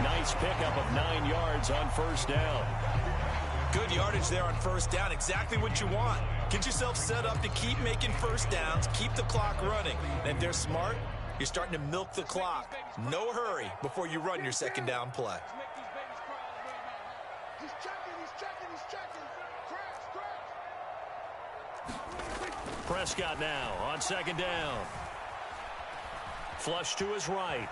[SPEAKER 6] Nice pickup of 9 yards on 1st down.
[SPEAKER 3] Good yardage there on 1st down. Exactly what you want. Get yourself set up to keep making 1st downs, keep the clock running. And if they're smart, you're starting to milk the clock. No hurry before you run your 2nd down play.
[SPEAKER 7] He's checking. Crash.
[SPEAKER 6] Prescott now on 2nd down. Flush to his right.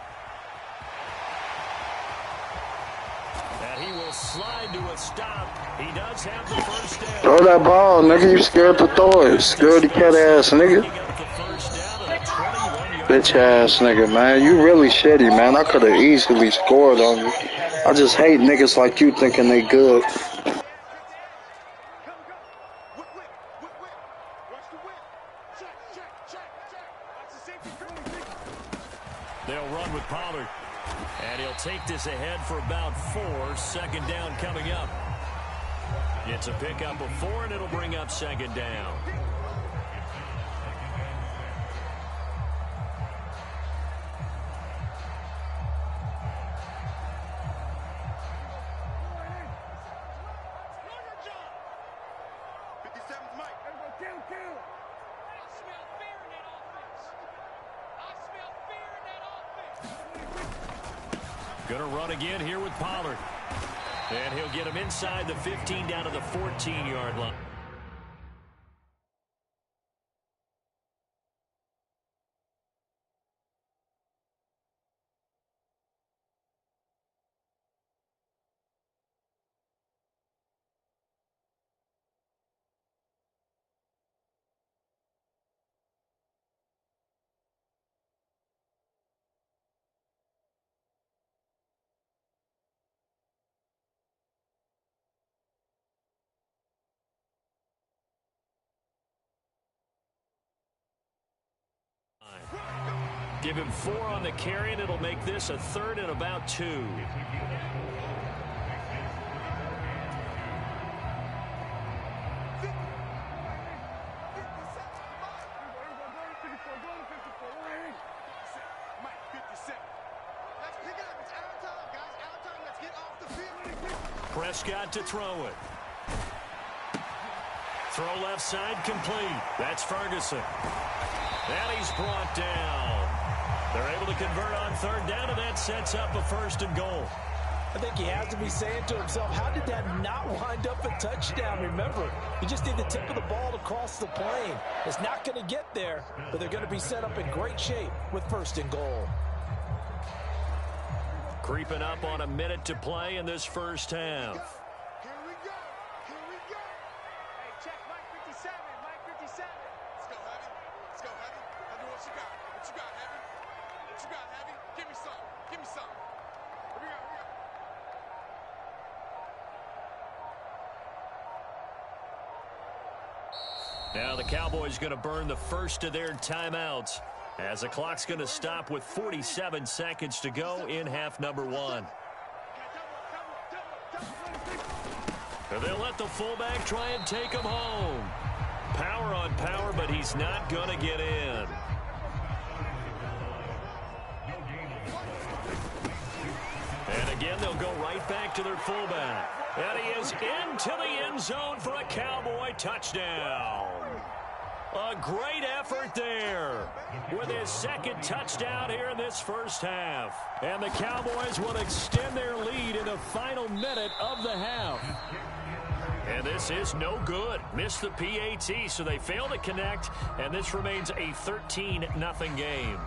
[SPEAKER 6] And he will slide to a stop. He does have the 1st down.
[SPEAKER 1] Throw that ball, nigga. You scared to throw it. Scaredy cat ass, nigga.
[SPEAKER 6] He got the 1st down and a 21-yard.
[SPEAKER 1] Bitch ass nigga, man. You really shitty, man. I could have easily scored on you. I just hate niggas like you thinking they good.
[SPEAKER 6] They'll run with Pollard. And he'll take this ahead for about 4. 2nd down coming up. It's a pickup of 4, and it'll bring up 2nd down. Going to run again here with Pollard. And he'll get him inside the 15 down to the 14-yard line.
[SPEAKER 2] Give him 4 on the carry, and it'll make this a 3rd and about 2. Prescott to throw it. Throw left side complete. That's Ferguson. And he's brought down. They're able to convert on 3rd down, and that sets up a 1st and goal.
[SPEAKER 5] I think he has to be saying to himself, how did that not wind up a touchdown? Remember, you just need the tip of the ball to cross the plane. It's not going to get there, but they're going to be set up in great shape with 1st and goal.
[SPEAKER 2] Creeping up on a minute to play in this first half.
[SPEAKER 7] Here we go. Here we go. Hey, check Mike 57. Mike 57. Let's go, Heavy. Let's go, Heavy. Heavy, what you got? What you got, Heavy? What you got, Heavy? Give me some. Give me some. Here we go. Here we go.
[SPEAKER 2] Now the Cowboys going to burn the first of their timeouts, as the clock's going to stop with 47 seconds to go in half number 1. They'll let the fullback try and take him home. Power on power, but he's not going to get in. And again, they'll go right back to their fullback. And he is into the end zone for a Cowboy touchdown. A great effort there with his 2nd touchdown here in this first half. And the Cowboys will extend their lead in the final minute of the half. And this is no good. Missed the PAT, so they fail to connect, and this remains a 13-0 game.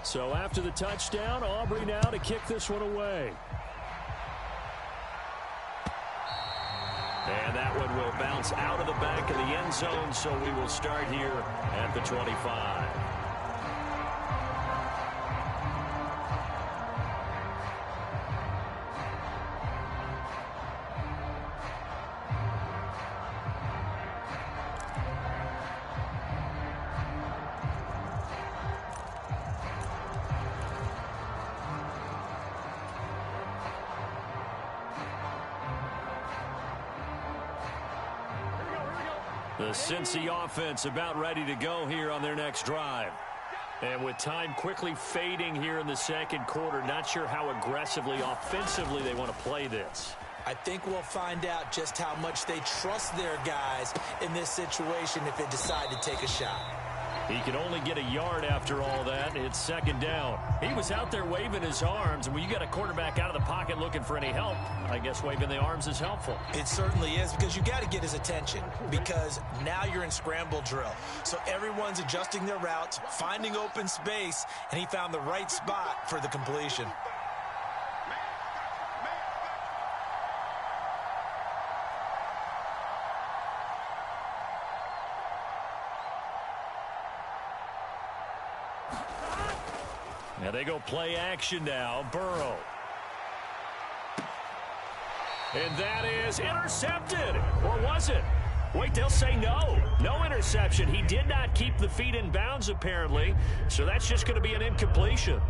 [SPEAKER 2] So after the touchdown, Aubrey now to kick this one away. And that one will bounce out of the back of the end zone, so we will start here at the 25. The Cincy offense about ready to go here on their next drive. And with time quickly fading here in the 2nd quarter, not sure how aggressively, offensively they want to play this.
[SPEAKER 3] I think we'll find out just how much they trust their guys in this situation if they decide to take a shot.
[SPEAKER 2] He can only get a yard after all that. It's 2nd down. He was out there waving his arms, and when you got a quarterback out of the pocket looking for any help, I guess waving the arms is helpful.
[SPEAKER 3] It certainly is, because you got to get his attention, because now you're in scramble drill. So everyone's adjusting their routes, finding open space, and he found the right spot for the completion.
[SPEAKER 2] Now they go play action now. Burrow. And that is intercepted. Or was it? Wait, they'll say no. No interception. He did not keep the feet in bounds, apparently. So that's just going to be an incompletion.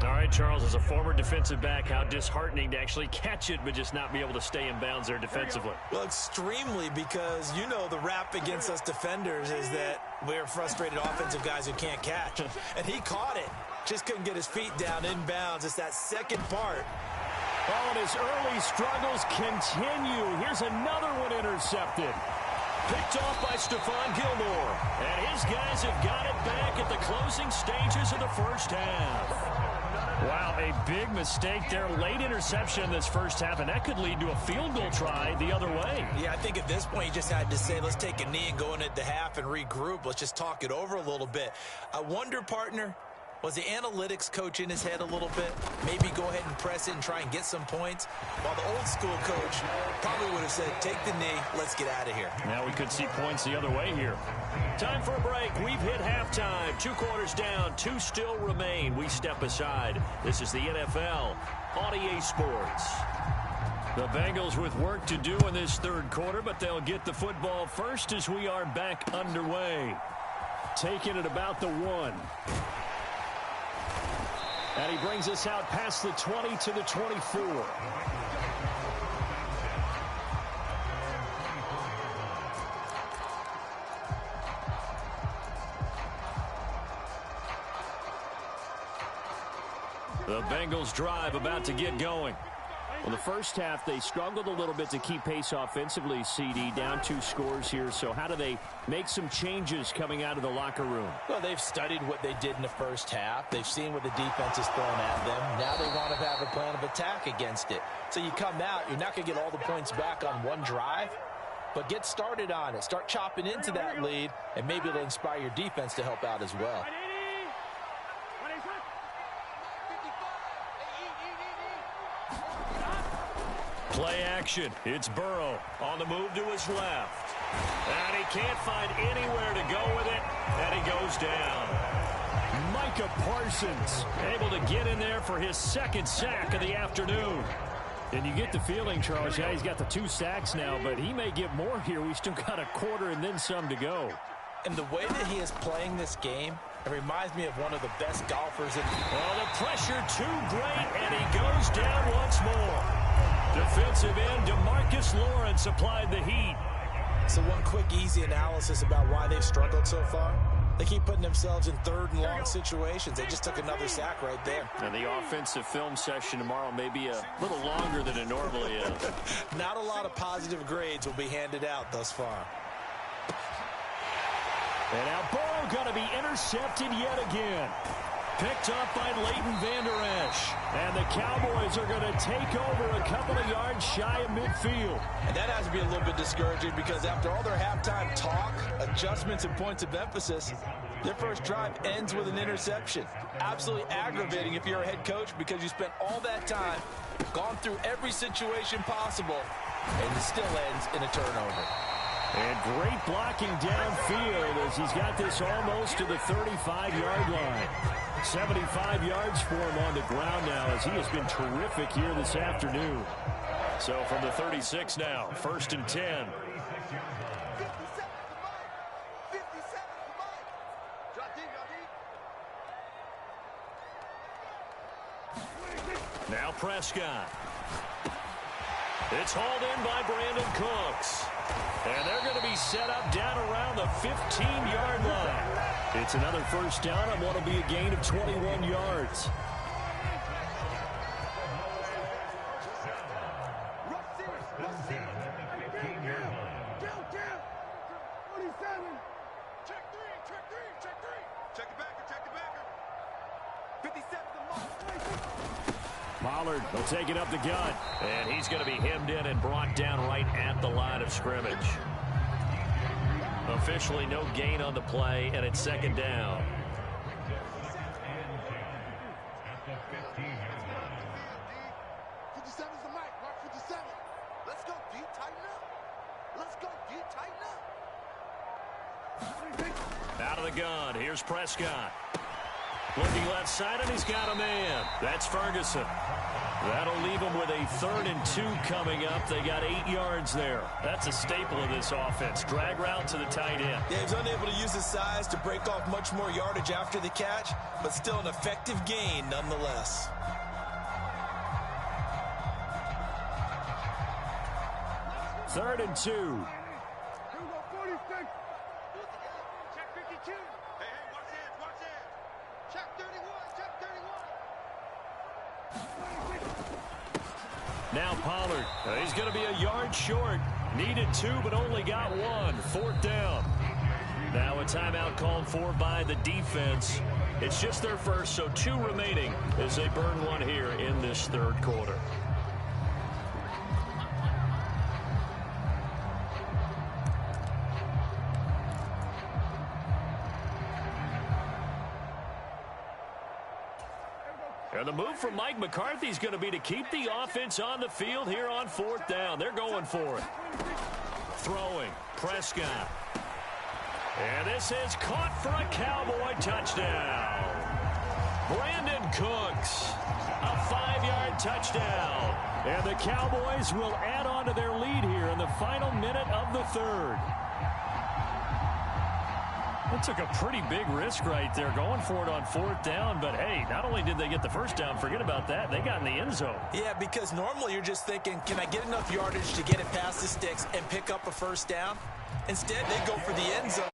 [SPEAKER 2] All right, Charles, as a former defensive back, how disheartening to actually catch it but just not be able to stay in bounds there defensively.
[SPEAKER 3] Well, extremely, because you know the rap against us defenders is that we're frustrated offensive guys who can't catch. And he caught it. Just couldn't get his feet down in bounds. It's that second part.
[SPEAKER 2] Oh, and his early struggles continue. Here's another one intercepted. Picked off by Stephon Gilmore. And his guys have got it back at the closing stages of the first half. Wow, a big mistake there. Late interception in this first half, and that could lead to a field goal try the other way.
[SPEAKER 3] Yeah, I think at this point you just had to say, let's take a knee and go into the half and regroup. Let's just talk it over a little bit. I wonder, partner, was the analytics coach in his head a little bit? Maybe go ahead and press it and try and get some points? While the old school coach probably would have said, take the knee, let's get out of here.
[SPEAKER 2] Now we could see points the other way here. Time for a break. We've hit halftime. 2 quarters down, 2 still remain. We step aside. This is the NFL on EA Sports. The Bengals with work to do in this third quarter, but they'll get the football first as we are back underway. Taking it about the 1. And he brings us out past the 20 to the 24. The Bengals drive about to get going. Well, the first half, they struggled a little bit to keep pace offensively, CD, down 2 scores here. So how do they make some changes coming out of the locker room?
[SPEAKER 3] Well, they've studied what they did in the first half. They've seen what the defense is throwing at them. Now they want to have a plan of attack against it. So you come out, you're not going to get all the points back on one drive, but get started on it. Start chopping into that lead, and maybe it'll inspire your defense to help out as well.
[SPEAKER 2] Play action. It's Burrow on the move to his left. And he can't find anywhere to go with it, and he goes down. Micah Parsons able to get in there for his second sack of the afternoon. And you get the feeling, Charles, yeah, he's got the 2 sacks now, but he may get more here. We still got a quarter and then some to go.
[SPEAKER 3] And the way that he is playing this game, it reminds me of one of the best golfers in.
[SPEAKER 2] Oh, the pressure too great, and he goes down once more. Defensive end DeMarcus Lawrence applied the heat.
[SPEAKER 3] So one quick, easy analysis about why they've struggled so far. They keep putting themselves in 3rd and long situations. They just took another sack right there.
[SPEAKER 2] And the offensive film session tomorrow may be a little longer than it normally is.
[SPEAKER 3] Not a lot of positive grades will be handed out thus far.
[SPEAKER 2] And now Burrow going to be intercepted yet again. Picked up by Leighton Vander Esch. And the Cowboys are going to take over a couple of yards shy of midfield.
[SPEAKER 3] And that has to be a little bit discouraging because after all their halftime talk, adjustments, and points of emphasis, their first drive ends with an interception. Absolutely aggravating if you're a head coach because you spent all that time, gone through every situation possible, and it still ends in a turnover.
[SPEAKER 2] And great blocking downfield as he's got this almost to the 35-yard line. 75 yards for him on the ground now as he has been terrific here this afternoon. So from the 36 now, 1st and 10. Now Prescott. It's hauled in by Brandon Cooks. And they're going to be set up down around the 15-yard line. It's another first down on what will be a gain of 21 yards. Pollard will take it up the gut. And he's going to be hemmed in and brought down right at the line of scrimmage. Officially no gain on the play, and it's 2nd down. Out of the gun, here's Prescott. Looking left side, and he's got a man. That's Ferguson. That'll leave them with a 3rd and 2 coming up. They got 8 yards there. That's a staple of this offense. Drag route to the tight end.
[SPEAKER 3] Yeah, he was unable to use his size to break off much more yardage after the catch, but still an effective gain nonetheless.
[SPEAKER 2] Third and 2. Now Pollard. He's going to be a yard short. Needed 2, but only got 1. 4th down. Now a timeout called for by the defense. It's just their first, so 2 remaining as they burn 1 here in this third quarter. And the move from Mike McCarthy is going to be to keep the offense on the field here on 4th down. They're going for it. Throwing. Prescott. And this is caught for a Cowboy touchdown. Brandon Cooks. A 5-yard touchdown. And the Cowboys will add on to their lead here in the final minute of the third. That took a pretty big risk right there, going for it on 4th down. But, hey, not only did they get the first down, forget about that, they got in the end zone.
[SPEAKER 3] Yeah, because normally you're just thinking, can I get enough yardage to get it past the sticks and pick up a first down? Instead, they go for the end zone.